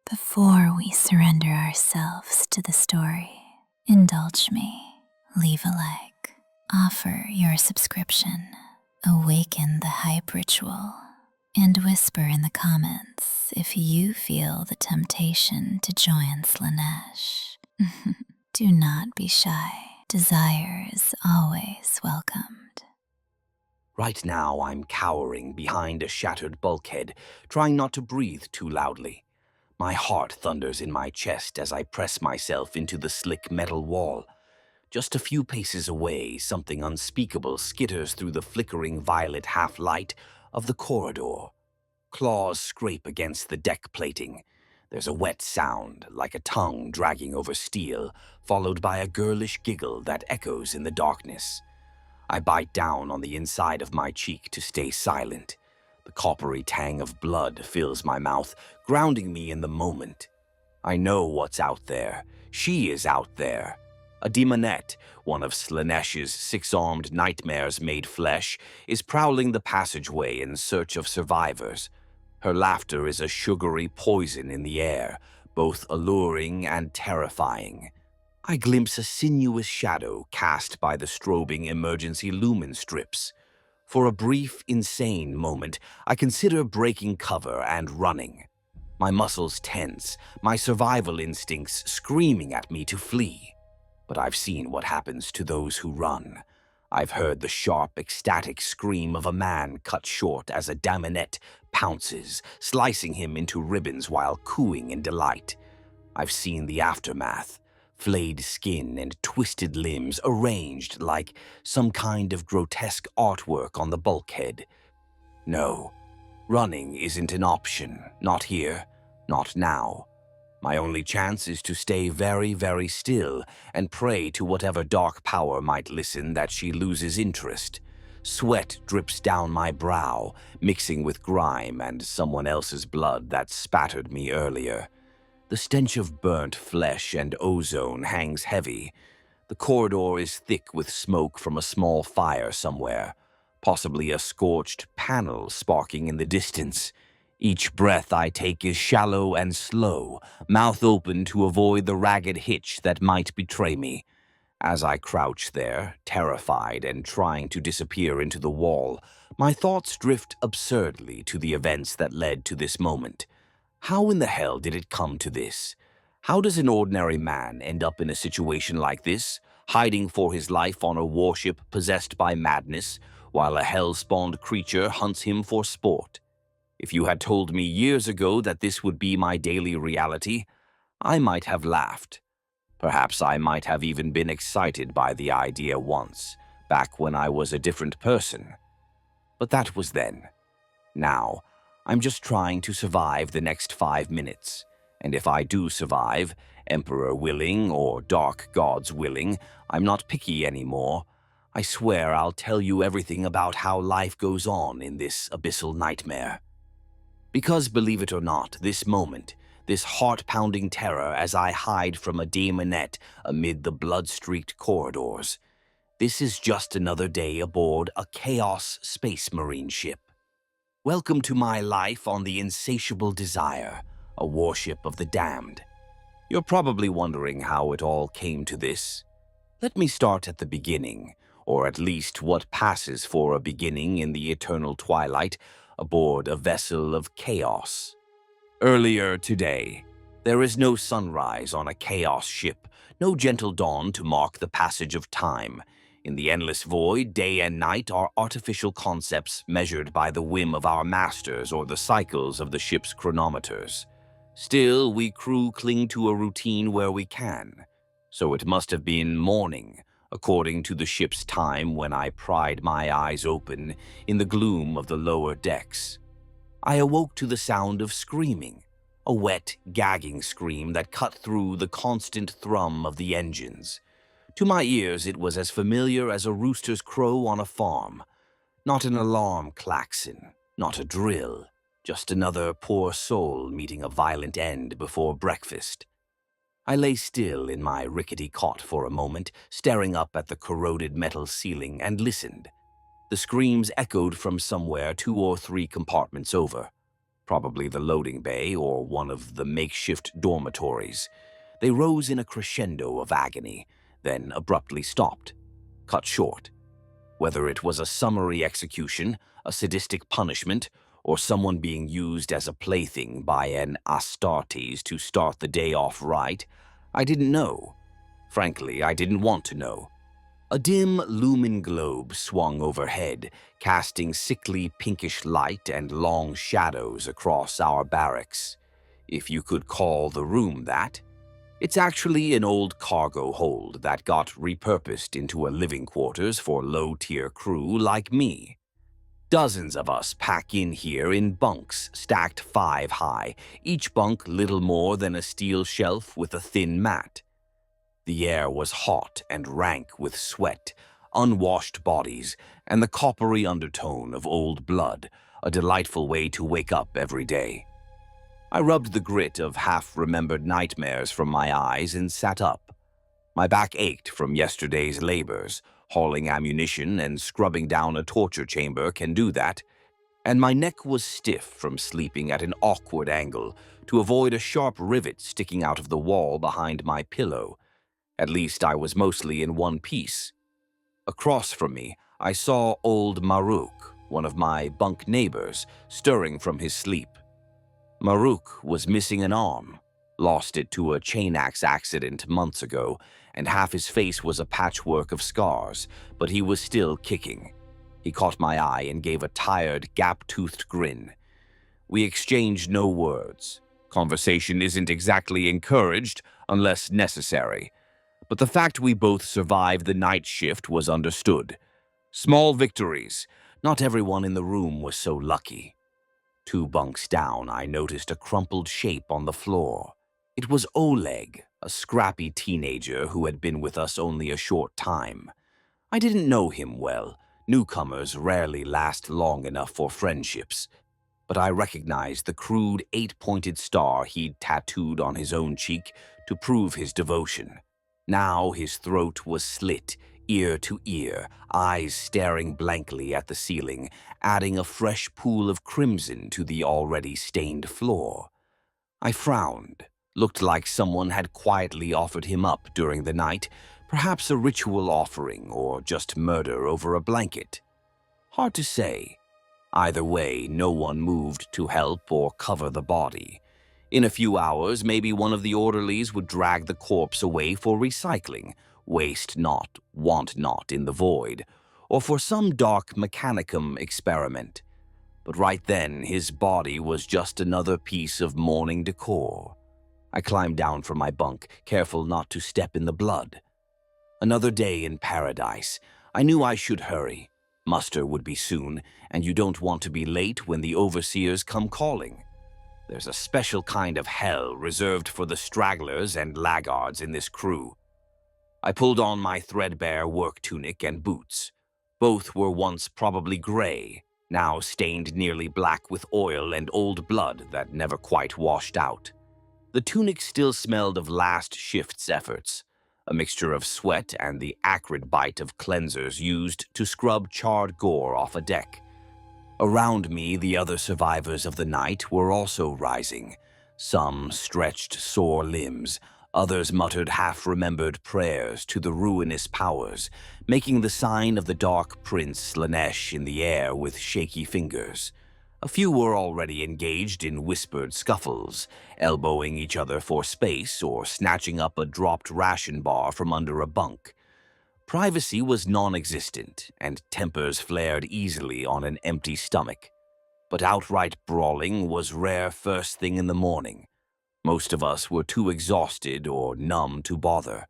Before we surrender ourselves to the story, indulge me, leave a like, offer your subscription, awaken the hype ritual, and whisper in the comments if you feel the temptation to join Slaanesh. Do not be shy. Desire is always welcomed. Right now, I'm cowering behind a shattered bulkhead, trying not to breathe too loudly. My heart thunders in my chest as I press myself into the slick metal wall. Just a few paces away, something unspeakable skitters through the flickering violet half-light of the corridor. Claws scrape against the deck plating. There's a wet sound, like a tongue dragging over steel, followed by a girlish giggle that echoes in the darkness. I bite down on the inside of my cheek to stay silent. The coppery tang of blood fills my mouth, grounding me in the moment. I know what's out there. She is out there. A daemonette, one of Slaanesh's six-armed nightmares made flesh, is prowling the passageway in search of survivors. Her laughter is a sugary poison in the air, both alluring and terrifying. I glimpse a sinuous shadow cast by the strobing emergency lumen strips. For a brief, insane moment, I consider breaking cover and running. My muscles tense, my survival instincts screaming at me to flee. But I've seen what happens to those who run. I've heard the sharp, ecstatic scream of a man cut short as a daemonette pounces, slicing him into ribbons while cooing in delight. I've seen the aftermath. Flayed skin and twisted limbs arranged like some kind of grotesque artwork on the bulkhead. No, running isn't an option, not here, not now. My only chance is to stay very, very still and pray to whatever dark power might listen that she loses interest. Sweat drips down my brow, mixing with grime and someone else's blood that spattered me earlier. The stench of burnt flesh and ozone hangs heavy. The corridor is thick with smoke from a small fire somewhere, possibly a scorched panel sparking in the distance. Each breath I take is shallow and slow, mouth open to avoid the ragged hitch that might betray me. As I crouch there, terrified and trying to disappear into the wall, my thoughts drift absurdly to the events that led to this moment. How in the hell did it come to this? How does an ordinary man end up in a situation like this, hiding for his life on a warship possessed by madness, while a hell-spawned creature hunts him for sport? If you had told me years ago that this would be my daily reality, I might have laughed. Perhaps I might have even been excited by the idea once, back when I was a different person. But that was then. Now, I'm just trying to survive the next 5 minutes. And if I do survive, Emperor willing or Dark Gods willing, I'm not picky anymore. I swear I'll tell you everything about how life goes on in this abyssal nightmare. Because, believe it or not, this moment, this heart-pounding terror as I hide from a daemonette amid the blood-streaked corridors, this is just another day aboard a Chaos Space Marine ship. Welcome to my life on the Insatiable Desire, a warship of the damned. You're probably wondering how it all came to this. Let me start at the beginning, or at least what passes for a beginning in the eternal twilight aboard a vessel of chaos. Earlier today, there is no sunrise on a chaos ship, no gentle dawn to mark the passage of time. In the endless void, day and night are artificial concepts measured by the whim of our masters or the cycles of the ship's chronometers. Still, we crew cling to a routine where we can. So it must have been morning, according to the ship's time when I pried my eyes open in the gloom of the lower decks. I awoke to the sound of screaming, a wet, gagging scream that cut through the constant thrum of the engines. To my ears, it was as familiar as a rooster's crow on a farm. Not an alarm klaxon, not a drill, just another poor soul meeting a violent end before breakfast. I lay still in my rickety cot for a moment, staring up at the corroded metal ceiling, and listened. The screams echoed from somewhere 2 or 3 compartments over. probably the loading bay or one of the makeshift dormitories. They rose in a crescendo of agony, then abruptly stopped, cut short. Whether it was a summary execution, a sadistic punishment, or someone being used as a plaything by an Astartes to start the day off right, I didn't know. Frankly, I didn't want to know. A dim lumen globe swung overhead, casting sickly pinkish light and long shadows across our barracks, if you could call the room that. It's actually an old cargo hold that got repurposed into a living quarters for low-tier crew like me. Dozens of us pack in here in bunks stacked 5 high, each bunk little more than a steel shelf with a thin mat. The air was hot and rank with sweat, unwashed bodies, and the coppery undertone of old blood, a delightful way to wake up every day. I rubbed the grit of half-remembered nightmares from my eyes and sat up. My back ached from yesterday's labors. Hauling ammunition and scrubbing down a torture chamber can do that. And my neck was stiff from sleeping at an awkward angle to avoid a sharp rivet sticking out of the wall behind my pillow. At least I was mostly in one piece. Across from me, I saw old Maruk, one of my bunk neighbors, stirring from his sleep. Maruk was missing an arm, lost it to a chain axe accident months ago, and half his face was a patchwork of scars, but he was still kicking. He caught my eye and gave a tired, gap-toothed grin. We exchanged no words. Conversation isn't exactly encouraged unless necessary, but the fact we both survived the night shift was understood. Small victories. Not everyone in the room was so lucky. 2 bunks down, I noticed a crumpled shape on the floor. It was Oleg, a scrappy teenager who had been with us only a short time. I didn't know him well. Newcomers rarely last long enough for friendships. But I recognized the crude 8-pointed star he'd tattooed on his own cheek to prove his devotion. Now his throat was slit, ear to ear, eyes staring blankly at the ceiling, adding a fresh pool of crimson to the already stained floor. I frowned. Looked like someone had quietly offered him up during the night, perhaps a ritual offering or just murder over a blanket. Hard to say. Either way, no one moved to help or cover the body. In a few hours, maybe one of the orderlies would drag the corpse away for recycling, waste not, want not in the void, or for some dark mechanicum experiment. But right then, his body was just another piece of mourning decor. I climbed down from my bunk, careful not to step in the blood. Another day in paradise. I knew I should hurry. Muster would be soon, and you don't want to be late when the overseers come calling. There's a special kind of hell reserved for the stragglers and laggards in this crew. I pulled on my threadbare work tunic and boots. Both were once probably gray, now stained nearly black with oil and old blood that never quite washed out. The tunic still smelled of last shift's efforts, a mixture of sweat and the acrid bite of cleansers used to scrub charred gore off a deck. Around me, the other survivors of the night were also rising. Some stretched sore limbs, others muttered half-remembered prayers to the ruinous powers, making the sign of the Dark Prince Slaanesh in the air with shaky fingers. A few were already engaged in whispered scuffles, elbowing each other for space or snatching up a dropped ration bar from under a bunk. Privacy was non-existent, and tempers flared easily on an empty stomach. But outright brawling was rare first thing in the morning. Most of us were too exhausted or numb to bother.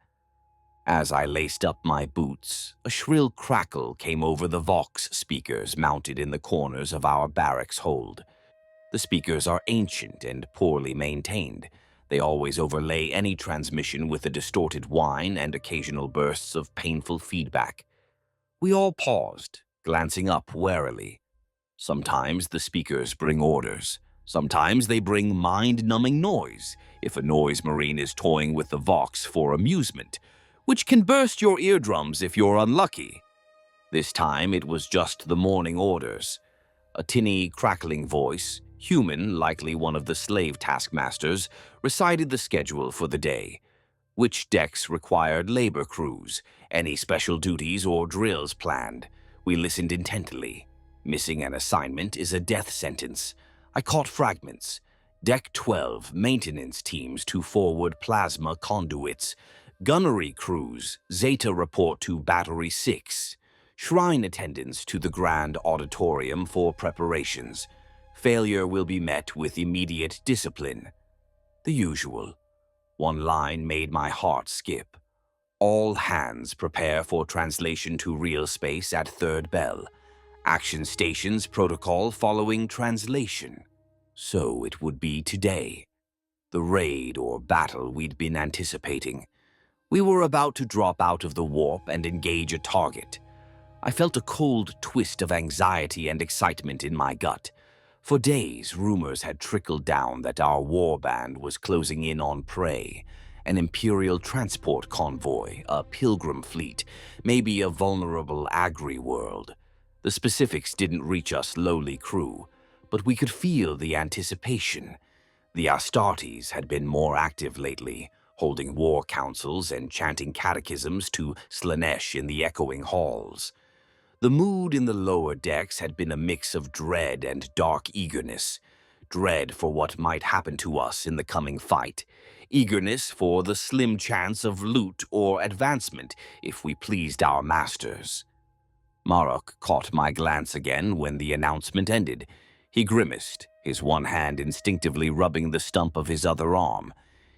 As I laced up my boots, a shrill crackle came over the Vox speakers mounted in the corners of our barracks hold. The speakers are ancient and poorly maintained. They always overlay any transmission with a distorted whine and occasional bursts of painful feedback. We all paused, glancing up warily. Sometimes the speakers bring orders. Sometimes they bring mind-numbing noise, if a noise marine is toying with the Vox for amusement, which can burst your eardrums if you're unlucky. This time it was just the morning orders. A tinny, crackling voice, Human, likely one of the slave taskmasters, recited the schedule for the day. Which decks required labor crews, any special duties or drills planned. We listened intently. Missing an assignment is a death sentence. I caught fragments. Deck 12, maintenance teams to forward plasma conduits. Gunnery crews, Zeta report to Battery 6. Shrine attendants to the Grand Auditorium for preparations. Failure will be met with immediate discipline. The usual. One line made my heart skip. All hands prepare for translation to real space at third bell. Action stations protocol following translation. So it would be today. The raid or battle we'd been anticipating. We were about to drop out of the warp and engage a target. I felt a cold twist of anxiety and excitement in my gut. For days, rumors had trickled down that our warband was closing in on prey, an Imperial transport convoy, a pilgrim fleet, maybe a vulnerable agri-world. The specifics didn't reach us lowly crew, but we could feel the anticipation. The Astartes had been more active lately, holding war councils and chanting catechisms to Slaanesh in the echoing halls. The mood in the lower decks had been a mix of dread and dark eagerness. Dread for what might happen to us in the coming fight. Eagerness for the slim chance of loot or advancement if we pleased our masters. Marok caught my glance again when the announcement ended. He grimaced, his one hand instinctively rubbing the stump of his other arm.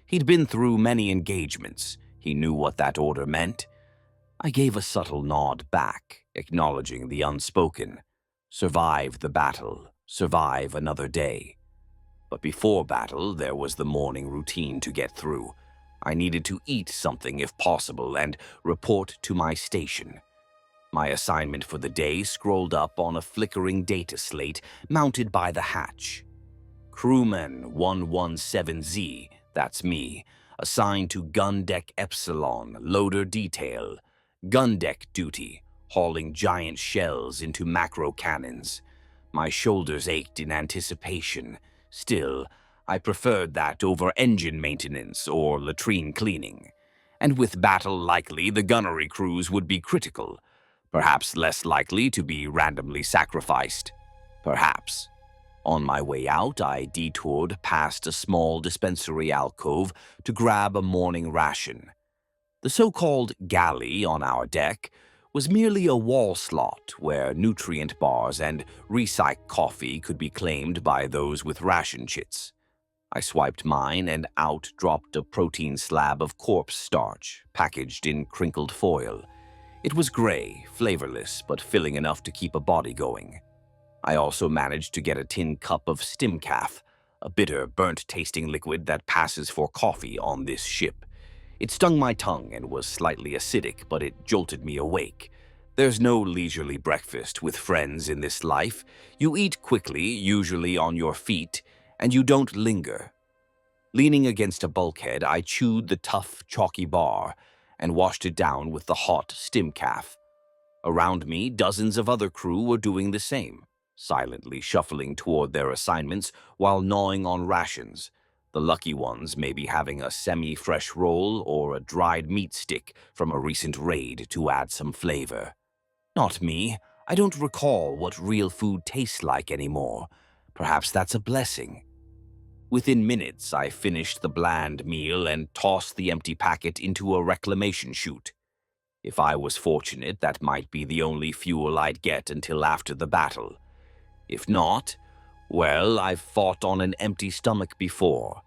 He'd been through many engagements. He knew what that order meant. I gave a subtle nod back, acknowledging the unspoken. Survive the battle, survive another day. But before battle, there was the morning routine to get through. I needed to eat something if possible and report to my station. My assignment for the day scrolled up on a flickering data slate mounted by the hatch. Crewman 117Z, that's me, assigned to Gun Deck Epsilon, loader detail. Gun deck duty, hauling giant shells into macro cannons. My shoulders ached in anticipation. Still, I preferred that over engine maintenance or latrine cleaning. And with battle likely, the gunnery crews would be critical. Perhaps less likely to be randomly sacrificed. Perhaps. On my way out, I detoured past a small dispensary alcove to grab a morning ration. The so-called galley on our deck was merely a wall slot where nutrient bars and recycled coffee could be claimed by those with ration chits. I swiped mine and out dropped a protein slab of corpse starch, packaged in crinkled foil. It was gray, flavorless, but filling enough to keep a body going. I also managed to get a tin cup of stimcaf, a bitter, burnt-tasting liquid that passes for coffee on this ship. It stung my tongue and was slightly acidic, but it jolted me awake. There's no leisurely breakfast with friends in this life. You eat quickly, usually on your feet, and you don't linger. Leaning against a bulkhead, I chewed the tough, chalky bar and washed it down with the hot stimcaf. Around me, dozens of other crew were doing the same, silently shuffling toward their assignments while gnawing on rations. The lucky ones may be having a semi-fresh roll or a dried meat stick from a recent raid to add some flavor. Not me. I don't recall what real food tastes like anymore. Perhaps that's a blessing. Within minutes, I finished the bland meal and tossed the empty packet into a reclamation chute. If I was fortunate, that might be the only fuel I'd get until after the battle. If not, well, I've fought on an empty stomach before.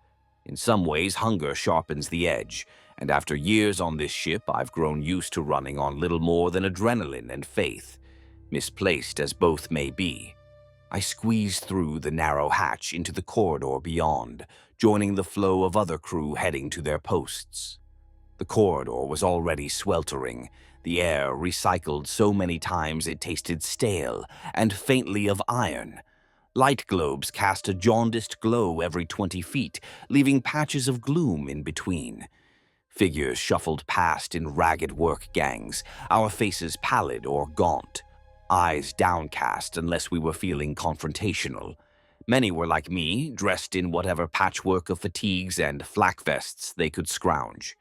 In some ways, hunger sharpens the edge, and after years on this ship, I've grown used to running on little more than adrenaline and faith, misplaced as both may be. I squeezed through the narrow hatch into the corridor beyond, joining the flow of other crew heading to their posts. The corridor was already sweltering, the air recycled so many times it tasted stale and faintly of iron. Light globes cast a jaundiced glow every 20 feet, leaving patches of gloom in between. Figures shuffled past in ragged work gangs, our faces pallid or gaunt, eyes downcast unless we were feeling confrontational. Many were like me, dressed in whatever patchwork of fatigues and flak vests they could scrounge.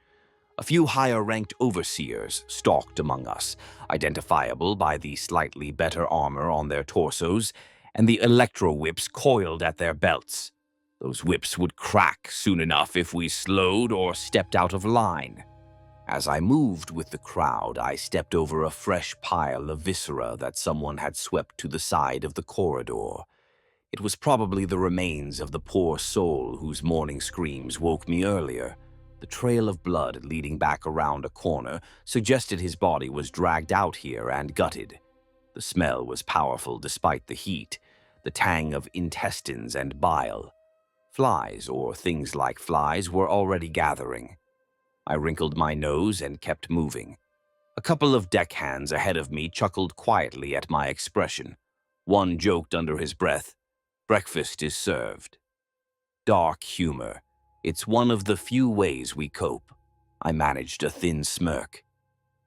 A few higher-ranked overseers stalked among us, identifiable by the slightly better armor on their torsos and the electro-whips coiled at their belts. Those whips would crack soon enough if we slowed or stepped out of line. As I moved with the crowd, I stepped over a fresh pile of viscera that someone had swept to the side of the corridor. It was probably the remains of the poor soul whose morning screams woke me earlier. The trail of blood leading back around a corner suggested his body was dragged out here and gutted. The smell was powerful despite the heat, the tang of intestines and bile. Flies, or things like flies, were already gathering. I wrinkled my nose and kept moving. A couple of deckhands ahead of me chuckled quietly at my expression. One joked under his breath, "Breakfast is served." Dark humor. It's one of the few ways we cope. I managed a thin smirk.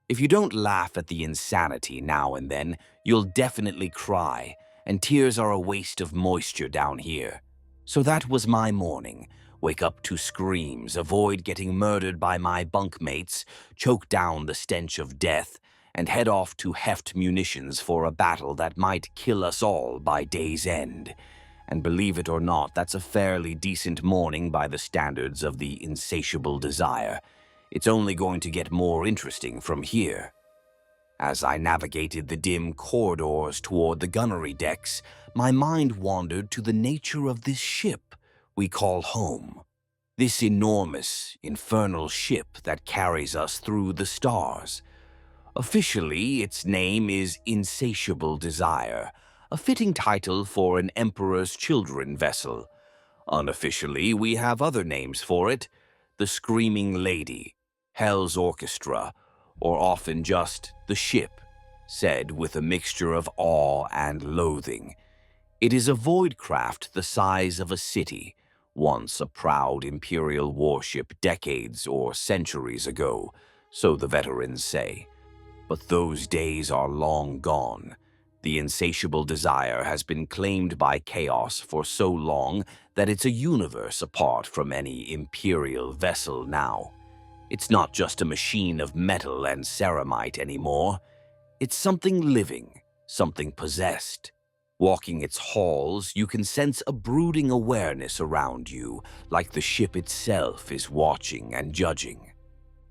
If you don't laugh at the insanity now and then, you'll definitely cry, and tears are a waste of moisture down here. So that was my morning. Wake up to screams, avoid getting murdered by my bunkmates, choke down the stench of death, and head off to heft munitions for a battle that might kill us all by day's end. And believe it or not, that's a fairly decent morning by the standards of the Insatiable Desire. It's only going to get more interesting from here. As I navigated the dim corridors toward the gunnery decks, my mind wandered to the nature of this ship we call home. This enormous, infernal ship that carries us through the stars. Officially, its name is Insatiable Desire, a fitting title for an Emperor's Children vessel. Unofficially, we have other names for it: the Screaming Lady, Hell's Orchestra, or often just the ship, said with a mixture of awe and loathing. It is a void craft the size of a city, once a proud imperial warship decades or centuries ago, so the veterans say. But those days are long gone. The Insatiable Desire has been claimed by chaos for so long that it's a universe apart from any imperial vessel now. It's not just a machine of metal and ceramite anymore. It's something living, something possessed. Walking its halls, you can sense a brooding awareness around you, like the ship itself is watching and judging.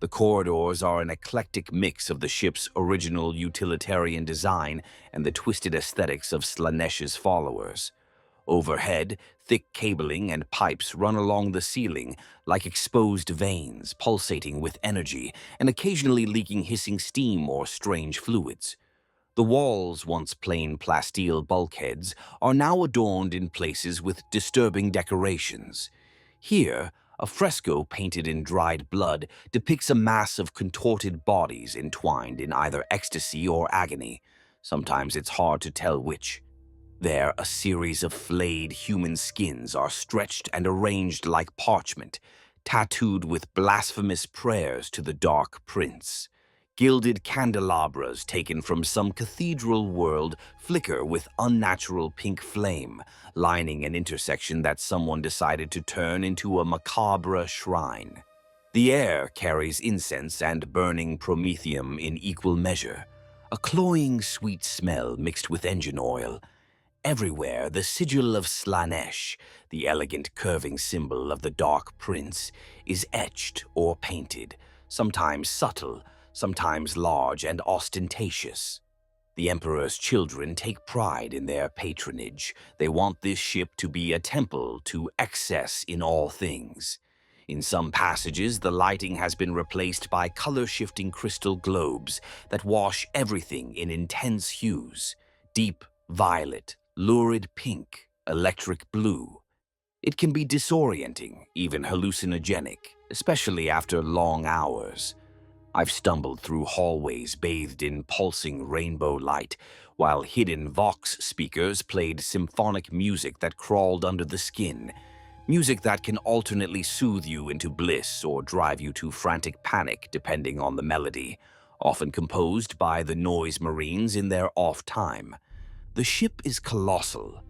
The corridors are an eclectic mix of the ship's original utilitarian design and the twisted aesthetics of Slaanesh's followers. Overhead, thick cabling and pipes run along the ceiling like exposed veins, pulsating with energy and occasionally leaking hissing steam or strange fluids. The walls, once plain plasteel bulkheads, are now adorned in places with disturbing decorations. Here, a fresco painted in dried blood depicts a mass of contorted bodies entwined in either ecstasy or agony. Sometimes it's hard to tell which. There, a series of flayed human skins are stretched and arranged like parchment, tattooed with blasphemous prayers to the Dark Prince. Gilded candelabras taken from some cathedral world flicker with unnatural pink flame, lining an intersection that someone decided to turn into a macabre shrine. The air carries incense and burning promethium in equal measure, a cloying sweet smell mixed with engine oil. Everywhere, the sigil of Slaanesh, the elegant curving symbol of the Dark Prince, is etched or painted, sometimes subtle, sometimes large and ostentatious. The Emperor's children take pride in their patronage. They want this ship to be a temple to excess in all things. In some passages, the lighting has been replaced by color-shifting crystal globes that wash everything in intense hues: deep violet, lurid pink, electric blue. It can be disorienting, even hallucinogenic, especially after long hours. I've stumbled through hallways bathed in pulsing rainbow light, while hidden Vox speakers played symphonic music that crawled under the skin. Music that can alternately soothe you into bliss or drive you to frantic panic depending on the melody, often composed by the noise marines in their off time. The ship is colossal.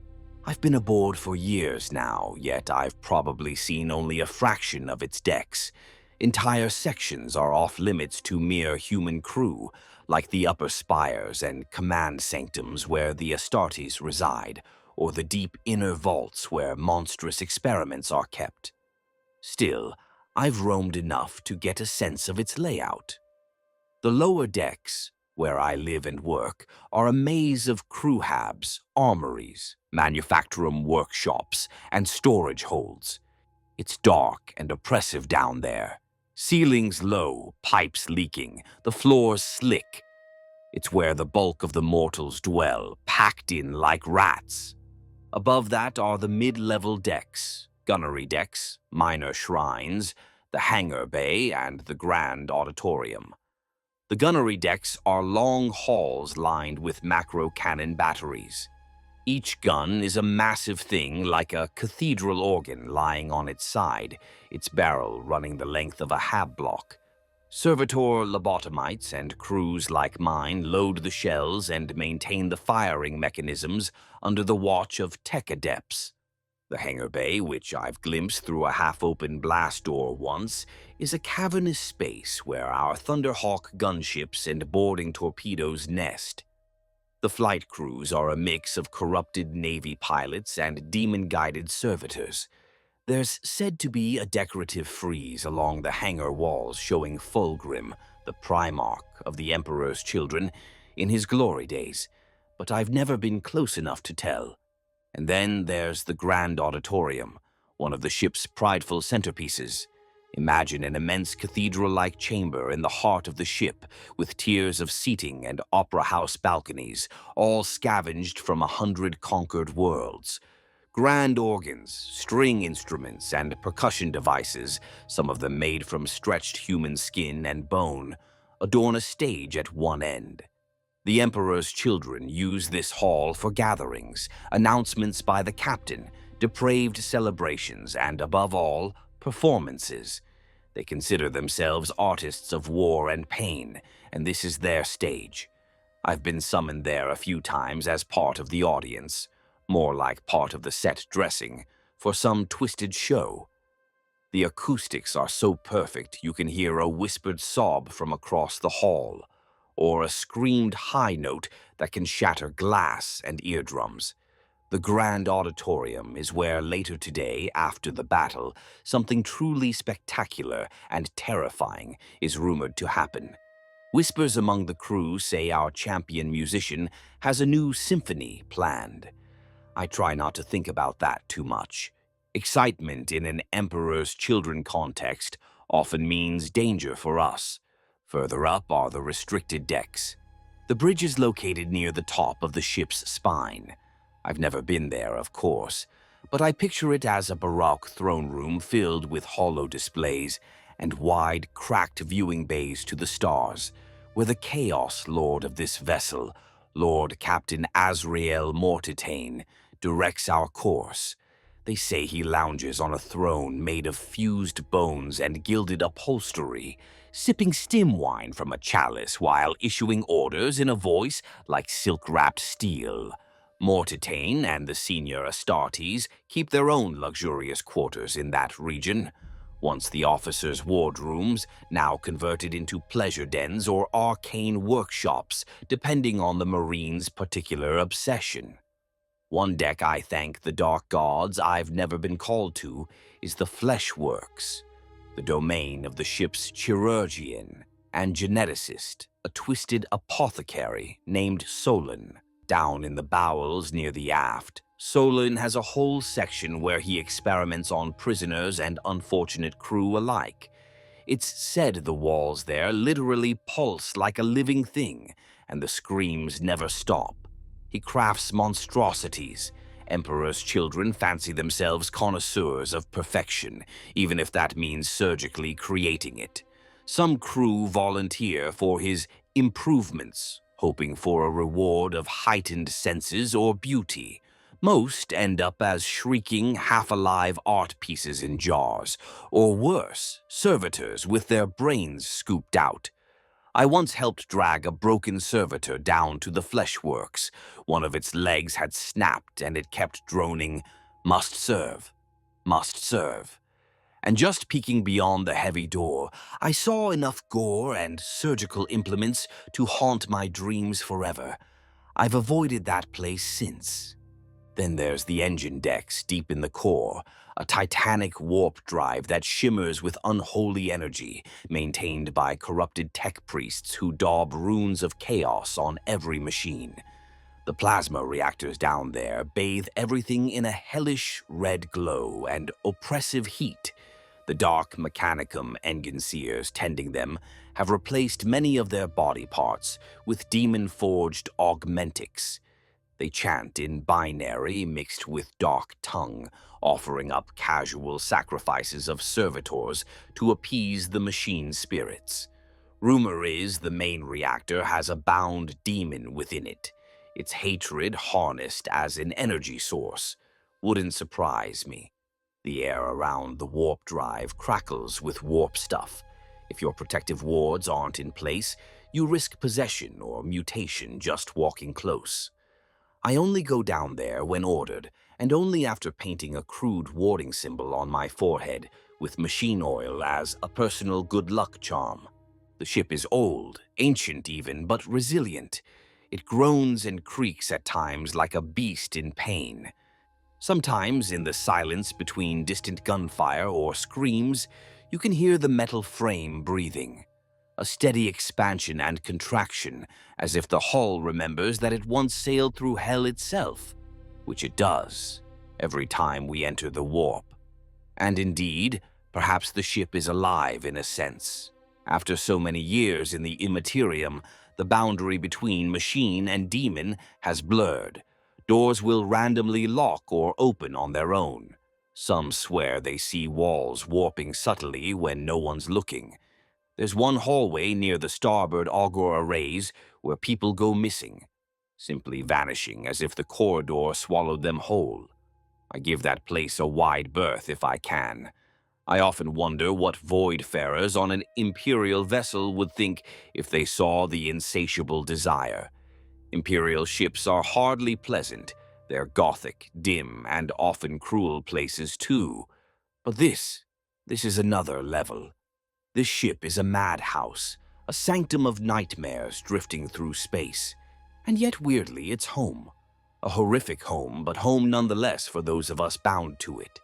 I've been aboard for years now, yet I've probably seen only a fraction of its decks. Entire sections are off limits to mere human crew, like the upper spires and command sanctums where the Astartes reside, or the deep inner vaults where monstrous experiments are kept. Still, I've roamed enough to get a sense of its layout. The lower decks, where I live and work, are a maze of crew habs, armories, manufacturum workshops, and storage holds. It's dark and oppressive down there. Ceilings low, pipes leaking, the floors slick. It's where the bulk of the mortals dwell, packed in like rats. Above that are the mid-level decks, gunnery decks, minor shrines, the hangar bay, and the grand auditorium. The gunnery decks are long halls lined with macro cannon batteries. Each gun is a massive thing like a cathedral organ lying on its side, its barrel running the length of a hab block. Servitor lobotomites and crews like mine load the shells and maintain the firing mechanisms under the watch of tech adepts. The hangar bay, which I've glimpsed through a half-open blast door once, is a cavernous space where our Thunderhawk gunships and boarding torpedoes nest. The flight crews are a mix of corrupted Navy pilots and demon-guided servitors. There's said to be a decorative frieze along the hangar walls showing Fulgrim, the Primarch of the Emperor's children, in his glory days, but I've never been close enough to tell. And then there's the Grand Auditorium, one of the ship's prideful centerpieces. Imagine an immense cathedral-like chamber in the heart of the ship, with tiers of seating and opera house balconies, all scavenged from 100 conquered worlds. Grand organs, string instruments, and percussion devices, some of them made from stretched human skin and bone, adorn a stage at one end. The Emperor's children use this hall for gatherings, announcements by the captain, depraved celebrations, and above all, performances. They consider themselves artists of war and pain, and this is their stage. I've been summoned there a few times as part of the audience, more like part of the set dressing, for some twisted show. The acoustics are so perfect you can hear a whispered sob from across the hall, or a screamed high note that can shatter glass and eardrums. The Grand Auditorium is where later today, after the battle, something truly spectacular and terrifying is rumored to happen. Whispers among the crew say our champion musician has a new symphony planned. I try not to think about that too much. Excitement in an Emperor's Children context often means danger for us. Further up are the restricted decks. The bridge is located near the top of the ship's spine. I've never been there, of course, but I picture it as a Baroque throne room filled with hollow displays and wide, cracked viewing bays to the stars, where the Chaos Lord of this vessel, Lord Captain Azrael Mortitane, directs our course. They say he lounges on a throne made of fused bones and gilded upholstery, sipping stim wine from a chalice while issuing orders in a voice like silk-wrapped steel. Mortitane and the senior Astartes keep their own luxurious quarters in that region. Once the officers' wardrooms, now converted into pleasure dens or arcane workshops, depending on the Marine's particular obsession. One deck I thank the dark gods I've never been called to is the Fleshworks, the domain of the ship's chirurgeon and geneticist, a twisted apothecary named Solon. Down in the bowels near the aft, Solon has a whole section where he experiments on prisoners and unfortunate crew alike. It's said the walls there literally pulse like a living thing, and the screams never stop. He crafts monstrosities. Emperor's children fancy themselves connoisseurs of perfection, even if that means surgically creating it. Some crew volunteer for his improvements, hoping for a reward of heightened senses or beauty. Most end up as shrieking, half-alive art pieces in jars, or worse, servitors with their brains scooped out. I once helped drag a broken servitor down to the fleshworks. One of its legs had snapped and it kept droning, "Must serve, must serve." And just peeking beyond the heavy door, I saw enough gore and surgical implements to haunt my dreams forever. I've avoided that place since. Then there's the engine decks deep in the core, a titanic warp drive that shimmers with unholy energy, maintained by corrupted tech priests who daub runes of chaos on every machine. The plasma reactors down there bathe everything in a hellish red glow and oppressive heat. The dark mechanicum enginseers tending them have replaced many of their body parts with demon-forged augmentics. They chant in binary mixed with dark tongue, offering up casual sacrifices of servitors to appease the machine spirits. Rumor is the main reactor has a bound demon within it, its hatred harnessed as an energy source. Wouldn't surprise me. The air around the warp drive crackles with warp stuff. If your protective wards aren't in place, you risk possession or mutation just walking close. I only go down there when ordered, and only after painting a crude warding symbol on my forehead with machine oil as a personal good luck charm. The ship is old, ancient even, but resilient. It groans and creaks at times like a beast in pain. Sometimes, in the silence between distant gunfire or screams, you can hear the metal frame breathing. A steady expansion and contraction, as if the hull remembers that it once sailed through hell itself, which it does, every time we enter the warp. And indeed, perhaps the ship is alive in a sense. After so many years in the immaterium, the boundary between machine and demon has blurred. Doors will randomly lock or open on their own. Some swear they see walls warping subtly when no one's looking. There's one hallway near the starboard auger arrays where people go missing, simply vanishing as if the corridor swallowed them whole. I give that place a wide berth if I can. I often wonder what voidfarers on an imperial vessel would think if they saw the Insatiable Desire. Imperial ships are hardly pleasant. They're gothic, dim, and often cruel places too. But this is another level. This ship is a madhouse, a sanctum of nightmares drifting through space. And yet weirdly, it's home. A horrific home, but home nonetheless for those of us bound to it.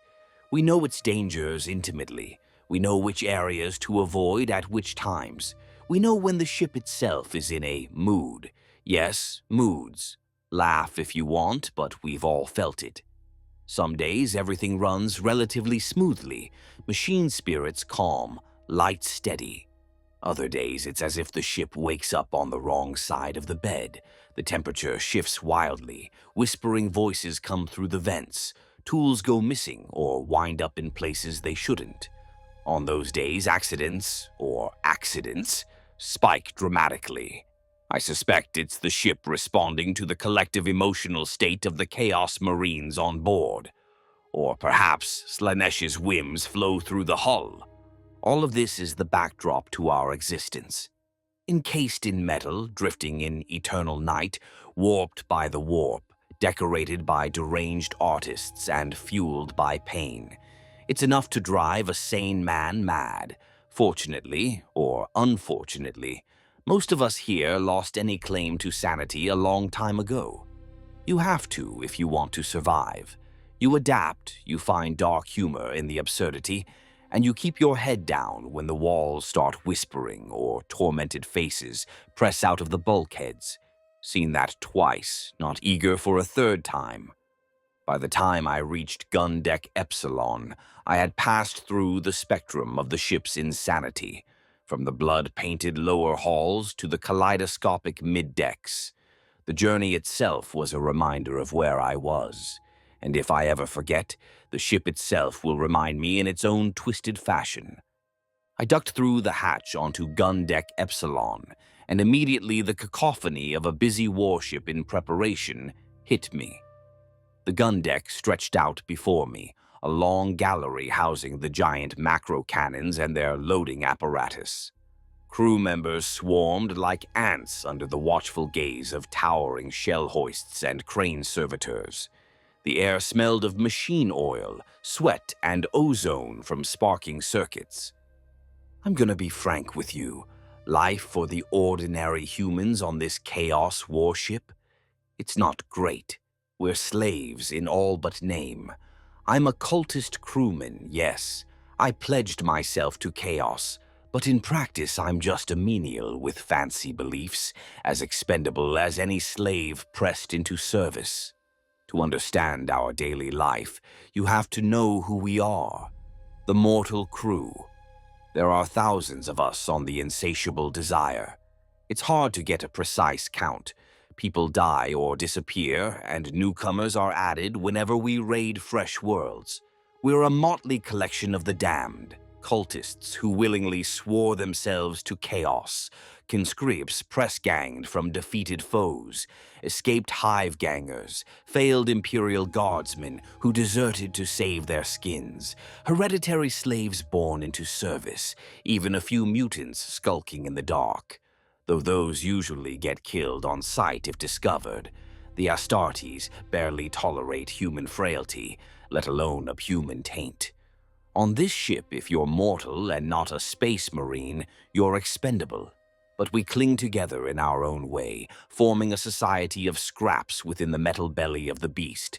We know its dangers intimately. We know which areas to avoid at which times. We know when the ship itself is in a mood. Yes, moods. Laugh if you want, but we've all felt it. Some days everything runs relatively smoothly, machine spirits calm, light steady. Other days it's as if the ship wakes up on the wrong side of the bed. The temperature shifts wildly, whispering voices come through the vents, tools go missing or wind up in places they shouldn't. On those days, accidents spike dramatically. I suspect it's the ship responding to the collective emotional state of the Chaos Marines on board. Or perhaps Slaanesh's whims flow through the hull. All of this is the backdrop to our existence. Encased in metal, drifting in eternal night, warped by the warp, decorated by deranged artists and fueled by pain. It's enough to drive a sane man mad. Fortunately, or unfortunately, most of us here lost any claim to sanity a long time ago. You have to if you want to survive. You adapt, you find dark humor in the absurdity, and you keep your head down when the walls start whispering or tormented faces press out of the bulkheads. Seen that twice, not eager for a third time. By the time I reached gun deck Epsilon, I had passed through the spectrum of the ship's insanity, from the blood-painted lower halls to the kaleidoscopic mid-decks. The journey itself was a reminder of where I was, and if I ever forget, the ship itself will remind me in its own twisted fashion. I ducked through the hatch onto gun deck Epsilon, and immediately the cacophony of a busy warship in preparation hit me. The gun deck stretched out before me, a long gallery housing the giant macro cannons and their loading apparatus. Crew members swarmed like ants under the watchful gaze of towering shell hoists and crane servitors. The air smelled of machine oil, sweat, and ozone from sparking circuits. I'm gonna be frank with you. Life for the ordinary humans on this chaos warship? It's not great. We're slaves in all but name. I'm a cultist crewman, yes. I pledged myself to chaos, but in practice I'm just a menial with fancy beliefs, as expendable as any slave pressed into service. To understand our daily life, you have to know who we are. The mortal crew. There are thousands of us on the Insatiable Desire. It's hard to get a precise count. People die or disappear, and newcomers are added whenever we raid fresh worlds. We're a motley collection of the damned, cultists who willingly swore themselves to chaos, conscripts press-ganged from defeated foes, escaped hive-gangers, failed Imperial guardsmen who deserted to save their skins, hereditary slaves born into service, even a few mutants skulking in the dark. Though those usually get killed on sight if discovered, the Astartes barely tolerate human frailty, let alone a human taint. On this ship, if you're mortal and not a space marine, you're expendable. But we cling together in our own way, forming a society of scraps within the metal belly of the beast.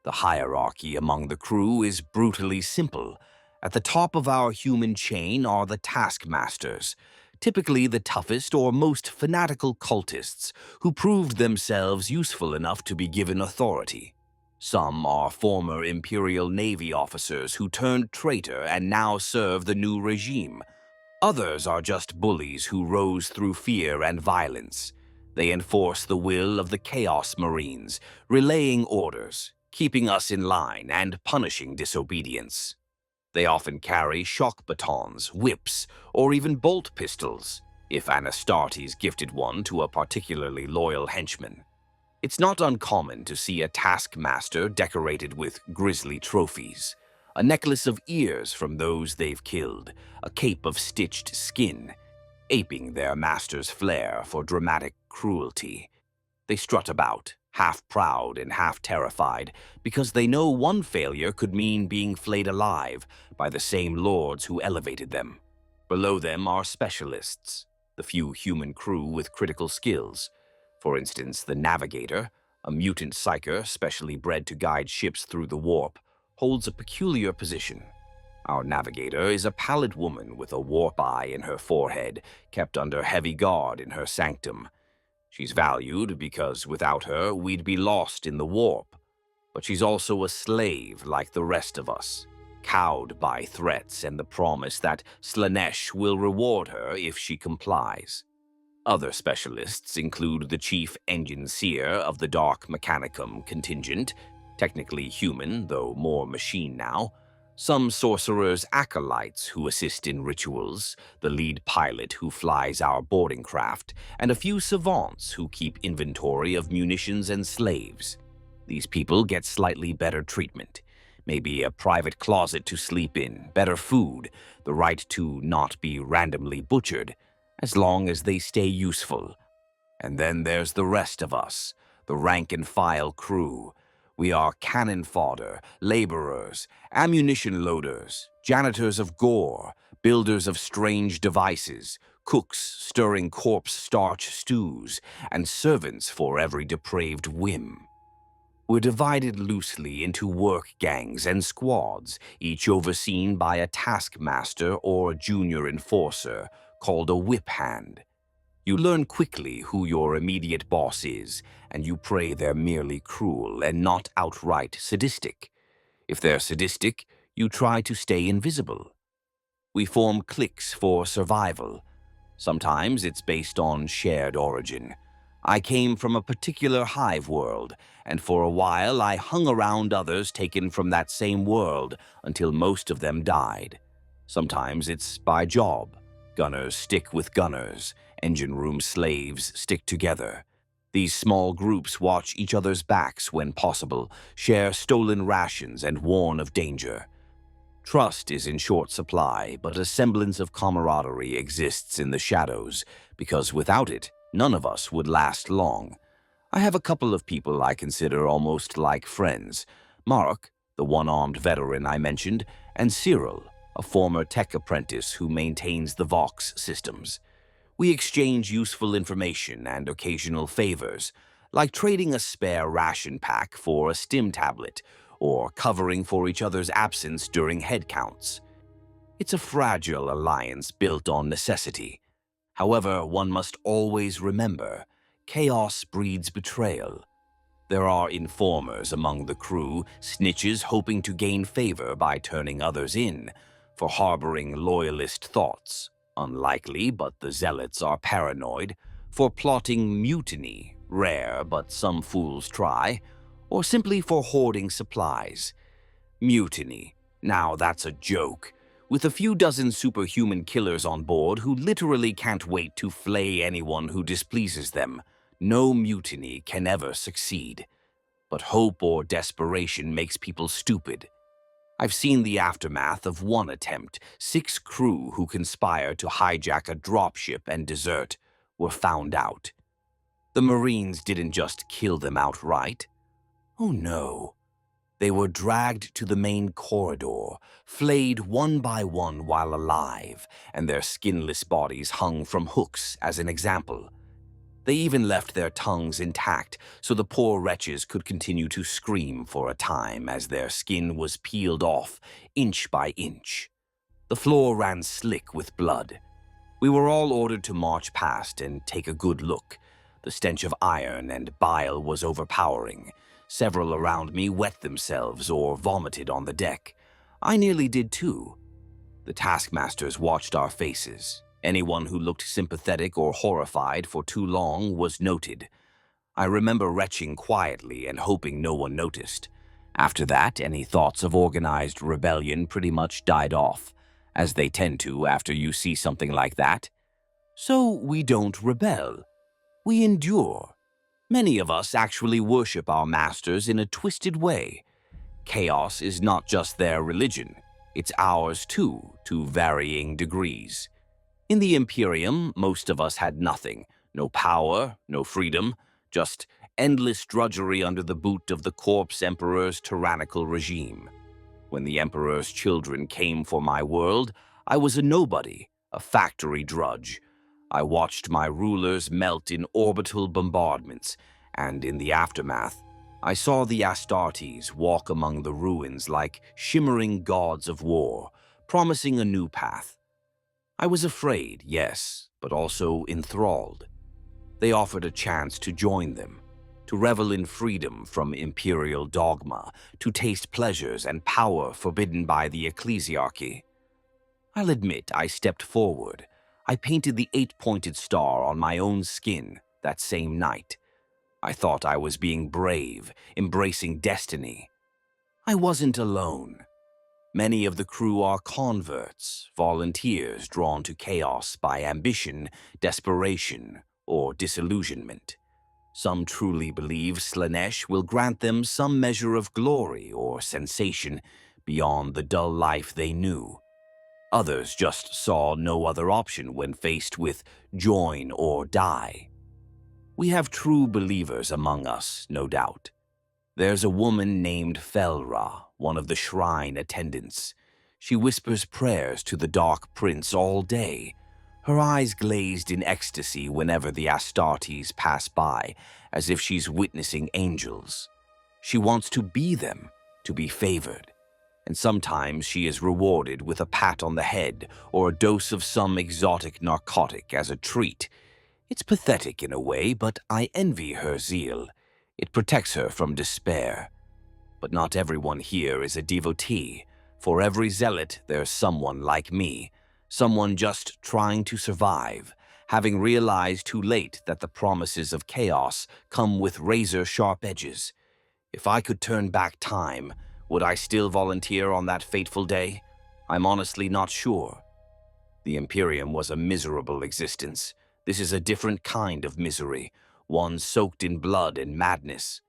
The hierarchy among the crew is brutally simple. At the top of our human chain are the taskmasters, typically the toughest or most fanatical cultists who proved themselves useful enough to be given authority. Some are former Imperial Navy officers who turned traitor and now serve the new regime. Others are just bullies who rose through fear and violence. They enforce the will of the Chaos Marines, relaying orders, keeping us in line, and punishing disobedience. They often carry shock batons, whips, or even bolt pistols, if an Astartes gifted one to a particularly loyal henchman. It's not uncommon to see a taskmaster decorated with grisly trophies, a necklace of ears from those they've killed, a cape of stitched skin, aping their master's flair for dramatic cruelty. They strut about, half proud and half terrified, because they know one failure could mean being flayed alive by the same lords who elevated them. Below them are specialists, the few human crew with critical skills. For instance, the navigator, a mutant psyker specially bred to guide ships through the warp, holds a peculiar position. Our navigator is a pallid woman with a warp eye in her forehead, kept under heavy guard in her sanctum. She's valued because without her, we'd be lost in the warp. But she's also a slave like the rest of us, cowed by threats and the promise that Slaanesh will reward her if she complies. Other specialists include the chief engine seer of the Dark Mechanicum contingent, technically human, though more machine now, some sorcerers' acolytes who assist in rituals, the lead pilot who flies our boarding craft, and a few savants who keep inventory of munitions and slaves. These people get slightly better treatment, maybe a private closet to sleep in, better food, the right to not be randomly butchered, as long as they stay useful. And then there's the rest of us, the rank-and-file crew. We are cannon fodder, laborers, ammunition loaders, janitors of gore, builders of strange devices, cooks stirring corpse starch stews, and servants for every depraved whim. We're divided loosely into work gangs and squads, each overseen by a taskmaster or a junior enforcer, called a whip hand. You learn quickly who your immediate boss is, and you pray they're merely cruel and not outright sadistic. If they're sadistic, you try to stay invisible. We form cliques for survival. Sometimes it's based on shared origin. I came from a particular hive world, and for a while I hung around others taken from that same world until most of them died. Sometimes it's by job. Gunners stick with gunners. Engine room slaves stick together. These small groups watch each other's backs when possible, share stolen rations, and warn of danger. Trust is in short supply, but a semblance of camaraderie exists in the shadows, because without it, none of us would last long. I have a couple of people I consider almost like friends. Mark, the one-armed veteran I mentioned, and Cyril, a former tech apprentice who maintains the Vox systems. We exchange useful information and occasional favors, like trading a spare ration pack for a stim tablet, or covering for each other's absence during head counts. It's a fragile alliance built on necessity. However, one must always remember, chaos breeds betrayal. There are informers among the crew, snitches hoping to gain favor by turning others in, for harboring loyalist thoughts. Unlikely, but the zealots are paranoid, for plotting mutiny, rare but some fools try, or simply for hoarding supplies. Mutiny. Now that's a joke. With a few dozen superhuman killers on board who literally can't wait to flay anyone who displeases them, no mutiny can ever succeed. But hope or desperation makes people stupid. I've seen the aftermath of one attempt. 6 crew who conspired to hijack a dropship and desert were found out. The Marines didn't just kill them outright. Oh no. They were dragged to the main corridor, flayed one by one while alive, and their skinless bodies hung from hooks as an example. They even left their tongues intact so the poor wretches could continue to scream for a time as their skin was peeled off inch by inch. The floor ran slick with blood. We were all ordered to march past and take a good look. The stench of iron and bile was overpowering. Several around me wet themselves or vomited on the deck. I nearly did too. The taskmasters watched our faces. Anyone who looked sympathetic or horrified for too long was noted. I remember retching quietly and hoping no one noticed. After that, any thoughts of organized rebellion pretty much died off, as they tend to after you see something like that. So we don't rebel. We endure. Many of us actually worship our masters in a twisted way. Chaos is not just their religion. It's ours too, to varying degrees. In the Imperium, most of us had nothing. No power, no freedom, just endless drudgery under the boot of the corpse emperor's tyrannical regime. When the emperor's children came for my world, I was a nobody, a factory drudge. I watched my rulers melt in orbital bombardments, and in the aftermath, I saw the Astartes walk among the ruins like shimmering gods of war, promising a new path. I was afraid, yes, but also enthralled. They offered a chance to join them, to revel in freedom from imperial dogma, to taste pleasures and power forbidden by the ecclesiarchy. I'll admit I stepped forward. I painted the 8-pointed star on my own skin that same night. I thought I was being brave, embracing destiny. I wasn't alone. Many of the crew are converts, volunteers drawn to chaos by ambition, desperation, or disillusionment. Some truly believe Slaanesh will grant them some measure of glory or sensation beyond the dull life they knew. Others just saw no other option when faced with join or die. We have true believers among us, no doubt. There's a woman named Felra, one of the shrine attendants. She whispers prayers to the Dark Prince all day, her eyes glazed in ecstasy whenever the Astartes pass by, as if she's witnessing angels. She wants to be them, to be favored, and sometimes she is rewarded with a pat on the head or a dose of some exotic narcotic as a treat. It's pathetic in a way, but I envy her zeal. It protects her from despair. But not everyone here is a devotee. For every zealot, there's someone like me, someone just trying to survive, having realized too late that the promises of chaos come with razor-sharp edges. If I could turn back time, would I still volunteer on that fateful day? I'm honestly not sure. The Imperium was a miserable existence. This is a different kind of misery, one soaked in blood and madness.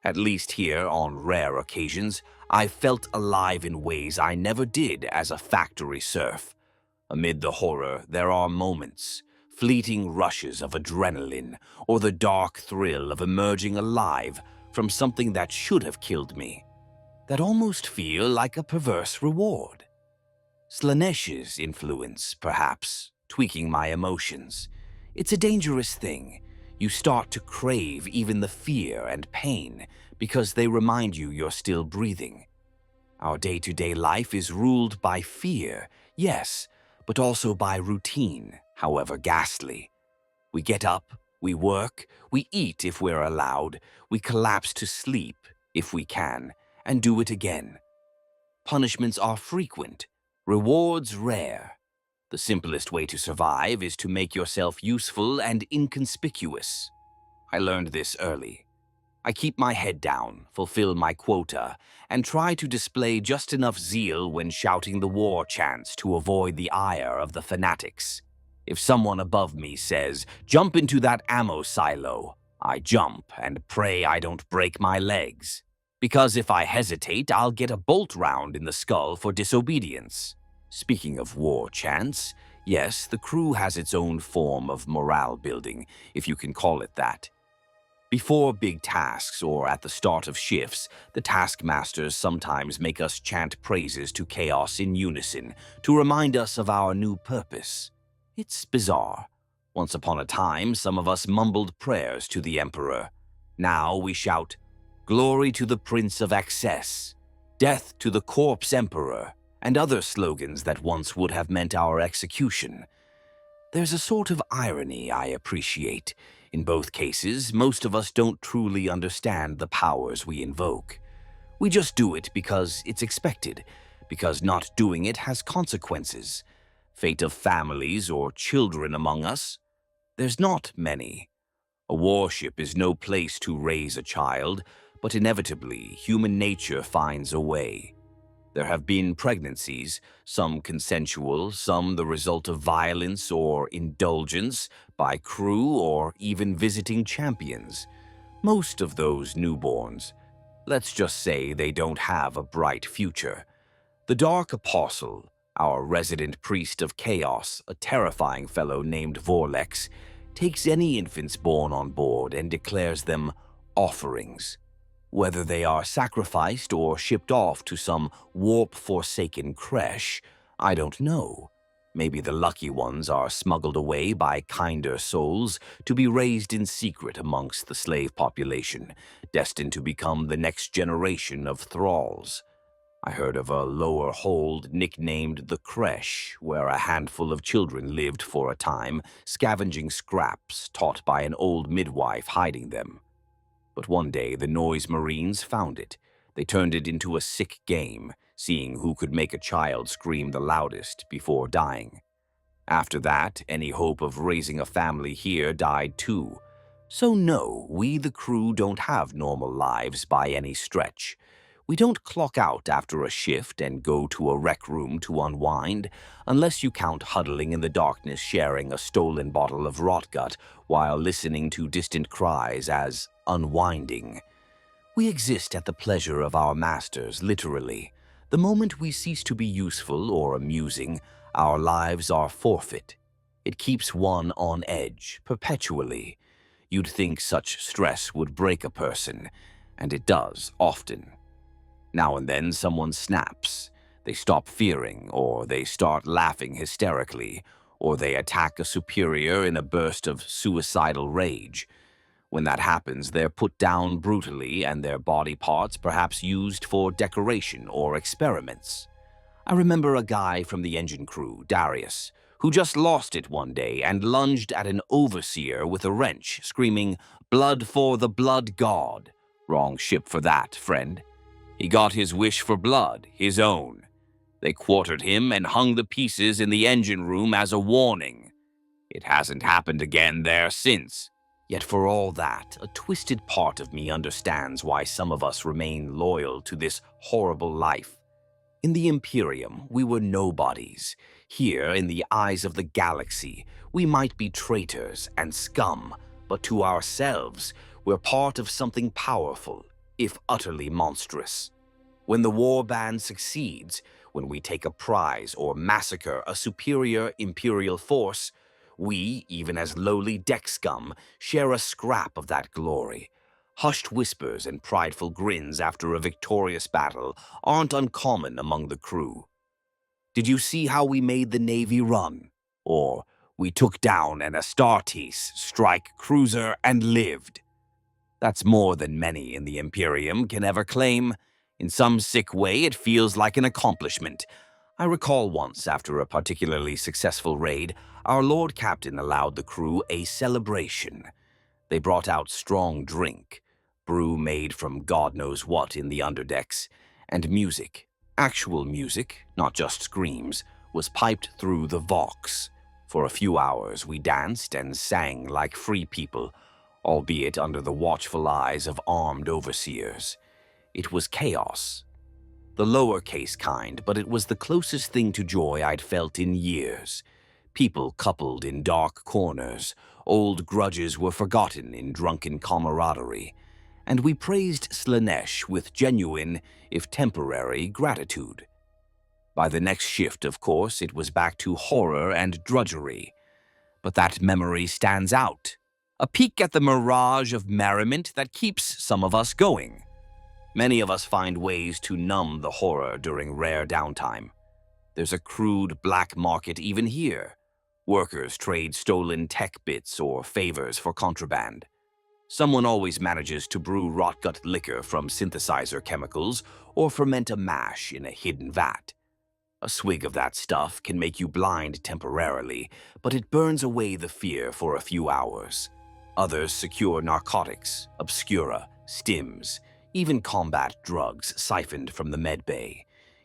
At least here, on rare occasions, I felt alive in ways I never did as a factory serf. Amid the horror, there are moments, fleeting rushes of adrenaline, or the dark thrill of emerging alive from something that should have killed me, that almost feel like a perverse reward. Slaanesh's influence, perhaps, tweaking my emotions. It's a dangerous thing. You start to crave even the fear and pain because they remind you you're still breathing. Our day-to-day life is ruled by fear, yes, but also by routine, however ghastly. We get up, we work, we eat if we're allowed, we collapse to sleep if we can, and do it again. Punishments are frequent, rewards rare. The simplest way to survive is to make yourself useful and inconspicuous. I learned this early. I keep my head down, fulfill my quota, and try to display just enough zeal when shouting the war chants to avoid the ire of the fanatics. If someone above me says, "Jump into that ammo silo," I jump and pray I don't break my legs. Because if I hesitate, I'll get a bolt round in the skull for disobedience. Speaking of war chants, yes, the crew has its own form of morale building, if you can call it that. Before big tasks or at the start of shifts, the taskmasters sometimes make us chant praises to chaos in unison to remind us of our new purpose. It's bizarre. Once upon a time, some of us mumbled prayers to the Emperor. Now we shout, "Glory to the Prince of Excess," "Death to the Corpse Emperor," and other slogans that once would have meant our execution. There's a sort of irony I appreciate. In both cases, most of us don't truly understand the powers we invoke. We just do it because it's expected, because not doing it has consequences. Fate of families or children among us? There's not many. A warship is no place to raise a child, but inevitably, human nature finds a way. There have been pregnancies, some consensual, some the result of violence or indulgence by crew or even visiting champions. Most of those newborns, let's just say they don't have a bright future. The Dark Apostle, our resident priest of chaos, a terrifying fellow named Vorlex, takes any infants born on board and declares them offerings. Whether they are sacrificed or shipped off to some warp-forsaken creche, I don't know. Maybe the lucky ones are smuggled away by kinder souls to be raised in secret amongst the slave population, destined to become the next generation of thralls. I heard of a lower hold nicknamed the Creche, where a handful of children lived for a time, scavenging scraps taught by an old midwife hiding them. But one day the Noise Marines found it. They turned it into a sick game, seeing who could make a child scream the loudest before dying. After that, any hope of raising a family here died too. So no, we the crew don't have normal lives by any stretch. We don't clock out after a shift and go to a rec room to unwind, unless you count huddling in the darkness sharing a stolen bottle of rotgut while listening to distant cries as unwinding. We exist at the pleasure of our masters, literally. The moment we cease to be useful or amusing, our lives are forfeit. It keeps one on edge, perpetually. You'd think such stress would break a person, and it does, often. Now and then someone snaps. They stop fearing, or they start laughing hysterically, or they attack a superior in a burst of suicidal rage. When that happens, they're put down brutally and their body parts perhaps used for decoration or experiments. I remember a guy from the engine crew, Darius, who just lost it one day and lunged at an overseer with a wrench, screaming, "Blood for the blood god." Wrong ship for that, friend. He got his wish for blood, his own. They quartered him and hung the pieces in the engine room as a warning. It hasn't happened again there since. Yet for all that, a twisted part of me understands why some of us remain loyal to this horrible life. In the Imperium, we were nobodies. Here, in the eyes of the galaxy, we might be traitors and scum, but to ourselves, we're part of something powerful. if utterly monstrous. When the war band succeeds, when we take a prize or massacre a superior imperial force, we, even as lowly deck scum, share a scrap of that glory. Hushed whispers and prideful grins after a victorious battle aren't uncommon among the crew. Did you see how we made the Navy run? Or, we took down an Astartes strike cruiser and lived. That's more than many in the Imperium can ever claim. In some sick way, it feels like an accomplishment. I recall once, after a particularly successful raid, our Lord Captain allowed the crew a celebration. They brought out strong drink, brew made from God knows what in the underdecks, and music. Actual music, not just screams, was piped through the Vox. For a few hours we danced and sang like free people, albeit under the watchful eyes of armed overseers. It was chaos. The lowercase kind, but it was the closest thing to joy I'd felt in years. People coupled in dark corners, old grudges were forgotten in drunken camaraderie, and we praised Slaanesh with genuine, if temporary, gratitude. By the next shift, of course, it was back to horror and drudgery. But that memory stands out. A peek at the mirage of merriment that keeps some of us going. Many of us find ways to numb the horror during rare downtime. There's a crude black market even here. Workers trade stolen tech bits or favors for contraband. Someone always manages to brew rotgut liquor from synthesizer chemicals or ferment a mash in a hidden vat. A swig of that stuff can make you blind temporarily, but it burns away the fear for a few hours. Others secure narcotics, obscura, stims, even combat drugs siphoned from the medbay.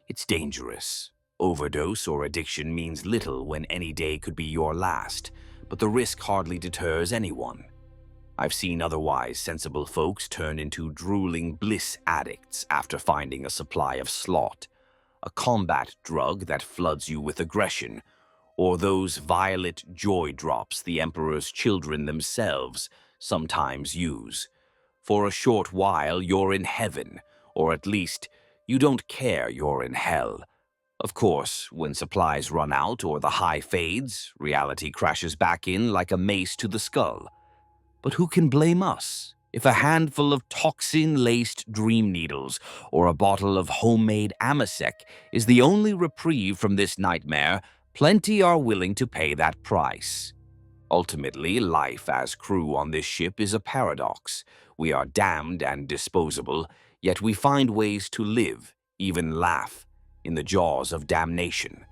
It's dangerous. Overdose or addiction means little when any day could be your last, but the risk hardly deters anyone. I've seen otherwise sensible folks turn into drooling bliss addicts after finding a supply of slot, a combat drug that floods you with aggression, or those violet joy drops the Emperor's children themselves sometimes use. For a short while, you're in heaven, or at least, you don't care you're in hell. Of course, when supplies run out or the high fades, reality crashes back in like a mace to the skull. But who can blame us? If a handful of toxin-laced dream needles or a bottle of homemade amasec is the only reprieve from this nightmare, plenty are willing to pay that price. Ultimately, life as crew on this ship is a paradox. We are damned and disposable, yet we find ways to live, even laugh, in the jaws of damnation.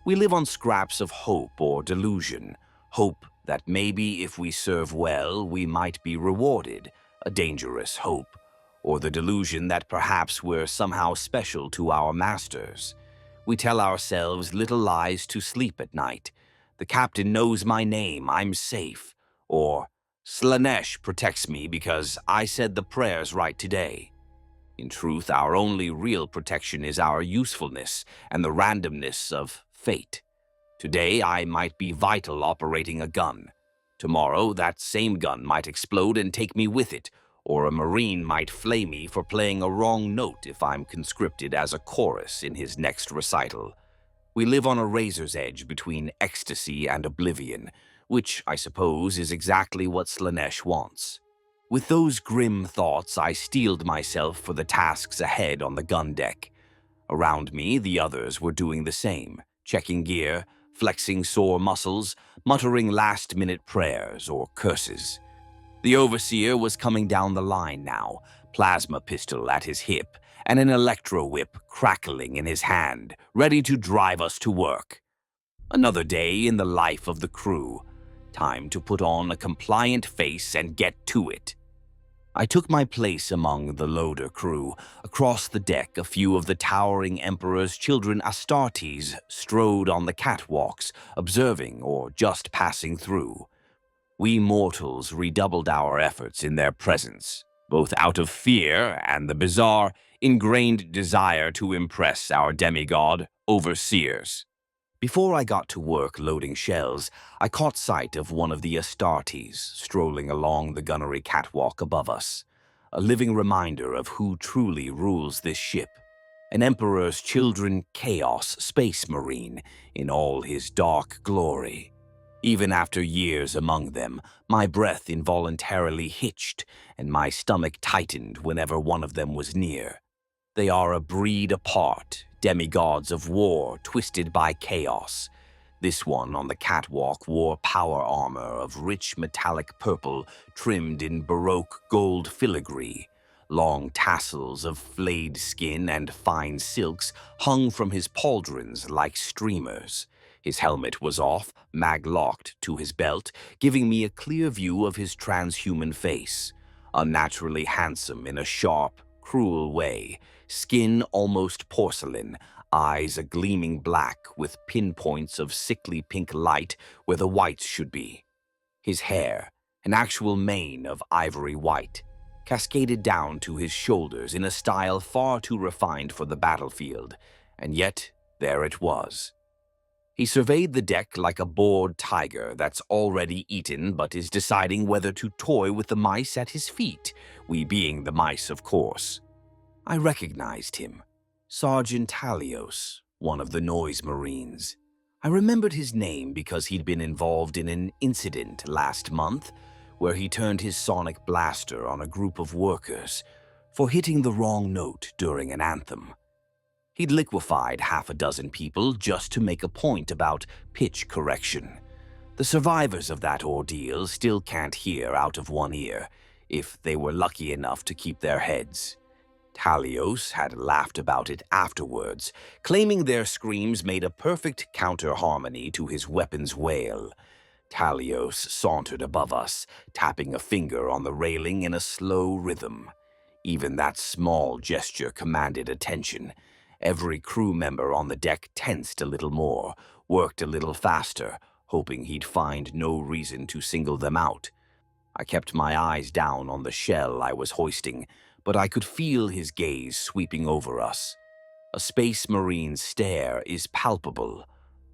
We live on scraps of hope or delusion, hope that maybe if we serve well, we might be rewarded, a dangerous hope, or the delusion that perhaps we're somehow special to our masters. We tell ourselves little lies to sleep at night. The captain knows my name, I'm safe. Or, Slaanesh protects me because I said the prayers right today. In truth, our only real protection is our usefulness and the randomness of fate. Today, I might be vital operating a gun. Tomorrow, that same gun might explode and take me with it, or a Marine might flay me for playing a wrong note if I'm conscripted as a chorus in his next recital. We live on a razor's edge between ecstasy and oblivion, which, I suppose, is exactly what Slaanesh wants. With those grim thoughts, I steeled myself for the tasks ahead on the gun deck. Around me, the others were doing the same, checking gear, flexing sore muscles, muttering last-minute prayers or curses. The overseer was coming down the line now, plasma pistol at his hip, and an electro-whip crackling in his hand, ready to drive us to work. Another day in the life of the crew. Time to put on a compliant face and get to it. I took my place among the loader crew. Across the deck, a few of the towering Emperor's children Astartes strode on the catwalks, observing or just passing through. We mortals redoubled our efforts in their presence, both out of fear and the bizarre, ingrained desire to impress our demigod overseers. Before I got to work loading shells, I caught sight of one of the Astartes strolling along the gunnery catwalk above us. a living reminder of who truly rules this ship. An Emperor's Children Chaos Space Marine in all his dark glory. Even after years among them, my breath involuntarily hitched and my stomach tightened whenever one of them was near. They are a breed apart, demigods of war twisted by chaos. This one on the catwalk wore power armor of rich metallic purple trimmed in Baroque gold filigree. Long tassels of flayed skin and fine silks hung from his pauldrons like streamers. His helmet was off, mag-locked to his belt, giving me a clear view of his transhuman face. Unnaturally handsome in a sharp, cruel way, skin almost porcelain, eyes a gleaming black with pinpoints of sickly pink light where the whites should be. His hair, an actual mane of ivory white, cascaded down to his shoulders in a style far too refined for the battlefield, and yet there it was. He surveyed the deck like a bored tiger that's already eaten but is deciding whether to toy with the mice at his feet, we being the mice, of course. I recognized him. Sergeant Talios, one of the Noise Marines. I remembered his name because he'd been involved in an incident last month where he turned his sonic blaster on a group of workers for hitting the wrong note during an anthem. He'd liquefied half a dozen people just to make a point about pitch correction. The survivors of that ordeal still can't hear out of one ear, if they were lucky enough to keep their heads. Talios had laughed about it afterwards, claiming their screams made a perfect counter-harmony to his weapon's wail. Talios sauntered above us, tapping a finger on the railing in a slow rhythm. Even that small gesture commanded attention. Every crew member on the deck tensed a little more, worked a little faster, hoping he'd find no reason to single them out. I kept my eyes down on the shell I was hoisting, but I could feel his gaze sweeping over us. A space marine's stare is palpable,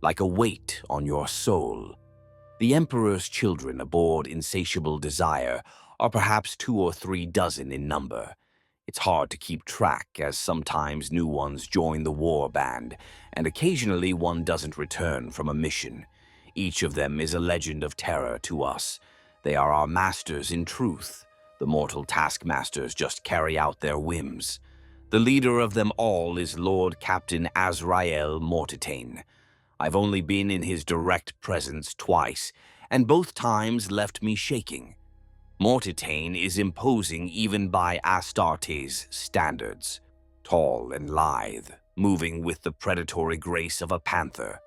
like a weight on your soul. The Emperor's children aboard Insatiable Desire are perhaps 2 or 3 dozen in number. It's hard to keep track, as sometimes new ones join the war band, and occasionally one doesn't return from a mission. Each of them is a legend of terror to us. They are our masters in truth. The mortal taskmasters just carry out their whims. The leader of them all is Lord Captain Azrael Mortitane. I've only been in his direct presence twice, and both times left me shaking. Mortitane is imposing even by Astarte's standards. Tall and lithe, moving with the predatory grace of a panther.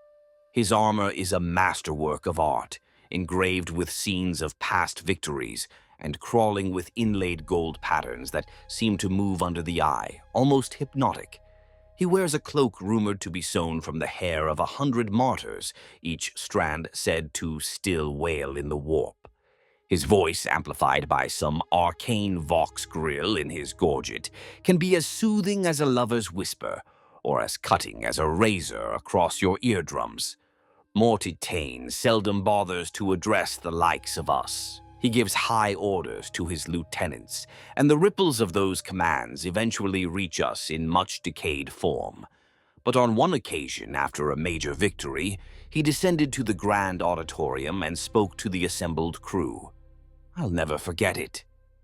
His armor is a masterwork of art, engraved with scenes of past victories, and crawling with inlaid gold patterns that seem to move under the eye, almost hypnotic. He wears a cloak rumored to be sewn from the hair of 100 martyrs, each strand said to still wail in the warp. His voice, amplified by some arcane vox grill in his gorget, can be as soothing as a lover's whisper, or as cutting as a razor across your eardrums. Mortitane seldom bothers to address the likes of us. He gives high orders to his lieutenants, and the ripples of those commands eventually reach us in much decayed form. But on one occasion, after a major victory, he descended to the grand auditorium and spoke to the assembled crew. I'll never forget it.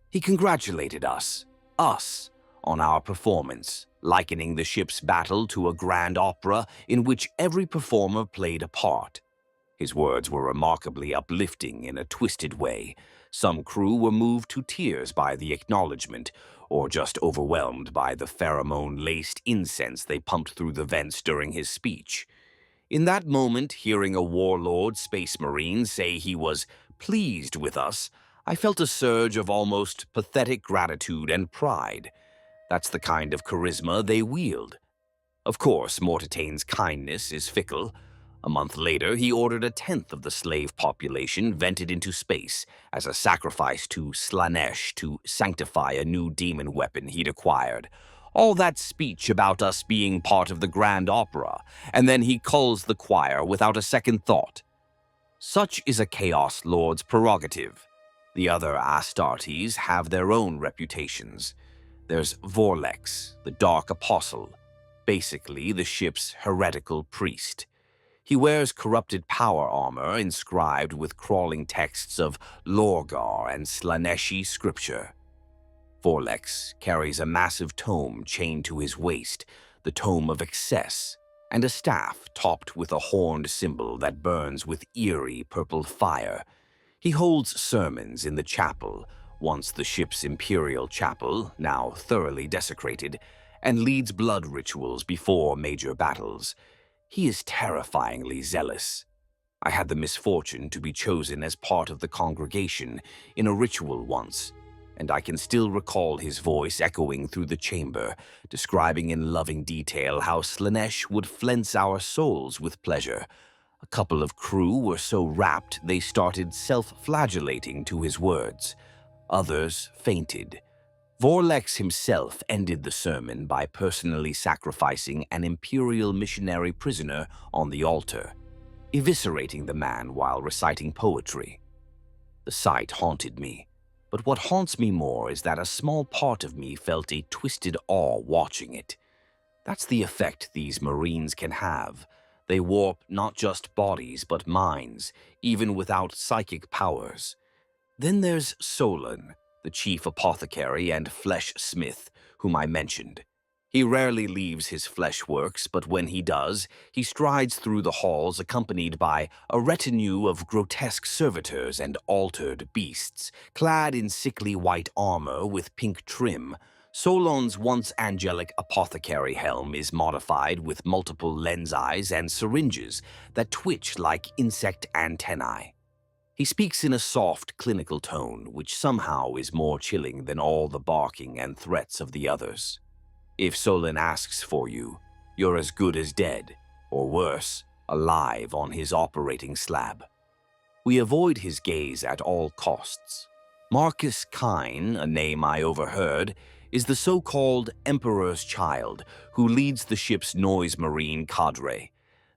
He congratulated us, on our performance, likening the ship's battle to a grand opera in which every performer played a part. His words were remarkably uplifting in a twisted way. Some crew were moved to tears by the acknowledgement, or just overwhelmed by the pheromone-laced incense they pumped through the vents during his speech. In that moment, hearing a warlord space marine say he was pleased with us, I felt a surge of almost pathetic gratitude and pride. That's the kind of charisma they wield. Of course, Mortitane's kindness is fickle. A month later, he ordered 1/10 of the slave population vented into space as a sacrifice to Slaanesh to sanctify a new demon weapon he'd acquired. All that speech about us being part of the grand opera, and then he culls the choir without a second thought. Such is a Chaos Lord's prerogative. The other Astartes have their own reputations. There's Vorlex, the Dark Apostle, basically the ship's heretical priest. He wears corrupted power armor inscribed with crawling texts of Lorgar and Slaaneshi scripture. Vorlex carries a massive tome chained to his waist, the Tome of Excess, and a staff topped with a horned symbol that burns with eerie purple fire. He holds sermons in the chapel, once the ship's imperial chapel, now thoroughly desecrated, and leads blood rituals before major battles. He is terrifyingly zealous. I had the misfortune to be chosen as part of the congregation in a ritual once, and I can still recall his voice echoing through the chamber, describing in loving detail how Slaanesh would flense our souls with pleasure. A couple of crew were so rapt they started self-flagellating to his words. Others fainted. Vorlex himself ended the sermon by personally sacrificing an imperial missionary prisoner on the altar, eviscerating the man while reciting poetry. The sight haunted me, but what haunts me more is that a small part of me felt a twisted awe watching it. That's the effect these Marines can have. They warp not just bodies but minds, even without psychic powers. Then there's Solon, the chief apothecary and flesh smith, whom I mentioned. He rarely leaves his flesh works, but when he does, he strides through the halls accompanied by a retinue of grotesque servitors and altered beasts, clad in sickly white armor with pink trim. Solon's once angelic apothecary helm is modified with multiple lens eyes and syringes that twitch like insect antennae. He speaks in a soft, clinical tone, which somehow is more chilling than all the barking and threats of the others. If Solon asks for you, you're as good as dead, or worse, alive on his operating slab. We avoid his gaze at all costs. Marcus Kine, a name I overheard, is the so-called Emperor's Child who leads the ship's noise marine cadre.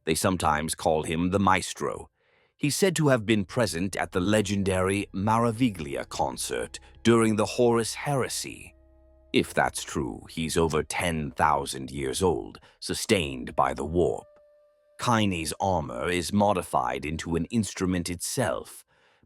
They sometimes call him the Maestro. He's said to have been present at the legendary Maraviglia concert during the Horus Heresy. If that's true, he's over 10,000 years old, sustained by the warp. Kine's armor is modified into an instrument itself,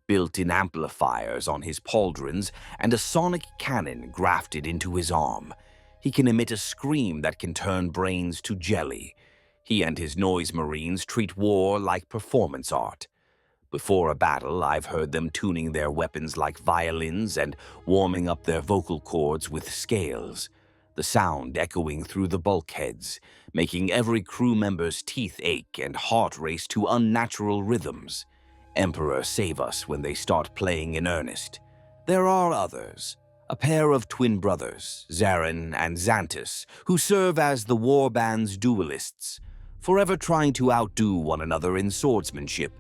built-in amplifiers on his pauldrons and a sonic cannon grafted into his arm. He can emit a scream that can turn brains to jelly. He and his noise marines treat war like performance art. Before a battle, I've heard them tuning their weapons like violins and warming up their vocal cords with scales, the sound echoing through the bulkheads, making every crew member's teeth ache and heart race to unnatural rhythms. Emperor save us when they start playing in earnest. There are others, a pair of twin brothers, Zarin and Xantus, who serve as the warband's duelists, forever trying to outdo one another in swordsmanship.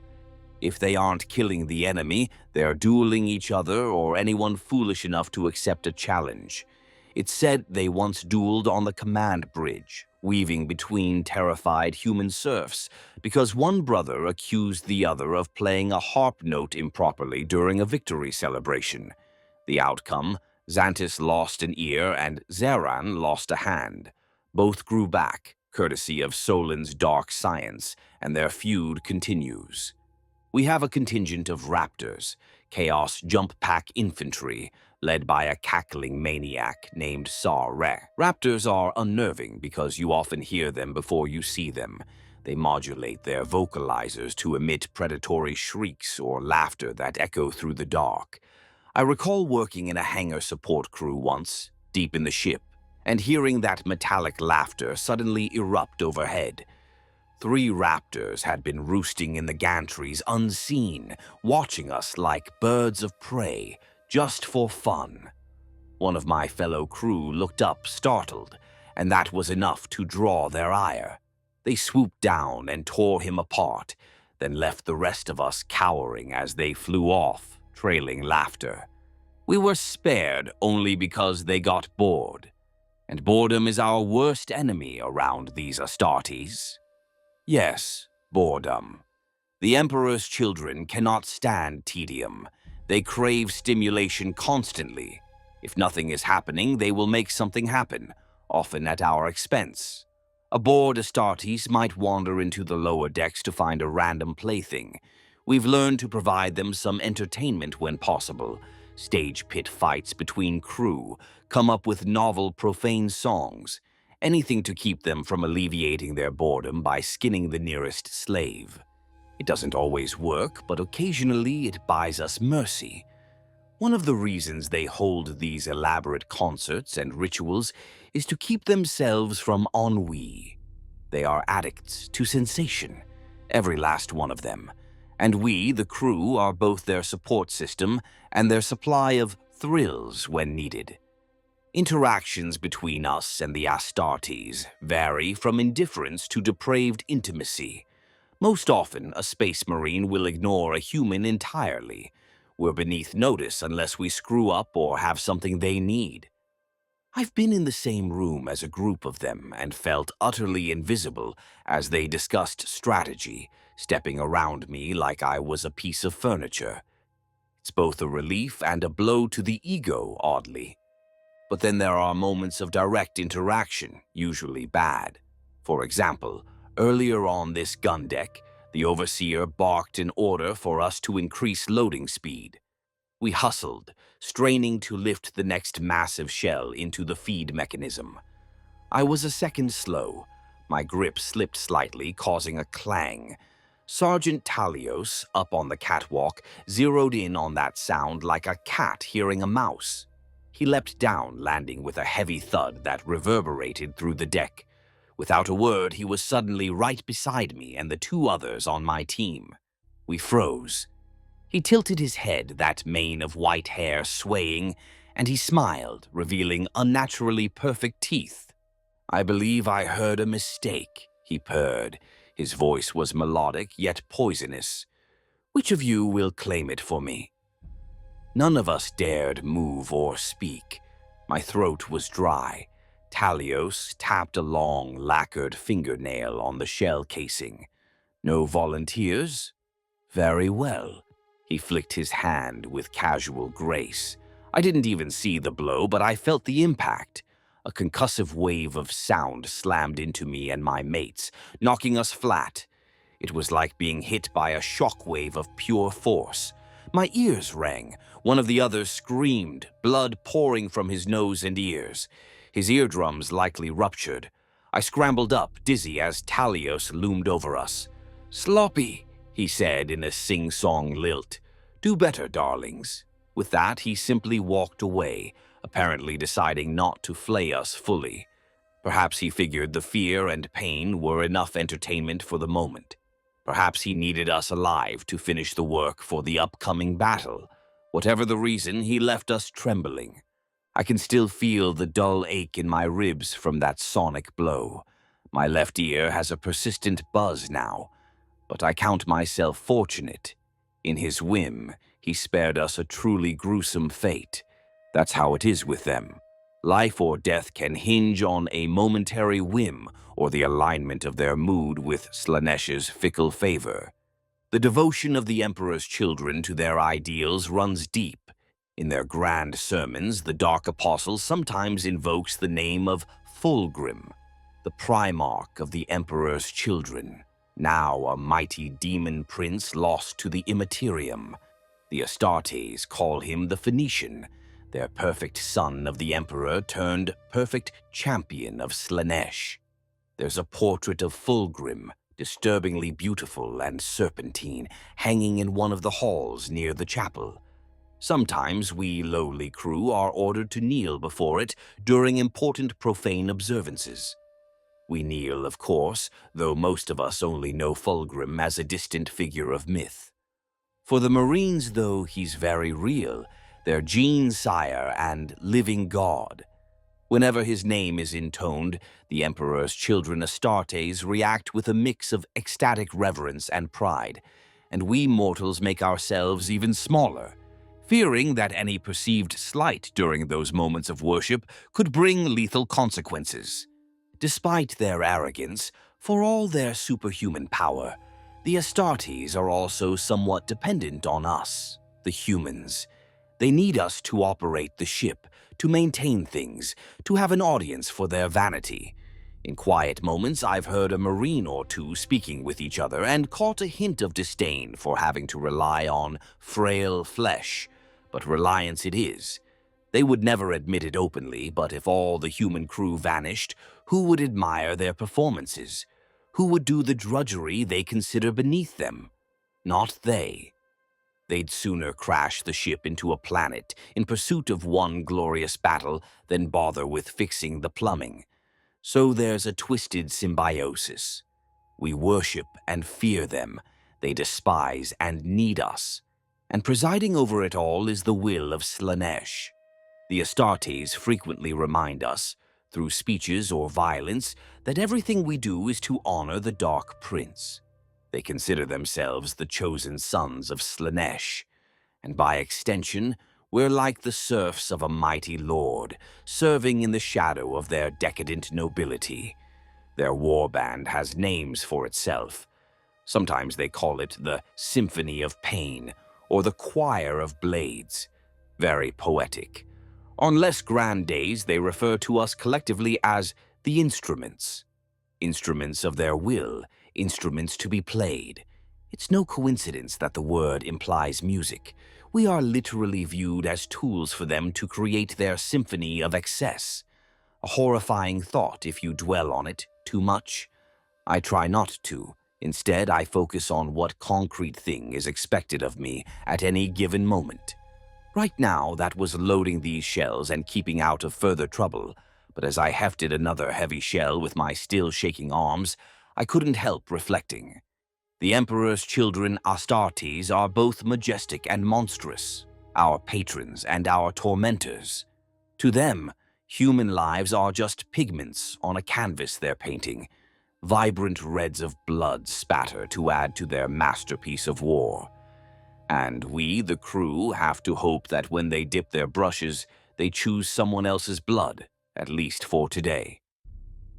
If they aren't killing the enemy, they're dueling each other or anyone foolish enough to accept a challenge. It's said they once dueled on the command bridge, weaving between terrified human serfs, because one brother accused the other of playing a harp note improperly during a victory celebration. The outcome, Xantus lost an ear and Zaran lost a hand. Both grew back, courtesy of Solon's dark science, and their feud continues. We have a contingent of raptors, Chaos Jump Pack Infantry, led by a cackling maniac named Sar-Re. Raptors are unnerving because you often hear them before you see them. They modulate their vocalizers to emit predatory shrieks or laughter that echo through the dark. I recall working in a hangar support crew once, deep in the ship, and hearing that metallic laughter suddenly erupt overhead. 3 raptors had been roosting in the gantries unseen, watching us like birds of prey, just for fun. One of my fellow crew looked up, startled, and that was enough to draw their ire. They swooped down and tore him apart, then left the rest of us cowering as they flew off, trailing laughter. We were spared only because they got bored, and boredom is our worst enemy around these Astartes. Yes, boredom. The Emperor's children cannot stand tedium. They crave stimulation constantly. If nothing is happening, they will make something happen, often at our expense. Aboard Astartes might wander into the lower decks to find a random plaything. We've learned to provide them some entertainment when possible. Stage pit fights between crew, come up with novel profane songs, anything to keep them from alleviating their boredom by skinning the nearest slave. It doesn't always work, but occasionally it buys us mercy. One of the reasons they hold these elaborate concerts and rituals is to keep themselves from ennui. They are addicts to sensation, every last one of them, and we, the crew, are both their support system and their supply of thrills when needed. Interactions between us and the Astartes vary from indifference to depraved intimacy. Most often, a space marine will ignore a human entirely. We're beneath notice unless we screw up or have something they need. I've been in the same room as a group of them and felt utterly invisible as they discussed strategy, stepping around me like I was a piece of furniture. It's both a relief and a blow to the ego, oddly. But then there are moments of direct interaction, usually bad. For example, earlier on this gun deck, the overseer barked an order for us to increase loading speed. We hustled, straining to lift the next massive shell into the feed mechanism. I was a second slow. My grip slipped slightly, causing a clang. Sergeant Talios, up on the catwalk, zeroed in on that sound like a cat hearing a mouse. He leapt down, landing with a heavy thud that reverberated through the deck. Without a word, he was suddenly right beside me and the two others on my team. We froze. He tilted his head, that mane of white hair swaying, and he smiled, revealing unnaturally perfect teeth. "I believe I heard a mistake," he purred. His voice was melodic yet poisonous. "Which of you will claim it for me?" None of us dared move or speak. My throat was dry. Talios tapped a long, lacquered fingernail on the shell casing. "No volunteers? Very well." He flicked his hand with casual grace. I didn't even see the blow, but I felt the impact. A concussive wave of sound slammed into me and my mates, knocking us flat. It was like being hit by a shockwave of pure force. My ears rang. One of the others screamed, blood pouring from his nose and ears. His eardrums likely ruptured. I scrambled up, dizzy, as Talios loomed over us. "Sloppy," he said in a sing-song lilt. "Do better, darlings." With that, he simply walked away, apparently deciding not to flay us fully. Perhaps he figured the fear and pain were enough entertainment for the moment. Perhaps he needed us alive to finish the work for the upcoming battle. Whatever the reason, he left us trembling. I can still feel the dull ache in my ribs from that sonic blow. My left ear has a persistent buzz now, but I count myself fortunate. In his whim, he spared us a truly gruesome fate. That's how it is with them. Life or death can hinge on a momentary whim or the alignment of their mood with Slaanesh's fickle favor. The devotion of the Emperor's children to their ideals runs deep. In their grand sermons, the Dark Apostle sometimes invokes the name of Fulgrim, the Primarch of the Emperor's children, now a mighty demon prince lost to the Immaterium. The Astartes call him the Phoenician, their perfect son of the Emperor turned perfect champion of Slaanesh. There's a portrait of Fulgrim, disturbingly beautiful and serpentine, hanging in one of the halls near the chapel. Sometimes we lowly crew are ordered to kneel before it during important profane observances. We kneel, of course, though most of us only know Fulgrim as a distant figure of myth. For the Marines, though, he's very real, their gene sire and living god. Whenever his name is intoned, the Emperor's children Astartes react with a mix of ecstatic reverence and pride, and we mortals make ourselves even smaller, fearing that any perceived slight during those moments of worship could bring lethal consequences. Despite their arrogance, for all their superhuman power, the Astartes are also somewhat dependent on us. The humans. They need us to operate the ship, to maintain things, to have an audience for their vanity. In quiet moments, I've heard a Marine or two speaking with each other and caught a hint of disdain for having to rely on frail flesh. But reliance it is. They would never admit it openly, but if all the human crew vanished, who would admire their performances? Who would do the drudgery they consider beneath them? Not they. They'd sooner crash the ship into a planet in pursuit of one glorious battle than bother with fixing the plumbing. So there's a twisted symbiosis. We worship and fear them. They despise and need us. And presiding over it all is the will of Slaanesh. The Astartes frequently remind us, through speeches or violence, that everything we do is to honor the Dark Prince. They consider themselves the chosen sons of Slaanesh, and by extension, we're like the serfs of a mighty lord, serving in the shadow of their decadent nobility. Their warband has names for itself. Sometimes they call it the Symphony of Pain, or the Choir of Blades. Very poetic. On less grand days, they refer to us collectively as the instruments. Instruments of their will, instruments to be played. It's no coincidence that the word implies music. We are literally viewed as tools for them to create their symphony of excess. A horrifying thought if you dwell on it too much. I try not to. Instead, I focus on what concrete thing is expected of me at any given moment. Right now, that was loading these shells and keeping out of further trouble, but as I hefted another heavy shell with my still shaking arms, I couldn't help reflecting. The Emperor's children, Astartes, are both majestic and monstrous, our patrons and our tormentors. To them, human lives are just pigments on a canvas they're painting, vibrant reds of blood spatter to add to their masterpiece of war. And we, the crew, have to hope that when they dip their brushes, they choose someone else's blood, at least for today.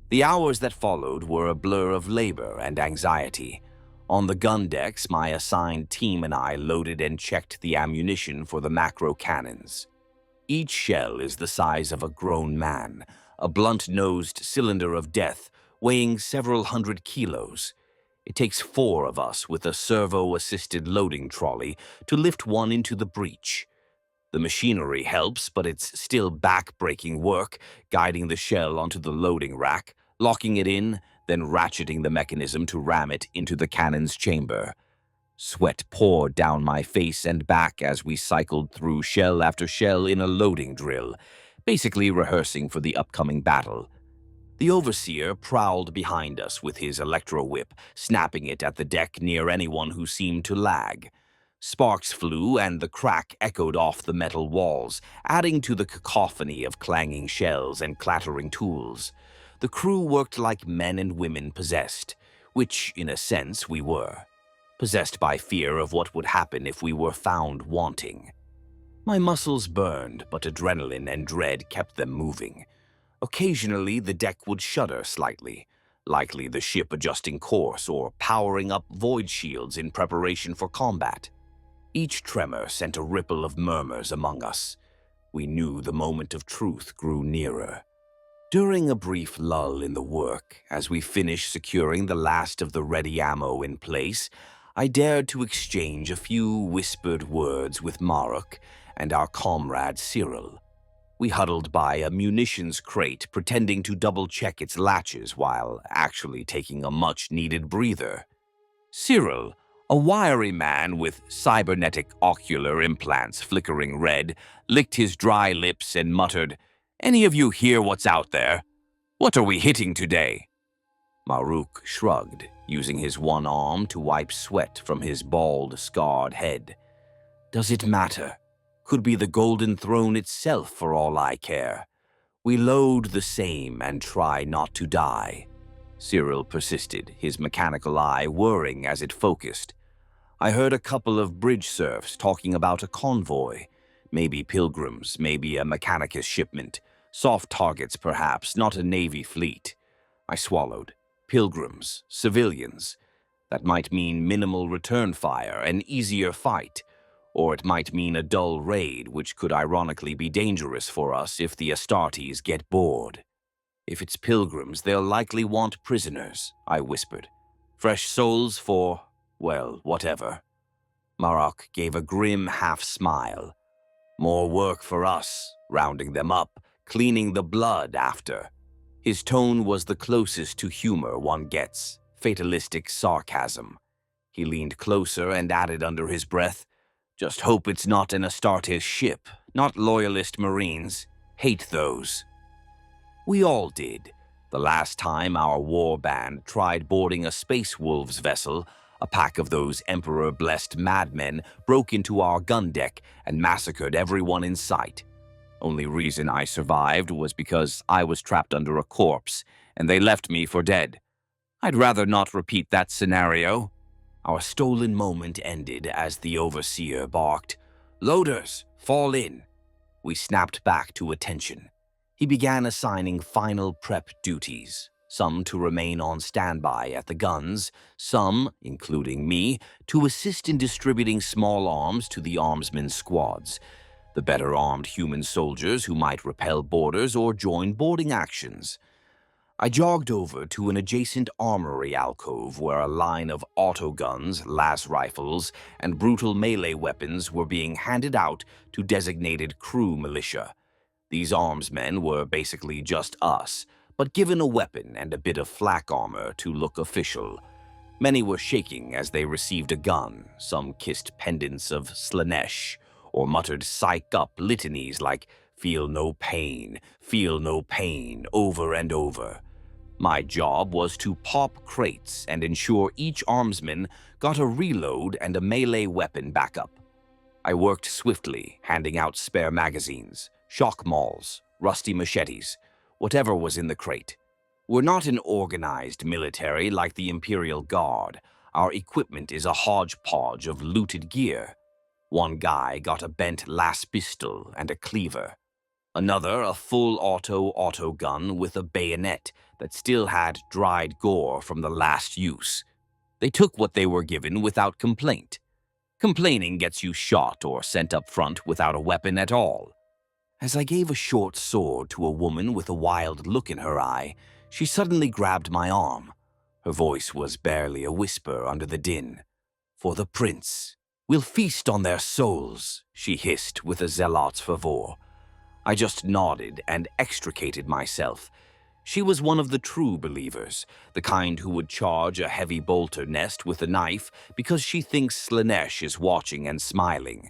The hours that followed were a blur of labor and anxiety. On the gun decks, my assigned team and I loaded and checked the ammunition for the macro cannons. Each shell is the size of a grown man, a blunt-nosed cylinder of death weighing several hundred kilos. It takes 4 of us with a servo-assisted loading trolley to lift one into the breach. The machinery helps, but it's still back-breaking work, guiding the shell onto the loading rack, locking it in, then ratcheting the mechanism to ram it into the cannon's chamber. Sweat poured down my face and back as we cycled through shell after shell in a loading drill, basically rehearsing for the upcoming battle. The overseer prowled behind us with his electro-whip, snapping it at the deck near anyone who seemed to lag. Sparks flew and the crack echoed off the metal walls, adding to the cacophony of clanging shells and clattering tools. The crew worked like men and women possessed, which, in a sense, we were. Possessed by fear of what would happen if we were found wanting. My muscles burned, but adrenaline and dread kept them moving. Occasionally, the deck would shudder slightly, likely the ship adjusting course or powering up void shields in preparation for combat. Each tremor sent a ripple of murmurs among us. We knew the moment of truth grew nearer. During a brief lull in the work, as we finished securing the last of the ready ammo in place, I dared to exchange a few whispered words with Maruk and our comrade Cyril. We huddled by a munitions crate, pretending to double-check its latches while actually taking a much-needed breather. Cyril, a wiry man with cybernetic ocular implants flickering red, licked his dry lips and muttered, "Any of you hear what's out there? What are we hitting today?" Maruk shrugged, using his one arm to wipe sweat from his bald, scarred head. "Does it matter? Could be the Golden Throne itself for all I care. We load the same and try not to die." Cyril persisted, his mechanical eye whirring as it focused. I heard a couple of bridge serfs talking about a convoy. Maybe pilgrims, maybe a Mechanicus shipment. Soft targets, perhaps, not a navy fleet. I swallowed. Pilgrims, civilians. That might mean minimal return fire, an easier fight. Or it might mean a dull raid, which could ironically be dangerous for us if the Astartes get bored. If it's pilgrims, they'll likely want prisoners, I whispered. Fresh souls for, well, whatever. Marok gave a grim half-smile. More work for us, rounding them up, cleaning the blood after. His tone was the closest to humor one gets, fatalistic sarcasm. He leaned closer and added under his breath, "Just hope it's not an Astartes ship, not loyalist marines. Hate those." We all did. The last time our war band tried boarding a Space Wolves vessel, a pack of those Emperor-blessed madmen broke into our gun deck and massacred everyone in sight. Only reason I survived was because I was trapped under a corpse, and they left me for dead. I'd rather not repeat that scenario. Our stolen moment ended as the overseer barked, "Loaders, fall in." We snapped back to attention. He began assigning final prep duties, some to remain on standby at the guns, some, including me, to assist in distributing small arms to the armsmen's squads, the better armed human soldiers who might repel boarders or join boarding actions. I jogged over to an adjacent armory alcove where a line of autoguns, las rifles, and brutal melee weapons were being handed out to designated crew militia. These armsmen were basically just us, but given a weapon and a bit of flak armor to look official. Many were shaking as they received a gun, some kissed pendants of Slaanesh, or muttered psych-up litanies like, feel no pain, over and over. My job was to pop crates and ensure each armsman got a reload and a melee weapon backup. I worked swiftly, handing out spare magazines, shock mauls, rusty machetes, whatever was in the crate. We're not an organized military like the Imperial Guard. Our equipment is a hodgepodge of looted gear. One guy got a bent las pistol and a cleaver. Another a full auto gun with a bayonet that still had dried gore from the last use. They took what they were given without complaint. Complaining gets you shot or sent up front without a weapon at all. As I gave a short sword to a woman with a wild look in her eye, she suddenly grabbed my arm. Her voice was barely a whisper under the din. "For the prince. We'll feast on their souls," she hissed with a zealot's fervor. I just nodded and extricated myself. She was one of the true believers, the kind who would charge a heavy bolter nest with a knife because she thinks Slaanesh is watching and smiling.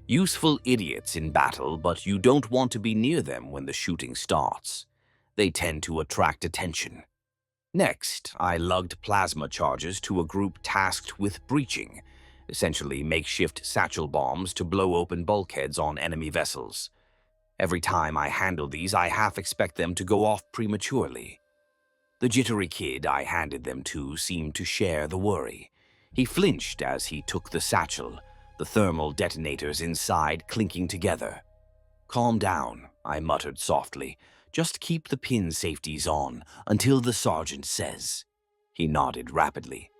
Useful idiots in battle, but you don't want to be near them when the shooting starts. They tend to attract attention. Next, I lugged plasma charges to a group tasked with breaching, essentially makeshift satchel bombs to blow open bulkheads on enemy vessels. Every time I handle these, I half expect them to go off prematurely. The jittery kid I handed them to seemed to share the worry. He flinched as he took the satchel, the thermal detonators inside clinking together. "Calm down," I muttered softly. "Just keep the pin safeties on until the sergeant says." He nodded rapidly.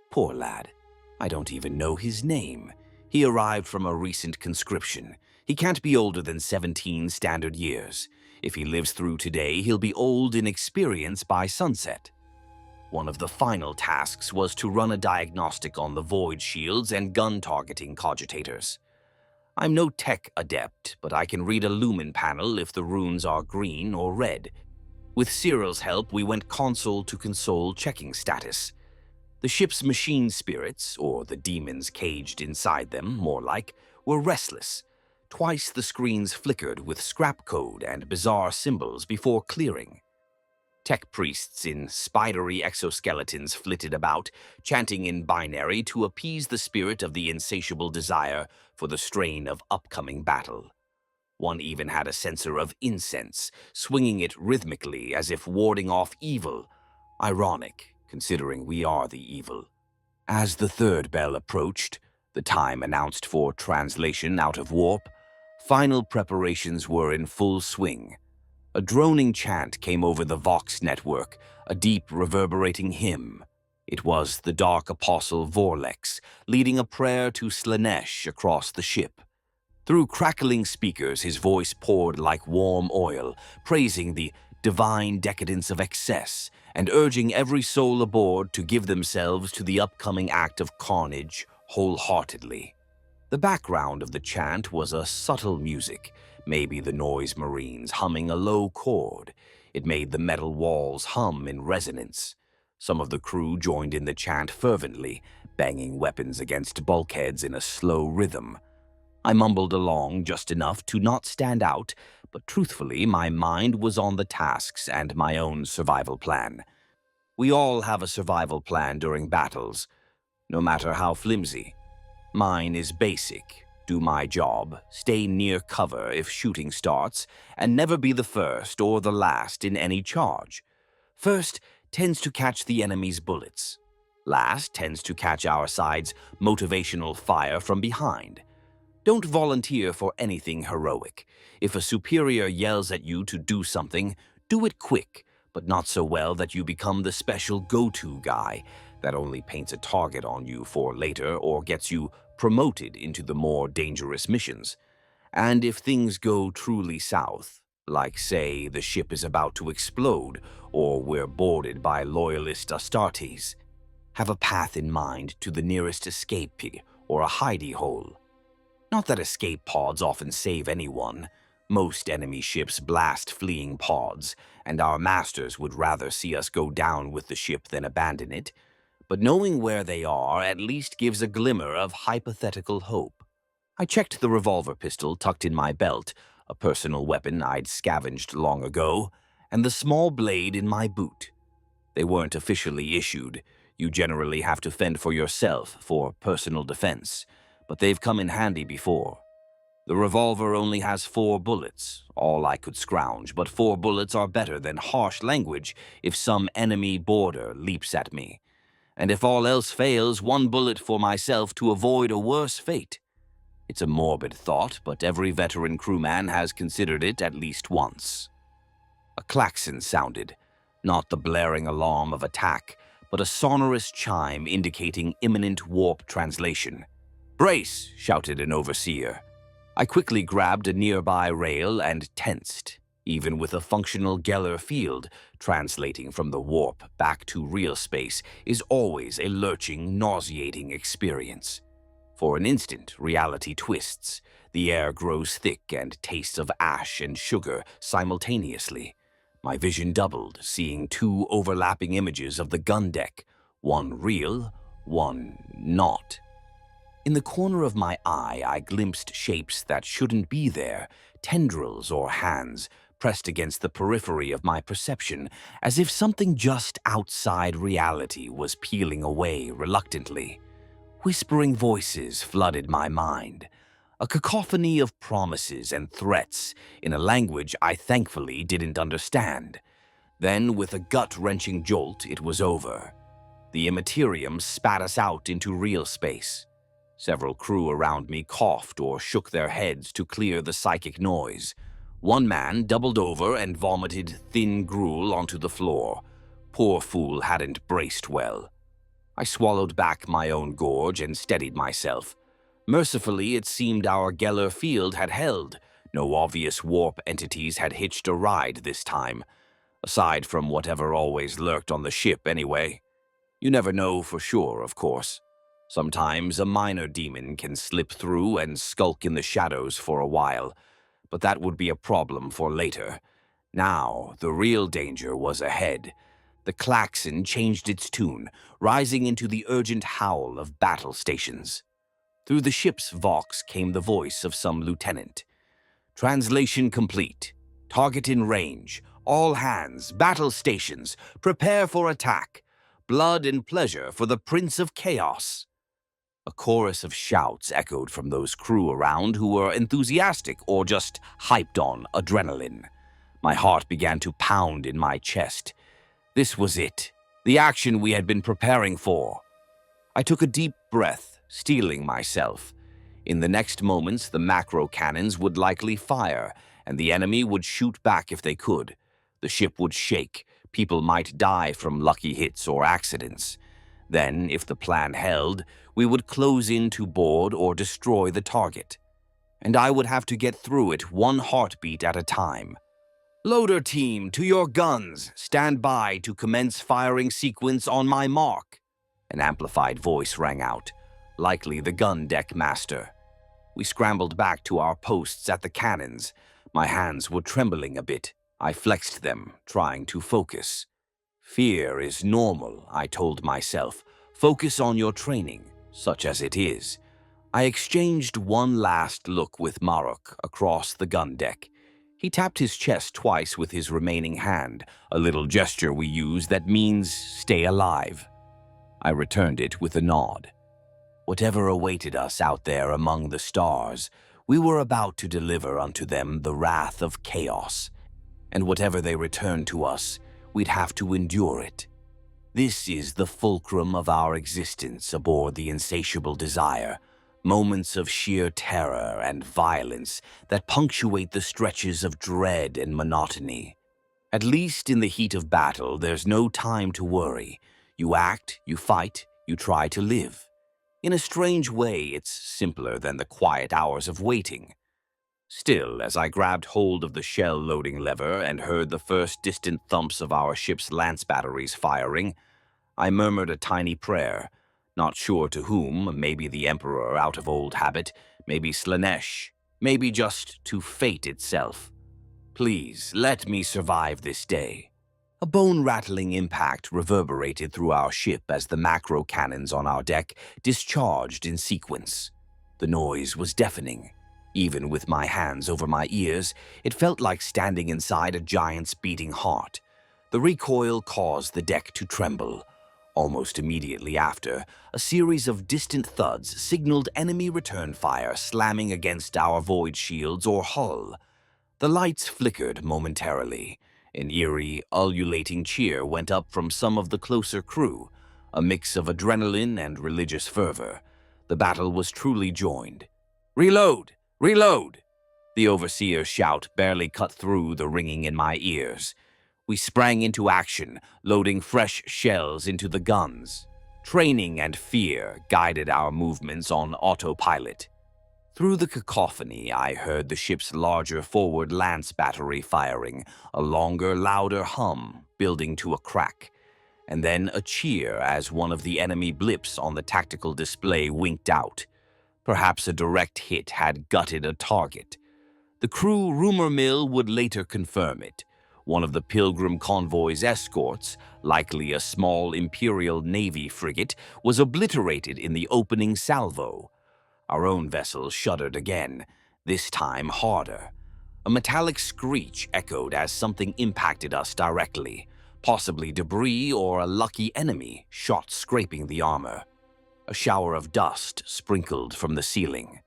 Poor lad. I don't even know his name. He arrived from a recent conscription. He can't be older than 17 standard years. If he lives through today, he'll be old in experience by sunset. One of the final tasks was to run a diagnostic on the void shields and gun targeting cogitators. I'm no tech adept, but I can read a lumen panel if the runes are green or red. With Cyril's help, we went console to console checking status. The ship's machine spirits, or the demons caged inside them, more like, were restless. Twice the screens flickered with scrap code and bizarre symbols before clearing. Tech priests in spidery exoskeletons flitted about, chanting in binary to appease the spirit of the insatiable desire for the strain of upcoming battle. One even had a sensor of incense, swinging it rhythmically as if warding off evil. Ironic, considering we are the evil. As the third bell approached, the time announced for translation out of warp, final preparations were in full swing. A droning chant came over the Vox network, a deep, reverberating hymn. It was the dark apostle Vorlex, leading a prayer to Slaanesh across the ship. Through crackling speakers, his voice poured like warm oil, praising the divine decadence of excess and urging every soul aboard to give themselves to the upcoming act of carnage wholeheartedly. The background of the chant was a subtle music, maybe the noise marines humming a low chord. It made the metal walls hum in resonance. Some of the crew joined in the chant fervently, banging weapons against bulkheads in a slow rhythm. I mumbled along just enough to not stand out, but truthfully, my mind was on the tasks and my own survival plan. We all have a survival plan during battles, no matter how flimsy. Mine is basic: do my job, stay near cover if shooting starts, and never be the first or the last in any charge. First tends to catch the enemy's bullets. Last tends to catch our side's motivational fire from behind. Don't volunteer for anything heroic. If a superior yells at you to do something, do it quick, but not so well that you become the special go-to guy that only paints a target on you for later or gets you promoted into the more dangerous missions. And if things go truly south, like say the ship is about to explode or we're boarded by loyalist Astartes, have a path in mind to the nearest escape or a hidey hole. Not that escape pods often save anyone. Most enemy ships blast fleeing pods, and our masters would rather see us go down with the ship than abandon it. But knowing where they are at least gives a glimmer of hypothetical hope. I checked the revolver pistol tucked in my belt, a personal weapon I'd scavenged long ago, and the small blade in my boot. They weren't officially issued. You generally have to fend for yourself for personal defense, but they've come in handy before. The revolver only has 4 bullets, all I could scrounge, but 4 bullets are better than harsh language if some enemy boarder leaps at me. And if all else fails, 1 bullet for myself to avoid a worse fate. It's a morbid thought, but every veteran crewman has considered it at least once. A klaxon sounded, not the blaring alarm of attack, but a sonorous chime indicating imminent warp translation. "Brace!" shouted an overseer. I quickly grabbed a nearby rail and tensed. Even with a functional Geller field, translating from the warp back to real space is always a lurching, nauseating experience. For an instant, reality twists. The air grows thick and tastes of ash and sugar simultaneously. My vision doubled, seeing 2 overlapping images of the gun deck, one real, one not. In the corner of my eye, I glimpsed shapes that shouldn't be there, tendrils or hands, pressed against the periphery of my perception, as if something just outside reality was peeling away reluctantly. Whispering voices flooded my mind, a cacophony of promises and threats in a language I thankfully didn't understand. Then, with a gut-wrenching jolt, it was over. The immaterium spat us out into real space. Several crew around me coughed or shook their heads to clear the psychic noise. One man doubled over and vomited thin gruel onto the floor. Poor fool hadn't braced well. I swallowed back my own gorge and steadied myself. Mercifully, it seemed our Geller field had held. No obvious warp entities had hitched a ride this time. Aside from whatever always lurked on the ship anyway. You never know for sure, of course. Sometimes a minor demon can slip through and skulk in the shadows for a while, but that would be a problem for later. Now, the real danger was ahead. The klaxon changed its tune, rising into the urgent howl of battle stations. Through the ship's vox came the voice of some lieutenant. "Translation complete. Target in range. All hands, battle stations, prepare for attack. Blood and pleasure for the Prince of Chaos." A chorus of shouts echoed from those crew around who were enthusiastic or just hyped on adrenaline. My heart began to pound in my chest. This was it, the action we had been preparing for. I took a deep breath, steeling myself. In the next moments, the macro cannons would likely fire, and the enemy would shoot back if they could. The ship would shake. People might die from lucky hits or accidents. Then, if the plan held, we would close in to board or destroy the target. And I would have to get through it one heartbeat at a time. Loader team, to your guns. Stand by to commence firing sequence on my mark. An amplified voice rang out, likely the gun deck master. We scrambled back to our posts at the cannons. My hands were trembling a bit. I flexed them, trying to focus. Fear is normal, I told myself. Focus on your training, such as it is. I exchanged one last look with Marok across the gun deck. He tapped his chest twice with his remaining hand, a little gesture we use that means stay alive. I returned it with a nod. Whatever awaited us out there among the stars, we were about to deliver unto them the wrath of chaos. And whatever they returned to us, we'd have to endure it. This is the fulcrum of our existence aboard the Insatiable Desire, moments of sheer terror and violence that punctuate the stretches of dread and monotony. At least in the heat of battle, there's no time to worry. You act, you fight, you try to live. In a strange way, it's simpler than the quiet hours of waiting. Still, as I grabbed hold of the shell-loading lever and heard the first distant thumps of our ship's lance batteries firing, I murmured a tiny prayer, not sure to whom, maybe the Emperor out of old habit, maybe Slaanesh, maybe just to fate itself. Please, let me survive this day. A bone-rattling impact reverberated through our ship as the macro cannons on our deck discharged in sequence. The noise was deafening. Even with my hands over my ears, it felt like standing inside a giant's beating heart. The recoil caused the deck to tremble. Almost immediately after, a series of distant thuds signaled enemy return fire slamming against our void shields or hull. The lights flickered momentarily. An eerie, ululating cheer went up from some of the closer crew, a mix of adrenaline and religious fervor. The battle was truly joined. "Reload! Reload!" The overseer's shout barely cut through the ringing in my ears. We sprang into action, loading fresh shells into the guns. Training and fear guided our movements on autopilot. Through the cacophony, I heard the ship's larger forward lance battery firing, a longer, louder hum building to a crack, and then a cheer as one of the enemy blips on the tactical display winked out. Perhaps a direct hit had gutted a target. The crew rumor mill would later confirm it. One of the Pilgrim convoy's escorts, likely a small Imperial Navy frigate, was obliterated in the opening salvo. Our own vessel shuddered again, this time harder. A metallic screech echoed as something impacted us directly, possibly debris or a lucky enemy shot scraping the armor. A shower of dust sprinkled from the ceiling.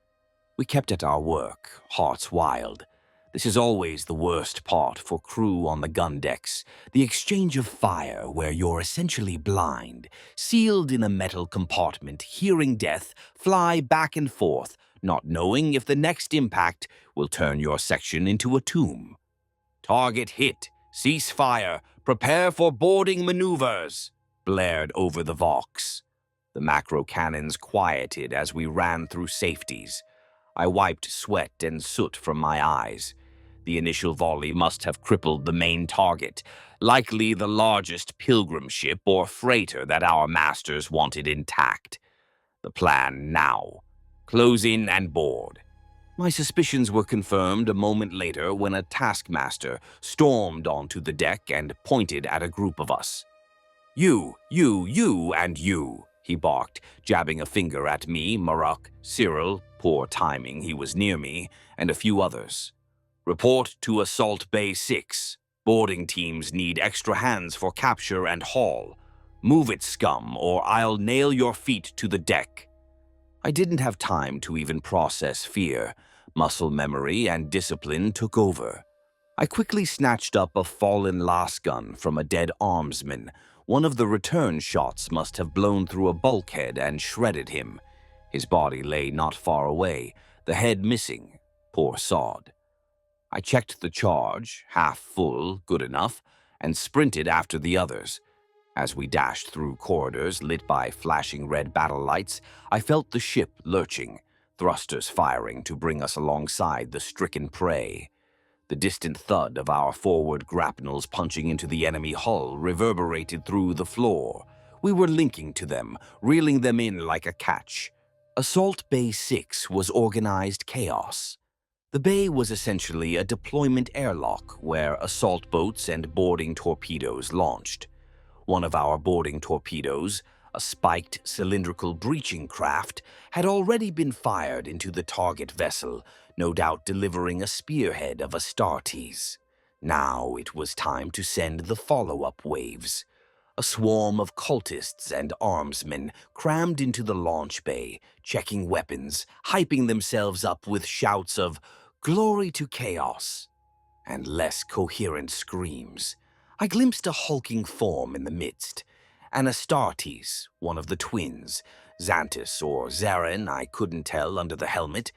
We kept at our work, hearts wild. This is always the worst part for crew on the gun decks, the exchange of fire where you're essentially blind, sealed in a metal compartment, hearing death fly back and forth, not knowing if the next impact will turn your section into a tomb. "Target hit, cease fire, prepare for boarding maneuvers," blared over the Vox. The macro cannons quieted as we ran through safeties. I wiped sweat and soot from my eyes. The initial volley must have crippled the main target, likely the largest pilgrim ship or freighter that our masters wanted intact. The plan now: close in and board. My suspicions were confirmed a moment later when a taskmaster stormed onto the deck and pointed at a group of us. You, and you," he barked, jabbing a finger at me, Marok, Cyril, poor timing, he was near me, and a few others. "Report to Assault Bay 6. Boarding teams need extra hands for capture and haul. Move it, scum, or I'll nail your feet to the deck." I didn't have time to even process fear. Muscle memory and discipline took over. I quickly snatched up a fallen lasgun from a dead armsman. One of the return shots must have blown through a bulkhead and shredded him. His body lay not far away, the head missing. Poor sod. I checked the charge, half full, good enough, and sprinted after the others. As we dashed through corridors lit by flashing red battle lights, I felt the ship lurching, thrusters firing to bring us alongside the stricken prey. The distant thud of our forward grapnels punching into the enemy hull reverberated through the floor. We were linking to them, reeling them in like a catch. Assault Bay 6 was organized chaos. The bay was essentially a deployment airlock where assault boats and boarding torpedoes launched. One of our boarding torpedoes, a spiked cylindrical breaching craft, had already been fired into the target vessel, no doubt delivering a spearhead of Astartes. Now it was time to send the follow-up waves. A swarm of cultists and armsmen crammed into the launch bay, checking weapons, hyping themselves up with shouts of "Glory to Chaos!" and less coherent screams. I glimpsed a hulking form in the midst. An Astartes, one of the twins, Xantus or Zarin, I couldn't tell under the helmet,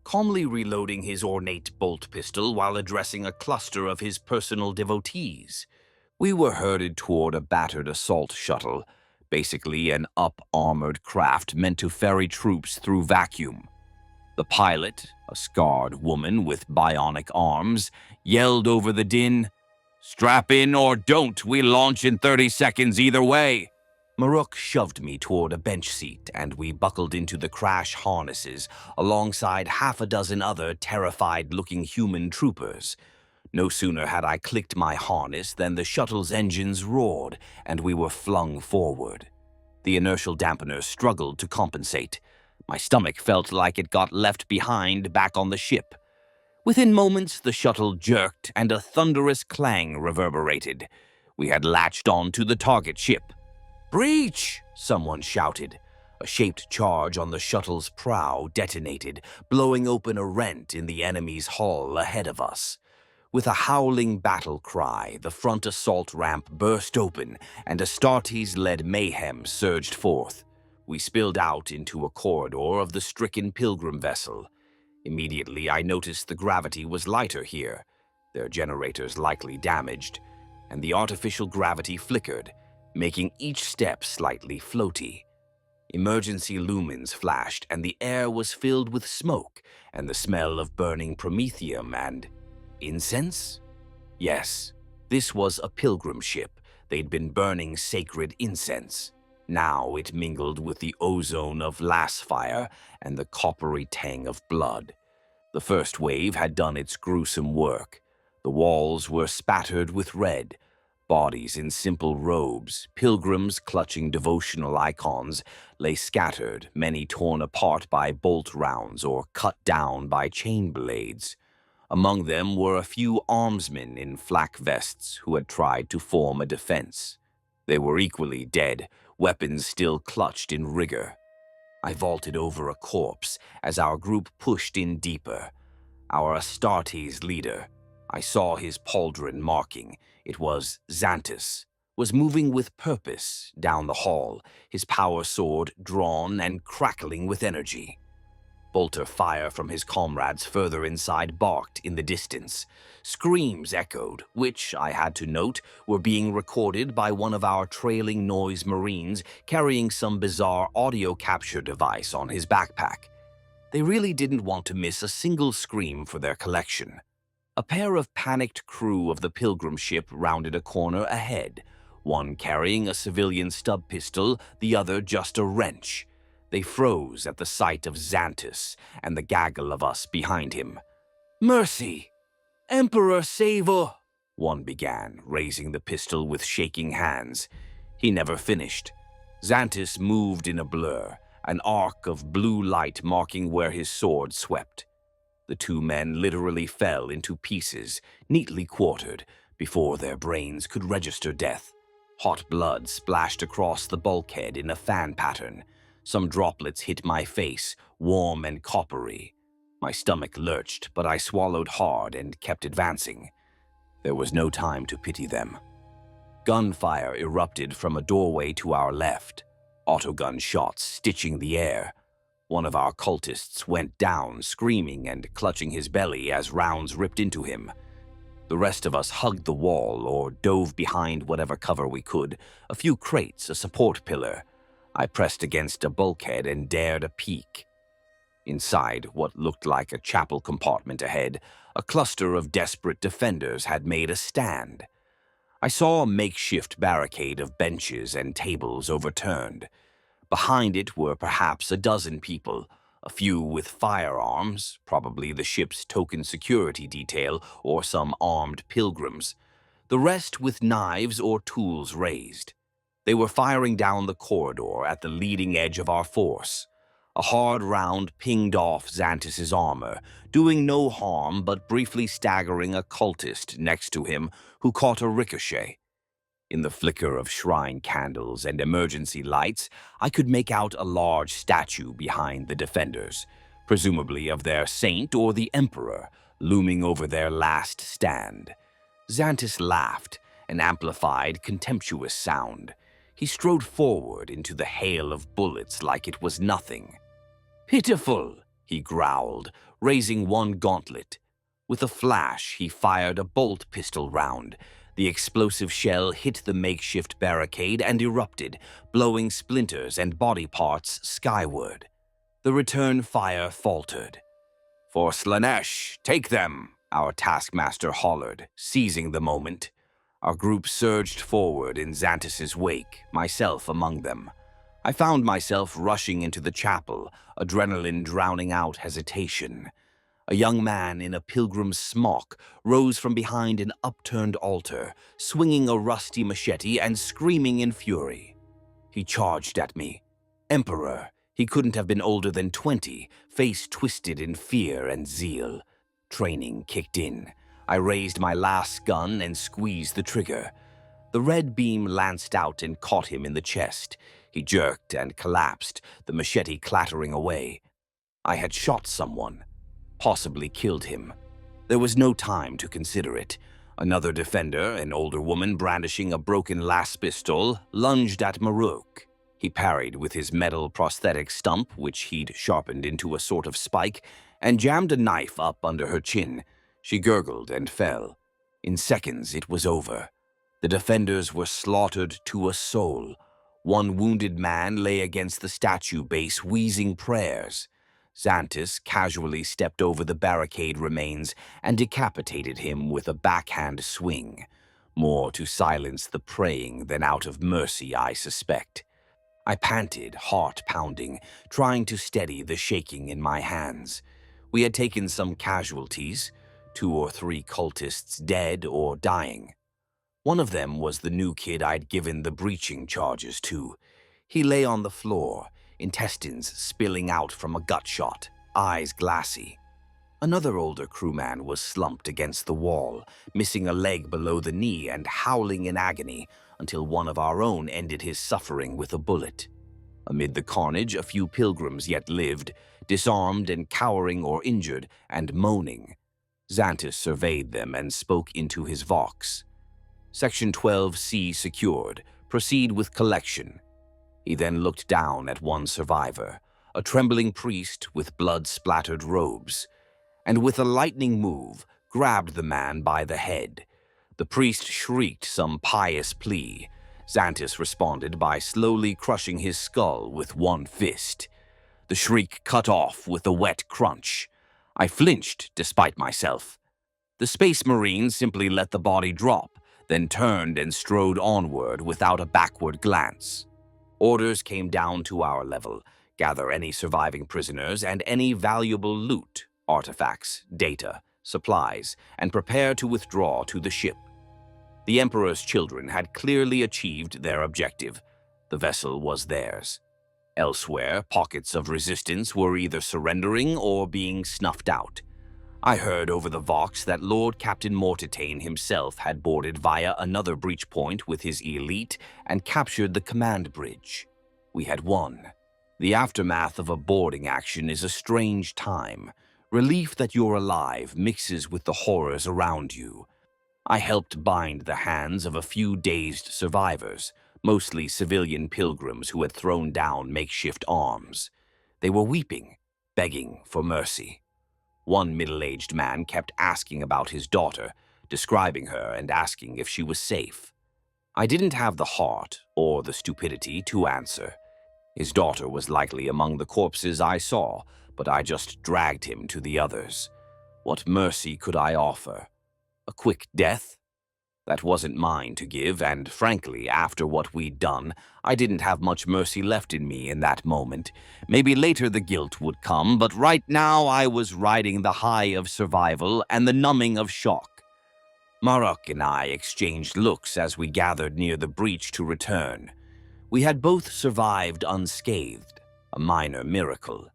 calmly reloading his ornate bolt pistol while addressing a cluster of his personal devotees. We were herded toward a battered assault shuttle, basically an up-armored craft meant to ferry troops through vacuum. The pilot, a scarred woman with bionic arms, yelled over the din, "Strap in or don't, we launch in 30 seconds either way." Maruk shoved me toward a bench seat and we buckled into the crash harnesses alongside half a dozen other terrified-looking human troopers. No sooner had I clicked my harness than the shuttle's engines roared and we were flung forward. The inertial dampener struggled to compensate. My stomach felt like it got left behind back on the ship. Within moments, the shuttle jerked and a thunderous clang reverberated. We had latched onto the target ship. "Breach!" someone shouted. A shaped charge on the shuttle's prow detonated, blowing open a rent in the enemy's hull ahead of us. With a howling battle cry, the front assault ramp burst open and Astartes-led mayhem surged forth. We spilled out into a corridor of the stricken pilgrim vessel. Immediately, I noticed the gravity was lighter here, their generators likely damaged, and the artificial gravity flickered, making each step slightly floaty. Emergency lumens flashed, and the air was filled with smoke and the smell of burning promethium and incense? Yes, this was a pilgrim ship. They'd been burning sacred incense. Now it mingled with the ozone of lass fire and the coppery tang of blood. The first wave had done its gruesome work. The walls were spattered with red. Bodies in simple robes, pilgrims clutching devotional icons, lay scattered, many torn apart by bolt rounds or cut down by chain blades. Among them were a few armsmen in flak vests who had tried to form a defense. They were equally dead, weapons still clutched in rigor. I vaulted over a corpse as our group pushed in deeper. Our Astartes leader, I saw his pauldron marking, it was Xantus, was moving with purpose down the hall, his power sword drawn and crackling with energy. Bolter fire from his comrades further inside barked in the distance. Screams echoed, which, I had to note, were being recorded by one of our trailing noise marines carrying some bizarre audio capture device on his backpack. They really didn't want to miss a single scream for their collection. A pair of panicked crew of the pilgrim ship rounded a corner ahead, one carrying a civilian stub pistol, the other just a wrench. They froze at the sight of Xantus and the gaggle of us behind him. "Mercy! Emperor save—" one began, raising the pistol with shaking hands. He never finished. Xantus moved in a blur, an arc of blue light marking where his sword swept. The two men literally fell into pieces, neatly quartered, before their brains could register death. Hot blood splashed across the bulkhead in a fan pattern. Some droplets hit my face, warm and coppery. My stomach lurched, but I swallowed hard and kept advancing. There was no time to pity them. Gunfire erupted from a doorway to our left, autogun shots stitching the air. One of our cultists went down, screaming and clutching his belly as rounds ripped into him. The rest of us hugged the wall or dove behind whatever cover we could, a few crates, a support pillar. I pressed against a bulkhead and dared a peek. Inside what looked like a chapel compartment ahead, a cluster of desperate defenders had made a stand. I saw a makeshift barricade of benches and tables overturned. Behind it were perhaps a dozen people, a few with firearms, probably the ship's token security detail or some armed pilgrims, the rest with knives or tools raised. They were firing down the corridor at the leading edge of our force. A hard round pinged off Xanthus's armor, doing no harm but briefly staggering a cultist next to him who caught a ricochet. In the flicker of shrine candles and emergency lights, I could make out a large statue behind the defenders, presumably of their saint or the emperor, looming over their last stand. Xanthus laughed, an amplified, contemptuous sound. He strode forward into the hail of bullets like it was nothing. "Pitiful," he growled, raising one gauntlet. With a flash, he fired a bolt pistol round. The explosive shell hit the makeshift barricade and erupted, blowing splinters and body parts skyward. The return fire faltered. "For Slaneesh, take them," our taskmaster hollered, seizing the moment. Our group surged forward in Xanthus's wake, myself among them. I found myself rushing into the chapel, adrenaline drowning out hesitation. A young man in a pilgrim's smock rose from behind an upturned altar, swinging a rusty machete and screaming in fury. He charged at me. Emperor, he couldn't have been older than 20, face twisted in fear and zeal. Training kicked in. I raised my last gun and squeezed the trigger. The red beam lanced out and caught him in the chest. He jerked and collapsed, the machete clattering away. I had shot someone, possibly killed him. There was no time to consider it. Another defender, an older woman brandishing a broken las pistol, lunged at Maruk. He parried with his metal prosthetic stump, which he'd sharpened into a sort of spike, and jammed a knife up under her chin. She gurgled and fell. In seconds, it was over. The defenders were slaughtered to a soul. One wounded man lay against the statue base, wheezing prayers. Xanthus casually stepped over the barricade remains and decapitated him with a backhand swing, more to silence the praying than out of mercy, I suspect. I panted, heart pounding, trying to steady the shaking in my hands. We had taken some casualties, 2 or 3 cultists dead or dying. One of them was the new kid I'd given the breaching charges to. He lay on the floor, intestines spilling out from a gut shot, eyes glassy. Another older crewman was slumped against the wall, missing a leg below the knee and howling in agony until one of our own ended his suffering with a bullet. Amid the carnage, a few pilgrims yet lived, disarmed and cowering or injured and moaning. Xanthus surveyed them and spoke into his vox. Section 12C secured. Proceed with collection. He then looked down at one survivor, a trembling priest with blood-splattered robes, and with a lightning move, grabbed the man by the head. The priest shrieked some pious plea. Xanthus responded by slowly crushing his skull with one fist. The shriek cut off with a wet crunch. I flinched despite myself. The Space Marine simply let the body drop, then turned and strode onward without a backward glance. Orders came down to our level: gather any surviving prisoners and any valuable loot, artifacts, data, supplies, and prepare to withdraw to the ship. The Emperor's children had clearly achieved their objective. The vessel was theirs. Elsewhere, pockets of resistance were either surrendering or being snuffed out. I heard over the vox that Lord Captain Mortitane himself had boarded via another breach point with his elite and captured the command bridge. We had won. The aftermath of a boarding action is a strange time. Relief that you're alive mixes with the horrors around you. I helped bind the hands of a few dazed survivors, mostly civilian pilgrims who had thrown down makeshift arms. They were weeping, begging for mercy. One middle-aged man kept asking about his daughter, describing her and asking if she was safe. I didn't have the heart or the stupidity to answer. His daughter was likely among the corpses I saw, but I just dragged him to the others. What mercy could I offer? A quick death? That wasn't mine to give, and frankly, after what we'd done, I didn't have much mercy left in me in that moment. Maybe later the guilt would come, but right now I was riding the high of survival and the numbing of shock. Maruk and I exchanged looks as we gathered near the breach to return. We had both survived unscathed, a minor miracle.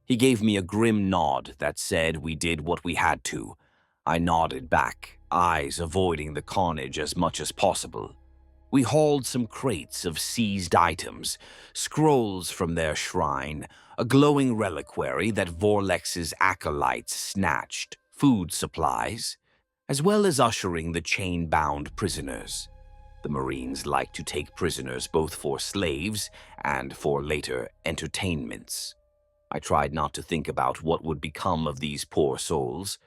He gave me a grim nod that said we did what we had to. I nodded back, eyes avoiding the carnage as much as possible. We hauled some crates of seized items, scrolls from their shrine, a glowing reliquary that Vorlex's acolytes snatched, food supplies, as well as ushering the chain-bound prisoners. The Marines like to take prisoners both for slaves and for later entertainments. I tried not to think about what would become of these poor souls.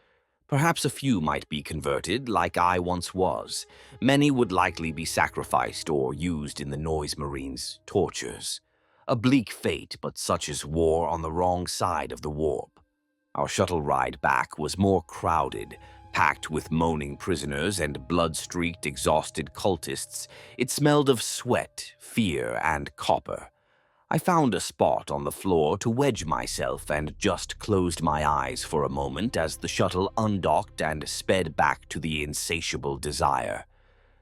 Perhaps a few might be converted, like I once was. Many would likely be sacrificed or used in the Noise Marines' tortures. A bleak fate, but such is war on the wrong side of the warp. Our shuttle ride back was more crowded, packed with moaning prisoners and blood-streaked, exhausted cultists. It smelled of sweat, fear, and copper. I found a spot on the floor to wedge myself and just closed my eyes for a moment as the shuttle undocked and sped back to the Insatiable Desire.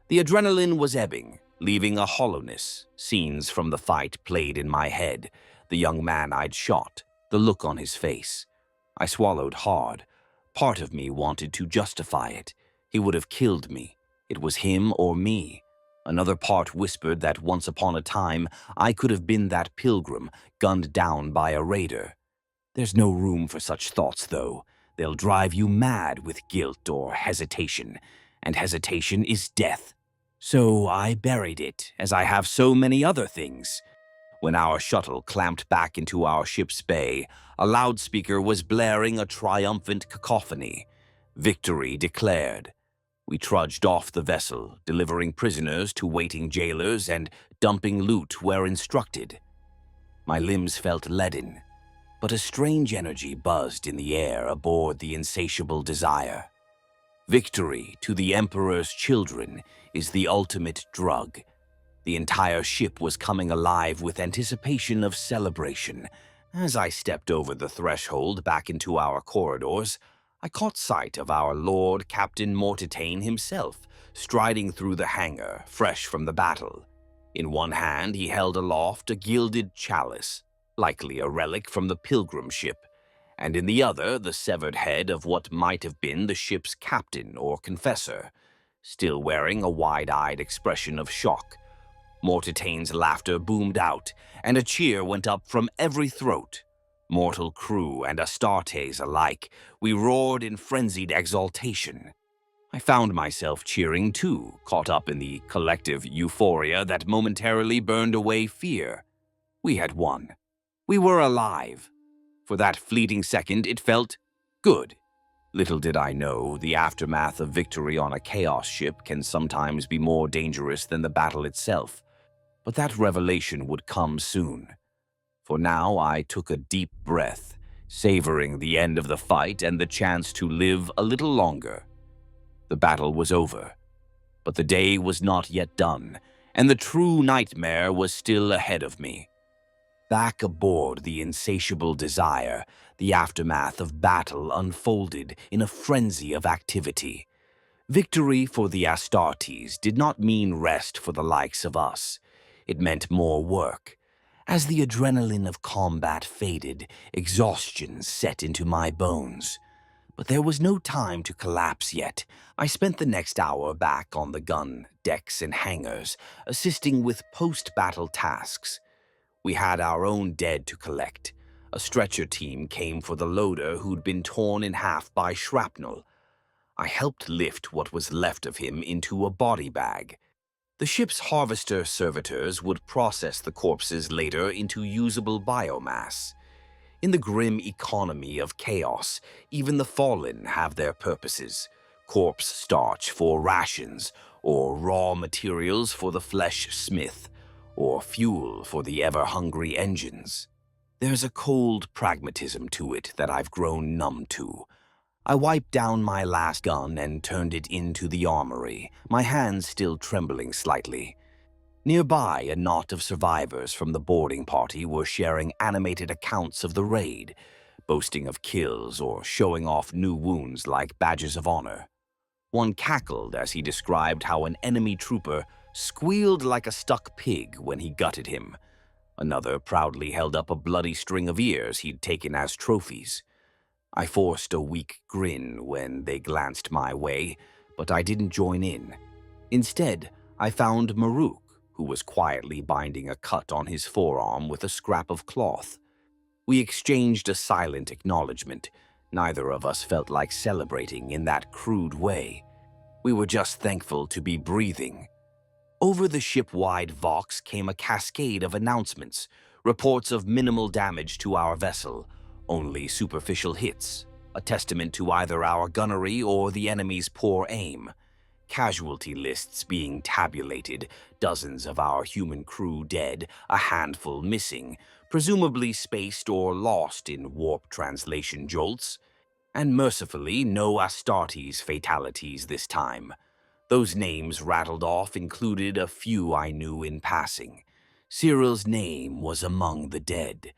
The adrenaline was ebbing, leaving a hollowness. Scenes from the fight played in my head, the young man I'd shot, the look on his face. I swallowed hard. Part of me wanted to justify it. He would have killed me. It was him or me. Another part whispered that once upon a time I could have been that pilgrim gunned down by a raider. There's no room for such thoughts, though. They'll drive you mad with guilt or hesitation, and hesitation is death. So I buried it, as I have so many other things. When our shuttle clamped back into our ship's bay, a loudspeaker was blaring a triumphant cacophony. Victory declared. We trudged off the vessel, delivering prisoners to waiting jailers and dumping loot where instructed. My limbs felt leaden, but a strange energy buzzed in the air aboard the Insatiable Desire. Victory to the Emperor's children is the ultimate drug. The entire ship was coming alive with anticipation of celebration. As I stepped over the threshold back into our corridors, I caught sight of our Lord Captain Mortitane himself, striding through the hangar, fresh from the battle. In one hand, he held aloft a gilded chalice, likely a relic from the pilgrim ship, and in the other, the severed head of what might have been the ship's captain or confessor, still wearing a wide-eyed expression of shock. Mortitane's laughter boomed out, and a cheer went up from every throat. Mortal crew and Astartes alike, we roared in frenzied exultation. I found myself cheering too, caught up in the collective euphoria that momentarily burned away fear. We had won. We were alive. For that fleeting second, it felt good. Little did I know, the aftermath of victory on a chaos ship can sometimes be more dangerous than the battle itself. But that revelation would come soon. For now, I took a deep breath, savoring the end of the fight and the chance to live a little longer. The battle was over, but the day was not yet done, and the true nightmare was still ahead of me. Back aboard the Insatiable Desire, the aftermath of battle unfolded in a frenzy of activity. Victory for the Astartes did not mean rest for the likes of us. It meant more work. As the adrenaline of combat faded, exhaustion set into my bones. But there was no time to collapse yet. I spent the next hour back on the gun, decks, and hangars, assisting with post-battle tasks. We had our own dead to collect. A stretcher team came for the loader who'd been torn in half by shrapnel. I helped lift what was left of him into a body bag. The ship's harvester servitors would process the corpses later into usable biomass. In the grim economy of chaos, even the fallen have their purposes. corpse starch for rations, or raw materials for the flesh smith, or fuel for the ever-hungry engines. There's a cold pragmatism to it that I've grown numb to. I wiped down my last gun and turned it into the armory, my hands still trembling slightly. Nearby, a knot of survivors from the boarding party were sharing animated accounts of the raid, boasting of kills or showing off new wounds like badges of honor. One cackled as he described how an enemy trooper squealed like a stuck pig when he gutted him. Another proudly held up a bloody string of ears he'd taken as trophies. I forced a weak grin when they glanced my way, but I didn't join in. Instead, I found Maruk, who was quietly binding a cut on his forearm with a scrap of cloth. We exchanged a silent acknowledgement. Neither of us felt like celebrating in that crude way. We were just thankful to be breathing. Over the ship-wide vox came a cascade of announcements, reports of minimal damage to our vessel, only superficial hits, a testament to either our gunnery or the enemy's poor aim. Casualty lists being tabulated, dozens of our human crew dead, a handful missing, presumably spaced or lost in warp translation jolts, and mercifully no Astartes fatalities this time. Those names rattled off included a few I knew in passing. Cyril's name was among the dead.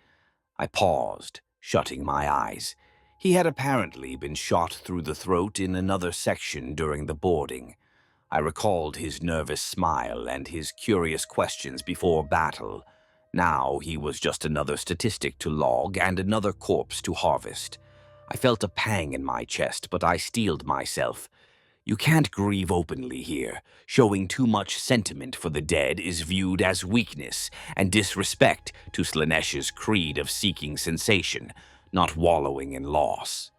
I paused, shutting my eyes. He had apparently been shot through the throat in another section during the boarding. I recalled his nervous smile and his curious questions before battle. Now he was just another statistic to log and another corpse to harvest. I felt a pang in my chest, but I steeled myself. You can't grieve openly here. Showing too much sentiment for the dead is viewed as weakness and disrespect to Slaanesh's creed of seeking sensation, not wallowing in loss.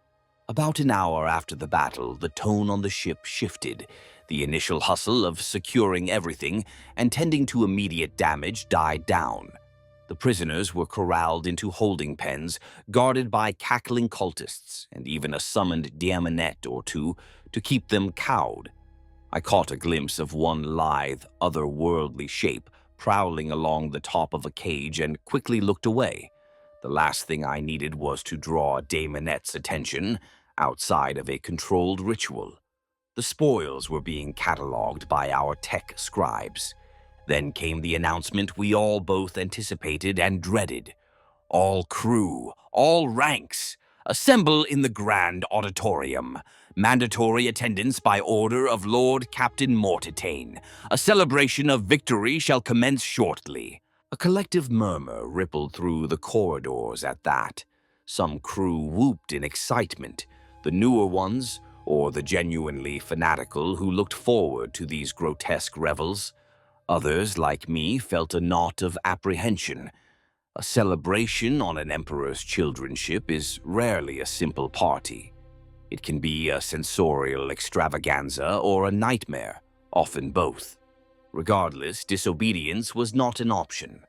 About an hour after the battle, the tone on the ship shifted. The initial hustle of securing everything and tending to immediate damage died down. The prisoners were corralled into holding pens, guarded by cackling cultists, and even a summoned daemonette or two to keep them cowed. I caught a glimpse of one lithe, otherworldly shape prowling along the top of a cage and quickly looked away. The last thing I needed was to draw a daemonette's attention outside of a controlled ritual. The spoils were being catalogued by our tech scribes. Then came the announcement we all both anticipated and dreaded. All crew, all ranks, assemble in the grand auditorium. Mandatory attendance by order of Lord Captain Mortitane. A celebration of victory shall commence shortly. A collective murmur rippled through the corridors at that. Some crew whooped in excitement. The newer ones, or the genuinely fanatical who looked forward to these grotesque revels. Others, like me, felt a knot of apprehension. A celebration on an emperor's children's ship is rarely a simple party. It can be a sensorial extravaganza or a nightmare, often both. Regardless, disobedience was not an option.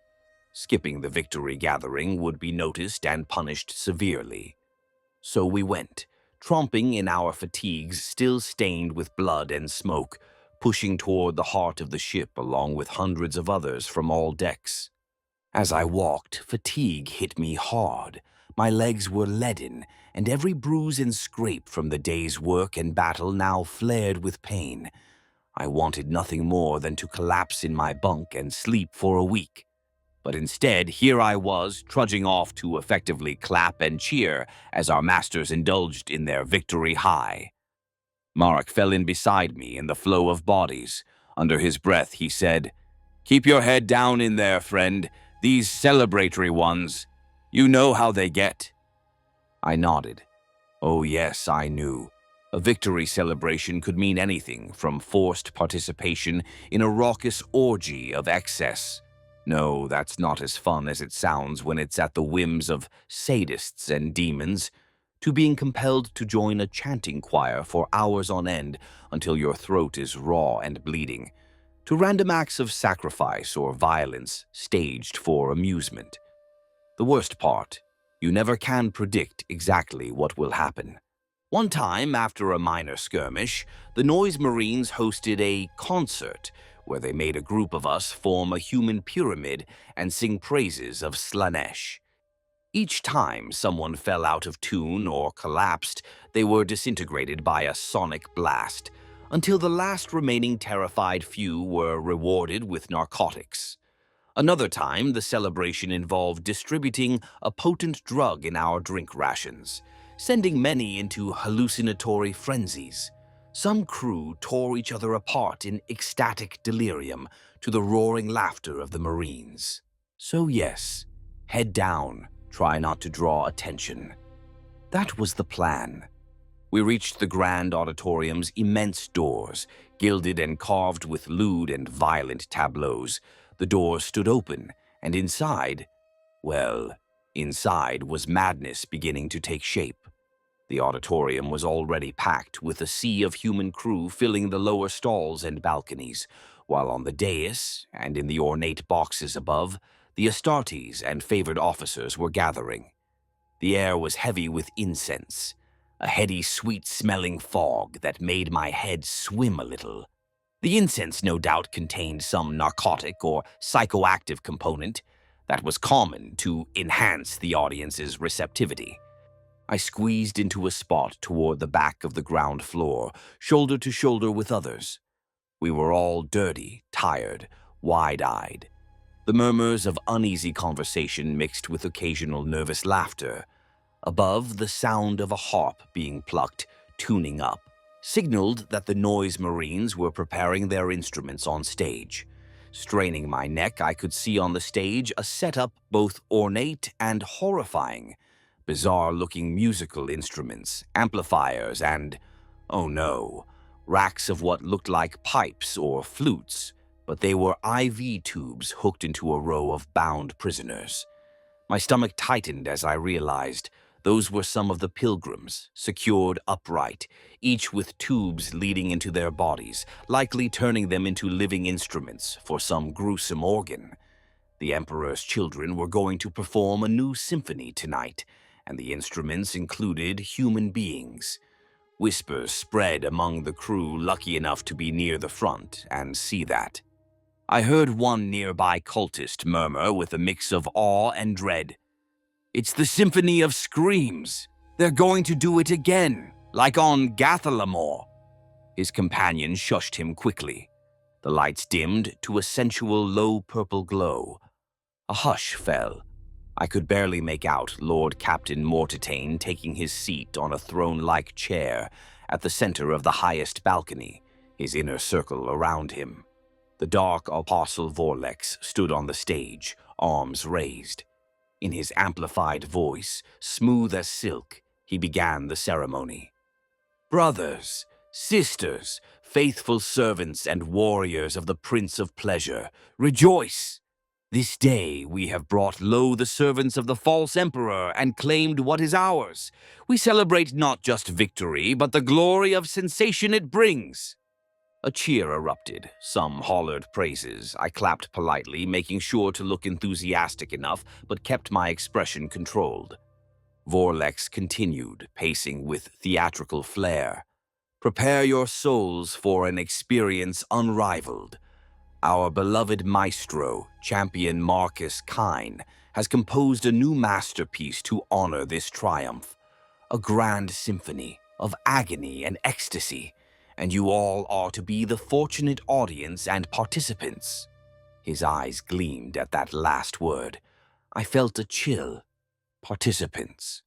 Skipping the victory gathering would be noticed and punished severely. So we went, tromping in our fatigues still stained with blood and smoke, pushing toward the heart of the ship along with hundreds of others from all decks. As I walked, fatigue hit me hard. My legs were leaden, and every bruise and scrape from the day's work and battle now flared with pain. I wanted nothing more than to collapse in my bunk and sleep for a week. But instead, here I was, trudging off to effectively clap and cheer as our masters indulged in their victory high. Marek fell in beside me in the flow of bodies. Under his breath, he said, "Keep your head down in there, friend. These celebratory ones, you know how they get." I nodded. Oh yes, I knew. A victory celebration could mean anything from forced participation in a raucous orgy of excess. No, that's not as fun as it sounds when it's at the whims of sadists and demons, to being compelled to join a chanting choir for hours on end until your throat is raw and bleeding, to random acts of sacrifice or violence staged for amusement. The worst part, you never can predict exactly what will happen. One time, after a minor skirmish, the Noise Marines hosted a concert where they made a group of us form a human pyramid and sing praises of Slaanesh. Each time someone fell out of tune or collapsed, they were disintegrated by a sonic blast, until the last remaining terrified few were rewarded with narcotics. Another time, the celebration involved distributing a potent drug in our drink rations, sending many into hallucinatory frenzies. Some crew tore each other apart in ecstatic delirium to the roaring laughter of the Marines. So yes, head down, try not to draw attention. That was the plan. We reached the grand auditorium's immense doors, gilded and carved with lewd and violent tableaus. The doors stood open, and inside was madness beginning to take shape. The auditorium was already packed, with a sea of human crew filling the lower stalls and balconies, while on the dais and in the ornate boxes above, the Astartes and favored officers were gathering. The air was heavy with incense, a heady, sweet-smelling fog that made my head swim a little. The incense no doubt contained some narcotic or psychoactive component that was common to enhance the audience's receptivity. I squeezed into a spot toward the back of the ground floor, shoulder to shoulder with others. We were all dirty, tired, wide-eyed. The murmurs of uneasy conversation mixed with occasional nervous laughter. Above, the sound of a harp being plucked, tuning up, signaled that the Noise Marines were preparing their instruments on stage. Straining my neck, I could see on the stage a setup both ornate and horrifying. Bizarre-looking musical instruments, amplifiers, and, oh no, racks of what looked like pipes or flutes, but they were IV tubes hooked into a row of bound prisoners. My stomach tightened as I realized those were some of the pilgrims, secured upright, each with tubes leading into their bodies, likely turning them into living instruments for some gruesome organ. The Emperor's children were going to perform a new symphony tonight, and the instruments included human beings. Whispers spread among the crew lucky enough to be near the front and see that. I heard one nearby cultist murmur with a mix of awe and dread, "It's the Symphony of Screams. They're going to do it again, like on Gathalamore." His companion shushed him quickly. The lights dimmed to a sensual low purple glow. A hush fell. I could barely make out Lord Captain Mortitane taking his seat on a throne-like chair at the center of the highest balcony, his inner circle around him. The dark Apostle Vorlex stood on the stage, arms raised. In his amplified voice, smooth as silk, he began the ceremony. "Brothers, sisters, faithful servants and warriors of the Prince of Pleasure, rejoice! This day we have brought low the servants of the false emperor and claimed what is ours. We celebrate not just victory, but the glory of sensation it brings." A cheer erupted. Some hollered praises. I clapped politely, making sure to look enthusiastic enough, but kept my expression controlled. Vorlex continued, pacing with theatrical flair. "Prepare your souls for an experience unrivaled. Our beloved maestro, champion Marcus Kine, has composed a new masterpiece to honor this triumph. A grand symphony of agony and ecstasy, and you all are to be the fortunate audience and participants." His eyes gleamed at that last word. I felt a chill. Participants.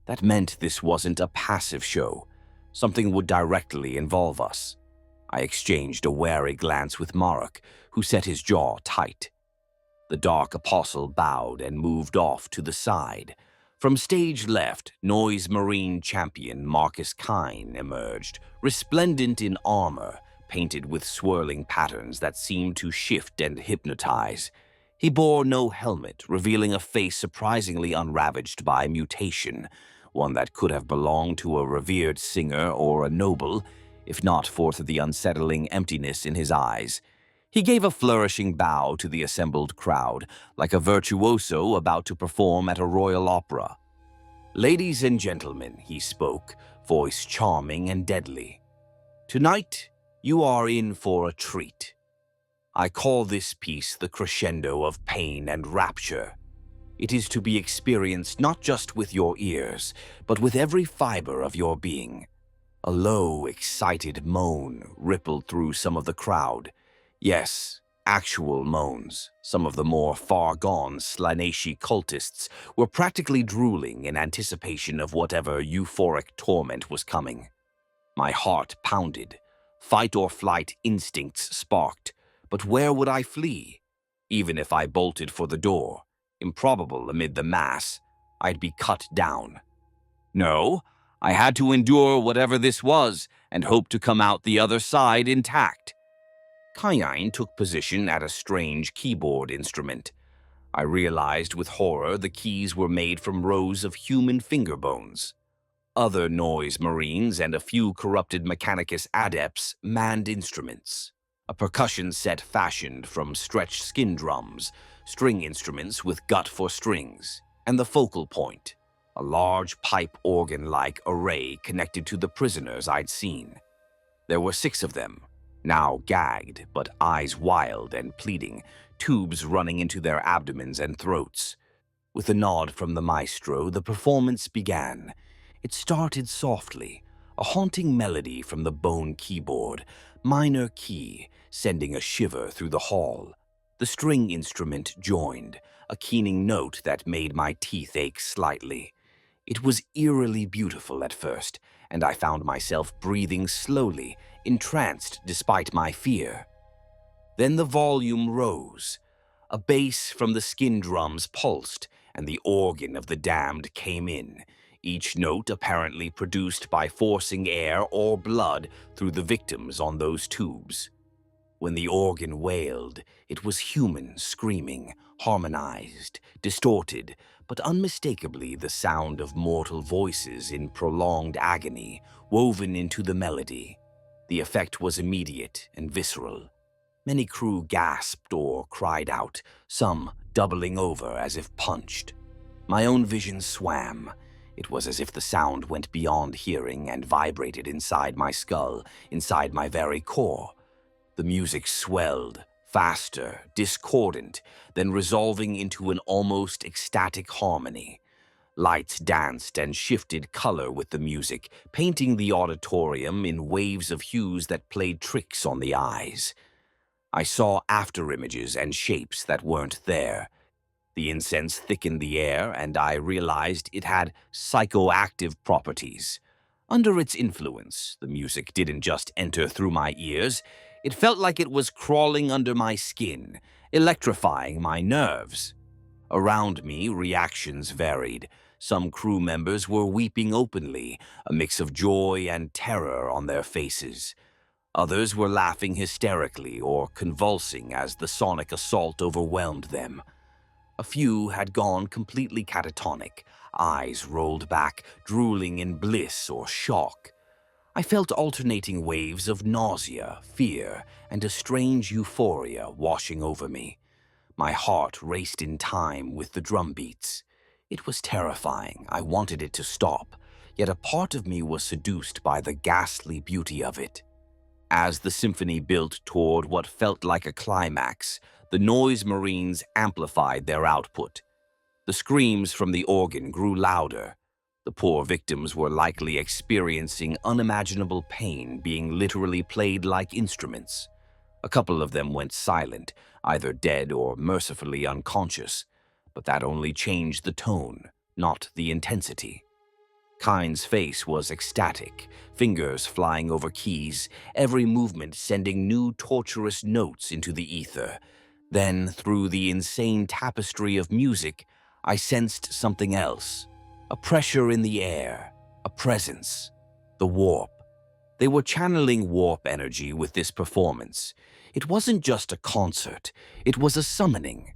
That meant this wasn't a passive show. Something would directly involve us. I exchanged a wary glance with Marek, who set his jaw tight. The Dark Apostle bowed and moved off to the side. From stage left, Noise Marine champion Marcus Kine emerged, resplendent in armor, painted with swirling patterns that seemed to shift and hypnotize. He bore no helmet, revealing a face surprisingly unravaged by mutation, one that could have belonged to a revered singer or a noble, if not for the unsettling emptiness in his eyes. He gave a flourishing bow to the assembled crowd, like a virtuoso about to perform at a royal opera. "Ladies and gentlemen," he spoke, voice charming and deadly. "Tonight, you are in for a treat. I call this piece the crescendo of pain and rapture. It is to be experienced not just with your ears, but with every fiber of your being." A low, excited moan rippled through some of the crowd. Yes, actual moans. Some of the more far-gone Slaaneshi cultists were practically drooling in anticipation of whatever euphoric torment was coming. My heart pounded. Fight-or-flight instincts sparked. But where would I flee? Even if I bolted for the door, improbable amid the mass, I'd be cut down. No, I had to endure whatever this was and hope to come out the other side intact. Kayane took position at a strange keyboard instrument. I realized with horror the keys were made from rows of human finger bones. Other noise marines and a few corrupted Mechanicus adepts manned instruments. A percussion set fashioned from stretched skin drums, string instruments with gut for strings, and the focal point, a large pipe organ-like array connected to the prisoners I'd seen. There were 6 of them, now gagged, but eyes wild and pleading, tubes running into their abdomens and throats. With a nod from the maestro, the performance began. It started softly, a haunting melody from the bone keyboard, minor key, sending a shiver through the hall. The string instrument joined, a keening note that made my teeth ache slightly. It was eerily beautiful at first, and I found myself breathing slowly, entranced despite my fear. Then the volume rose. A bass from the skin drums pulsed, and the organ of the damned came in, each note apparently produced by forcing air or blood through the victims on those tubes. When the organ wailed, it was human screaming, harmonized, distorted, but unmistakably the sound of mortal voices in prolonged agony, woven into the melody. The effect was immediate and visceral. Many crew gasped or cried out, some doubling over as if punched. My own vision swam. It was as if the sound went beyond hearing and vibrated inside my skull, inside my very core. The music swelled, faster, discordant, then resolving into an almost ecstatic harmony. Lights danced and shifted color with the music, painting the auditorium in waves of hues that played tricks on the eyes. I saw afterimages and shapes that weren't there. The incense thickened the air, and I realized it had psychoactive properties. Under its influence, the music didn't just enter through my ears. It felt like it was crawling under my skin, electrifying my nerves. Around me, reactions varied. Some crew members were weeping openly, a mix of joy and terror on their faces. Others were laughing hysterically or convulsing as the sonic assault overwhelmed them. A few had gone completely catatonic, eyes rolled back, drooling in bliss or shock. I felt alternating waves of nausea, fear, and a strange euphoria washing over me. My heart raced in time with the drum beats. It was terrifying. I wanted it to stop, yet a part of me was seduced by the ghastly beauty of it. As the symphony built toward what felt like a climax, the noise marines amplified their output. The screams from the organ grew louder. The poor victims were likely experiencing unimaginable pain, being literally played like instruments. A couple of them went silent, either dead or mercifully unconscious, but that only changed the tone, not the intensity. Kyne's face was ecstatic, fingers flying over keys, every movement sending new torturous notes into the ether. Then, through the insane tapestry of music, I sensed something else. A pressure in the air, a presence, the warp. They were channeling warp energy with this performance. It wasn't just a concert, it was a summoning.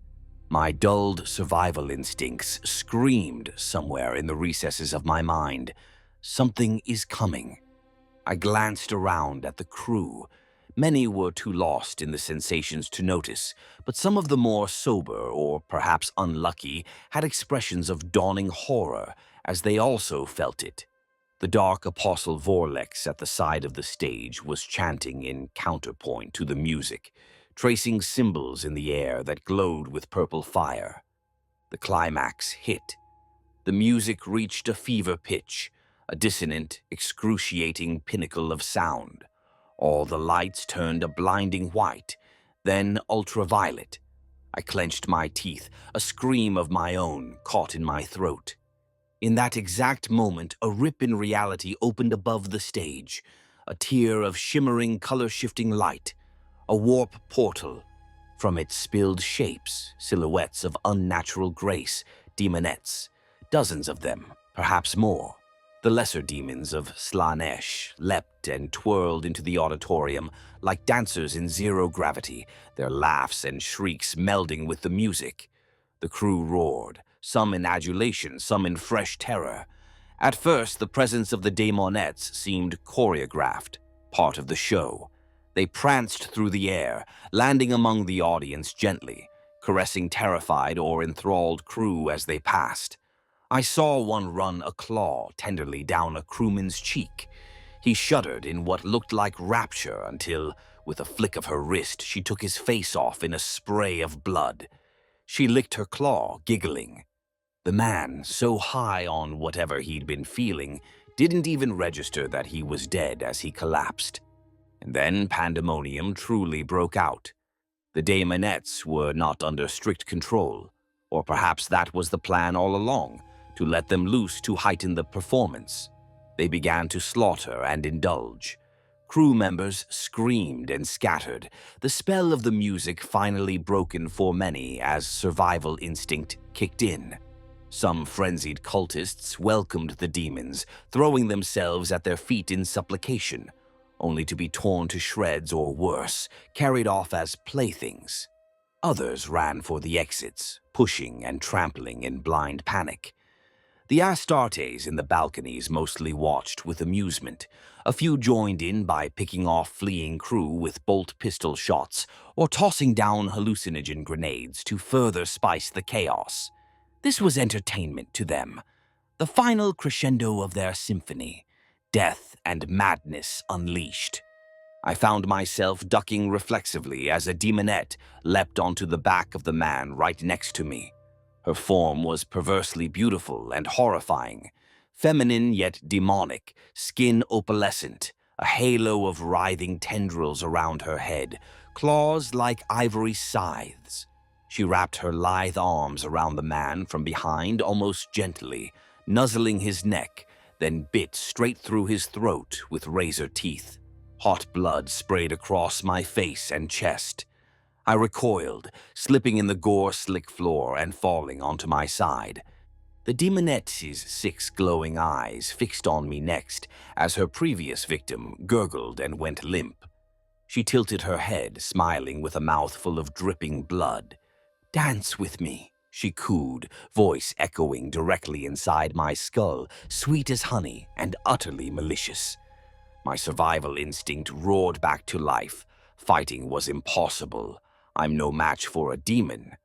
My dulled survival instincts screamed somewhere in the recesses of my mind. Something is coming. I glanced around at the crew. Many were too lost in the sensations to notice, but some of the more sober, or perhaps unlucky, had expressions of dawning horror as they also felt it. The dark apostle Vorlex at the side of the stage was chanting in counterpoint to the music, tracing symbols in the air that glowed with purple fire. The climax hit. The music reached a fever pitch, a dissonant, excruciating pinnacle of sound. All the lights turned a blinding white, then ultraviolet. I clenched my teeth, a scream of my own caught in my throat. In that exact moment, a rip in reality opened above the stage, a tier of shimmering, color-shifting light, a warp portal. From its spilled shapes, silhouettes of unnatural grace, daemonettes, dozens of them, perhaps more. The lesser demons of Slaanesh leapt and twirled into the auditorium like dancers in zero gravity, their laughs and shrieks melding with the music. The crew roared, some in adulation, some in fresh terror. At first, the presence of the daemonettes seemed choreographed, part of the show. They pranced through the air, landing among the audience gently, caressing terrified or enthralled crew as they passed. I saw one run a claw tenderly down a crewman's cheek. He shuddered in what looked like rapture until, with a flick of her wrist, she took his face off in a spray of blood. She licked her claw, giggling. The man, so high on whatever he'd been feeling, didn't even register that he was dead as he collapsed. And then pandemonium truly broke out. The daemonettes were not under strict control, or perhaps that was the plan all along, to let them loose to heighten the performance. They began to slaughter and indulge. Crew members screamed and scattered, the spell of the music finally broken for many as survival instinct kicked in. Some frenzied cultists welcomed the demons, throwing themselves at their feet in supplication, only to be torn to shreds or worse, carried off as playthings. Others ran for the exits, pushing and trampling in blind panic. The Astartes in the balconies mostly watched with amusement. A few joined in by picking off fleeing crew with bolt pistol shots or tossing down hallucinogen grenades to further spice the chaos. This was entertainment to them, the final crescendo of their symphony, death and madness unleashed. I found myself ducking reflexively as a daemonette leapt onto the back of the man right next to me. Her form was perversely beautiful and horrifying, feminine yet demonic, skin opalescent, a halo of writhing tendrils around her head, claws like ivory scythes. She wrapped her lithe arms around the man from behind almost gently, nuzzling his neck, then bit straight through his throat with razor teeth. Hot blood sprayed across my face and chest. I recoiled, slipping in the gore-slick floor and falling onto my side. The daemonette's 6 glowing eyes fixed on me next as her previous victim gurgled and went limp. She tilted her head, smiling with a mouth full of dripping blood. "Dance with me," she cooed, voice echoing directly inside my skull, sweet as honey and utterly malicious. My survival instinct roared back to life. Fighting was impossible. I'm no match for a demon.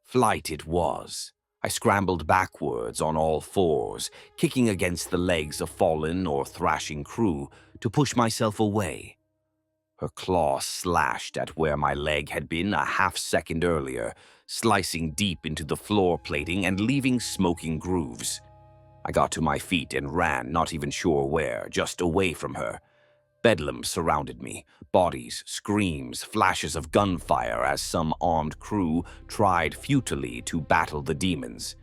Flight it was. I scrambled backwards on all fours, kicking against the legs of fallen or thrashing crew to push myself away. Her claw slashed at where my leg had been a half-second earlier, slicing deep into the floor plating and leaving smoking grooves. I got to my feet and ran, not even sure where, just away from her. Bedlam surrounded me, bodies, screams, flashes of gunfire as some armed crew tried futilely to battle the demons.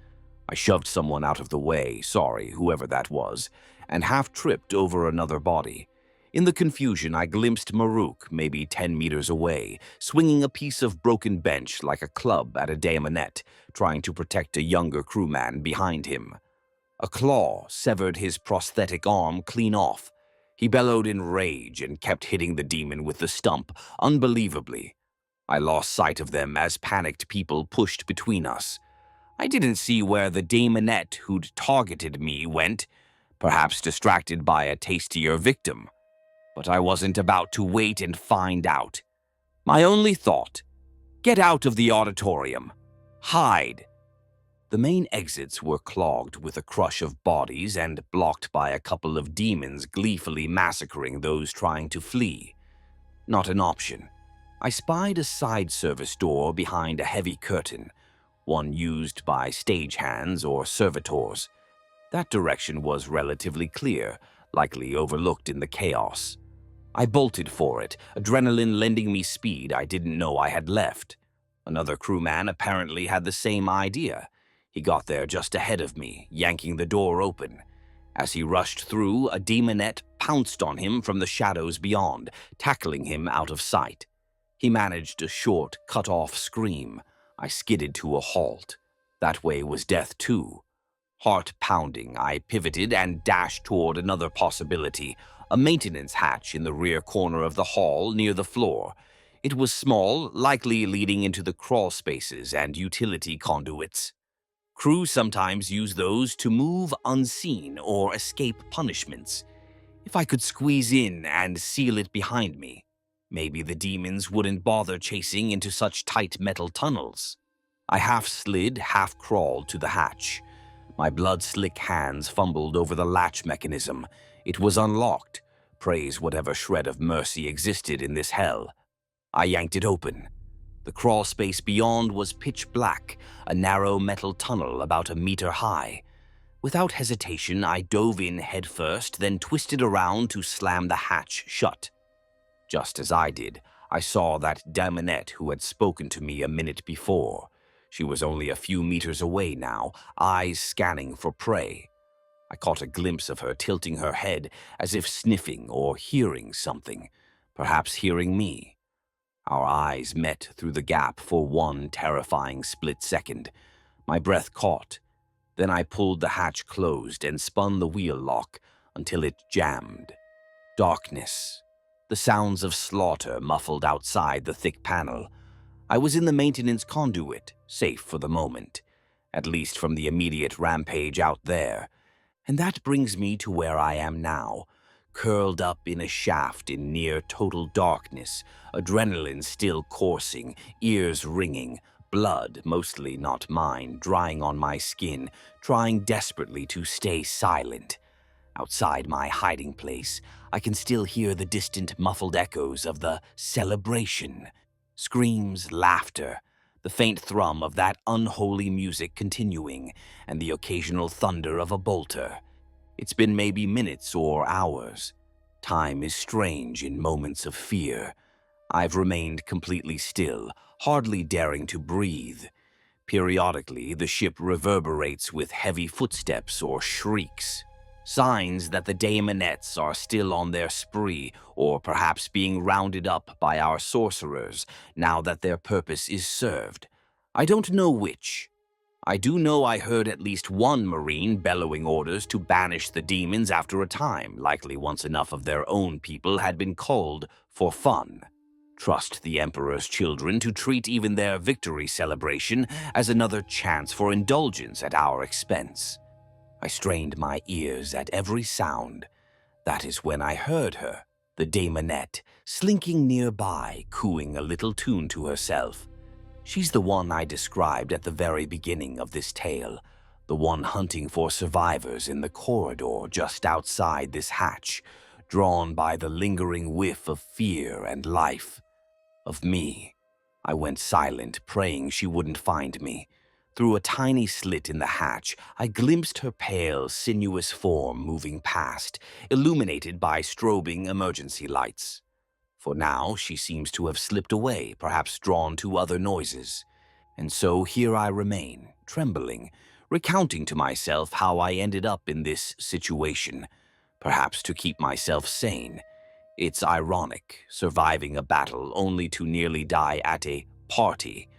I shoved someone out of the way, sorry, whoever that was, and half-tripped over another body. In the confusion, I glimpsed Maruk maybe 10 meters away, swinging a piece of broken bench like a club at a daemonette, trying to protect a younger crewman behind him. A claw severed his prosthetic arm clean off. He bellowed in rage and kept hitting the demon with the stump, unbelievably. I lost sight of them as panicked people pushed between us. I didn't see where the daemonette who'd targeted me went, perhaps distracted by a tastier victim. But I wasn't about to wait and find out. My only thought, get out of the auditorium. Hide. The main exits were clogged with a crush of bodies and blocked by a couple of demons gleefully massacring those trying to flee. Not an option. I spied a side service door behind a heavy curtain, one used by stagehands or servitors. That direction was relatively clear, likely overlooked in the chaos. I bolted for it, adrenaline lending me speed I didn't know I had left. Another crewman apparently had the same idea. He got there just ahead of me, yanking the door open. As he rushed through, a daemonette pounced on him from the shadows beyond, tackling him out of sight. He managed a short, cut-off scream. I skidded to a halt. That way was death too. Heart pounding, I pivoted and dashed toward another possibility, a maintenance hatch in the rear corner of the hall near the floor. It was small, likely leading into the crawl spaces and utility conduits. Crew sometimes use those to move unseen or escape punishments. If I could squeeze in and seal it behind me, maybe the demons wouldn't bother chasing into such tight metal tunnels. I half slid, half crawled to the hatch. My blood-slick hands fumbled over the latch mechanism. It was unlocked. Praise whatever shred of mercy existed in this hell. I yanked it open. The crawl space beyond was pitch black, a narrow metal tunnel about a meter high. Without hesitation, I dove in headfirst, then twisted around to slam the hatch shut. Just as I did, I saw that daemonette who had spoken to me a minute before. She was only a few meters away now, eyes scanning for prey. I caught a glimpse of her tilting her head as if sniffing or hearing something, perhaps hearing me. Our eyes met through the gap for one terrifying split second. My breath caught. Then I pulled the hatch closed and spun the wheel lock until it jammed. Darkness. The sounds of slaughter muffled outside the thick panel. I was in the maintenance conduit, safe for the moment, at least from the immediate rampage out there. And that brings me to where I am now, curled up in a shaft in near total darkness, adrenaline still coursing, ears ringing, blood, mostly not mine, drying on my skin, trying desperately to stay silent. Outside my hiding place, I can still hear the distant muffled echoes of the celebration. Screams, laughter, the faint thrum of that unholy music continuing, and the occasional thunder of a bolter. It's been maybe minutes or hours. Time is strange in moments of fear. I've remained completely still, hardly daring to breathe. Periodically, the ship reverberates with heavy footsteps or shrieks. Signs that the daemonettes are still on their spree, or perhaps being rounded up by our sorcerers now that their purpose is served. I don't know which. I do know I heard at least one Marine bellowing orders to banish the demons after a time, likely once enough of their own people had been culled for fun. Trust the Emperor's children to treat even their victory celebration as another chance for indulgence at our expense. I strained my ears at every sound. That is when I heard her, the daemonette, slinking nearby, cooing a little tune to herself. She's the one I described at the very beginning of this tale, the one hunting for survivors in the corridor just outside this hatch, drawn by the lingering whiff of fear and life. Of me. I went silent, praying she wouldn't find me. Through a tiny slit in the hatch, I glimpsed her pale, sinuous form moving past, illuminated by strobing emergency lights. For now, she seems to have slipped away, perhaps drawn to other noises. And so here I remain, trembling, recounting to myself how I ended up in this situation, perhaps to keep myself sane. It's ironic, surviving a battle only to nearly die at a party.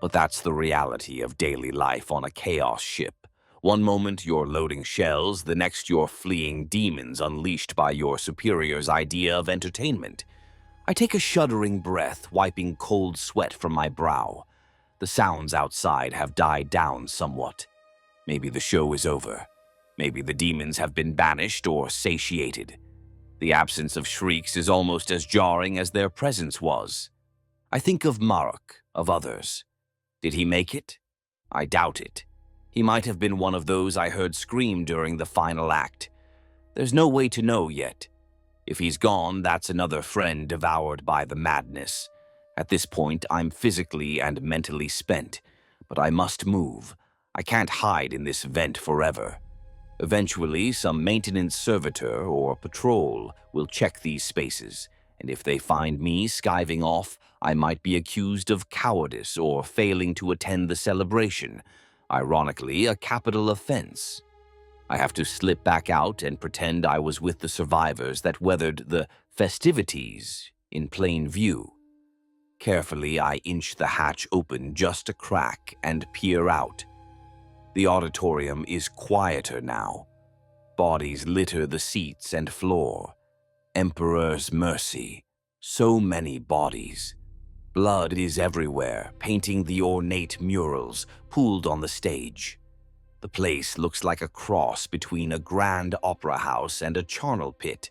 But that's the reality of daily life on a chaos ship. One moment you're loading shells, the next you're fleeing demons unleashed by your superior's idea of entertainment. I take a shuddering breath, wiping cold sweat from my brow. The sounds outside have died down somewhat. Maybe the show is over. Maybe the demons have been banished or satiated. The absence of shrieks is almost as jarring as their presence was. I think of Marok, of others. Did he make it? I doubt it. He might have been one of those I heard scream during the final act. There's no way to know yet. If he's gone, that's another friend devoured by the madness. At this point, I'm physically and mentally spent, but I must move. I can't hide in this vent forever. Eventually, some maintenance servitor or patrol will check these spaces, and if they find me skiving off, I might be accused of cowardice or failing to attend the celebration. Ironically, a capital offense. I have to slip back out and pretend I was with the survivors that weathered the festivities in plain view. Carefully, I inch the hatch open just a crack and peer out. The auditorium is quieter now. Bodies litter the seats and floor. Emperor's mercy. So many bodies. Blood is everywhere, painting the ornate murals pooled on the stage. The place looks like a cross between a grand opera house and a charnel pit.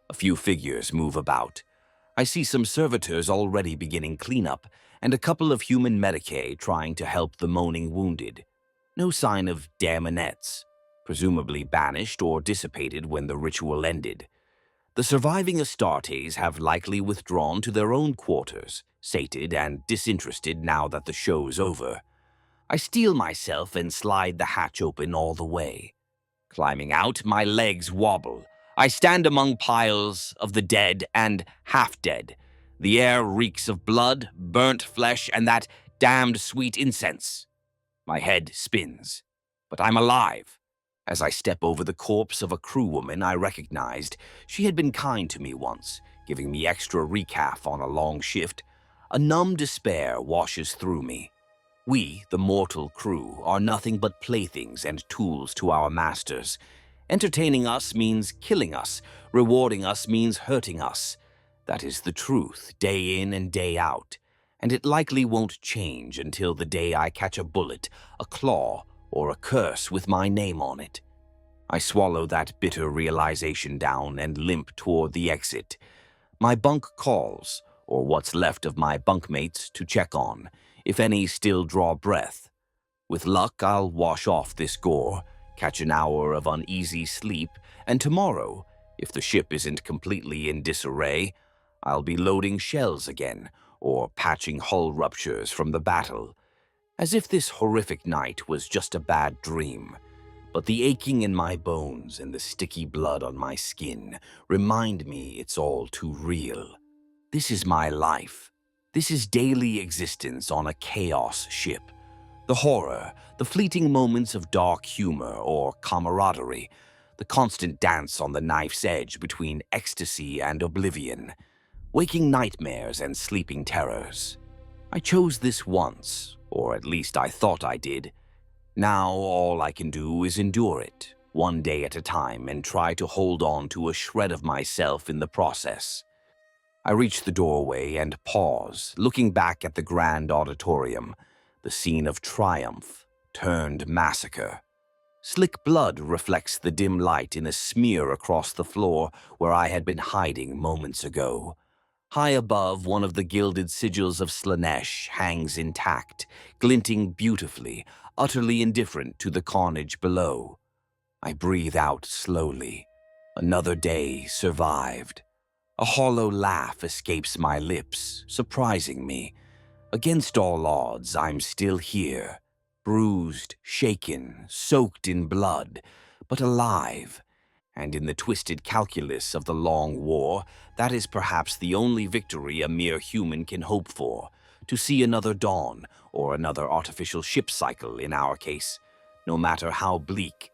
A few figures move about. I see some servitors already beginning cleanup, and a couple of human medicae trying to help the moaning wounded. No sign of daemonettes, presumably banished or dissipated when the ritual ended. The surviving Astartes have likely withdrawn to their own quarters, sated and disinterested now that the show's over. I steel myself and slide the hatch open all the way. Climbing out, my legs wobble. I stand among piles of the dead and half-dead. The air reeks of blood, burnt flesh, and that damned sweet incense. My head spins, but I'm alive. As I step over the corpse of a crewwoman I recognized, she had been kind to me once, giving me extra recaf on a long shift. A numb despair washes through me. We, the mortal crew, are nothing but playthings and tools to our masters. Entertaining us means killing us. Rewarding us means hurting us. That is the truth, day in and day out. And it likely won't change until the day I catch a bullet, a claw, or a curse with my name on it. I swallow that bitter realization down and limp toward the exit. My bunk calls, or what's left of my bunkmates, to check on, if any still draw breath. With luck, I'll wash off this gore, catch an hour of uneasy sleep, and tomorrow, if the ship isn't completely in disarray, I'll be loading shells again, or patching hull ruptures from the battle. As if this horrific night was just a bad dream. But the aching in my bones and the sticky blood on my skin remind me it's all too real. This is my life. This is daily existence on a chaos ship. The horror, the fleeting moments of dark humor or camaraderie, the constant dance on the knife's edge between ecstasy and oblivion, waking nightmares and sleeping terrors. I chose this once, or at least I thought I did. Now all I can do is endure it, one day at a time, and try to hold on to a shred of myself in the process. I reach the doorway and pause, looking back at the grand auditorium, the scene of triumph turned massacre. Slick blood reflects the dim light in a smear across the floor where I had been hiding moments ago. High above, one of the gilded sigils of Slaanesh hangs intact, glinting beautifully, utterly indifferent to the carnage below. I breathe out slowly. Another day survived. A hollow laugh escapes my lips, surprising me. Against all odds, I'm still here, bruised, shaken, soaked in blood, but alive. And in the twisted calculus of the long war, that is perhaps the only victory a mere human can hope for, to see another dawn, or another artificial ship cycle in our case, no matter how bleak.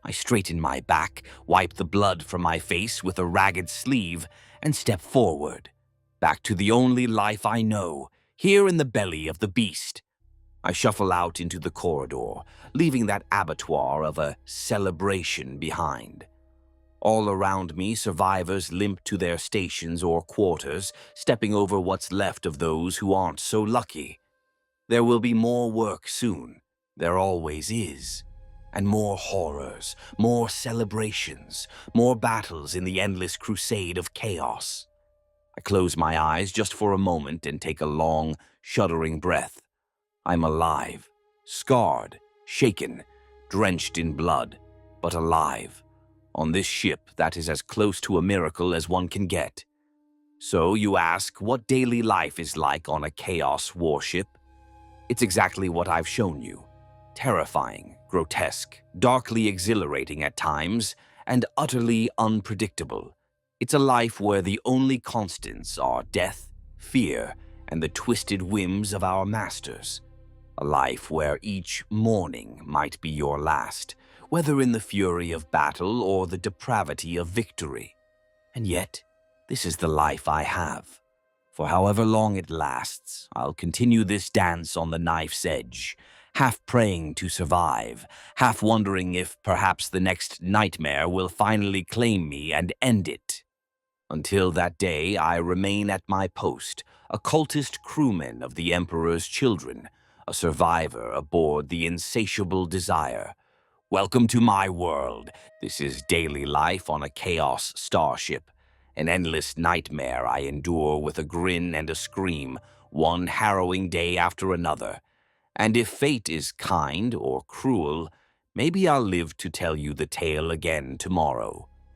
I straighten my back, wipe the blood from my face with a ragged sleeve, and step forward, back to the only life I know, here in the belly of the beast. I shuffle out into the corridor, leaving that abattoir of a celebration behind. All around me, survivors limp to their stations or quarters, stepping over what's left of those who aren't so lucky. There will be more work soon. There always is. And more horrors, more celebrations, more battles in the endless crusade of chaos. I close my eyes just for a moment and take a long, shuddering breath. I'm alive, scarred, shaken, drenched in blood, but alive, on this ship that is as close to a miracle as one can get. So you ask what daily life is like on a Chaos warship? It's exactly what I've shown you. Terrifying, grotesque, darkly exhilarating at times, and utterly unpredictable. It's a life where the only constants are death, fear, and the twisted whims of our masters. A life where each morning might be your last, whether in the fury of battle or the depravity of victory. And yet, this is the life I have. For however long it lasts, I'll continue this dance on the knife's edge, half praying to survive, half wondering if perhaps the next nightmare will finally claim me and end it. Until that day, I remain at my post, a cultist crewman of the Emperor's Children, a survivor aboard the Insatiable Desire. Welcome to my world. This is daily life on a Chaos starship. An endless nightmare I endure with a grin and a scream, one harrowing day after another. And if fate is kind or cruel, maybe I'll live to tell you the tale again tomorrow.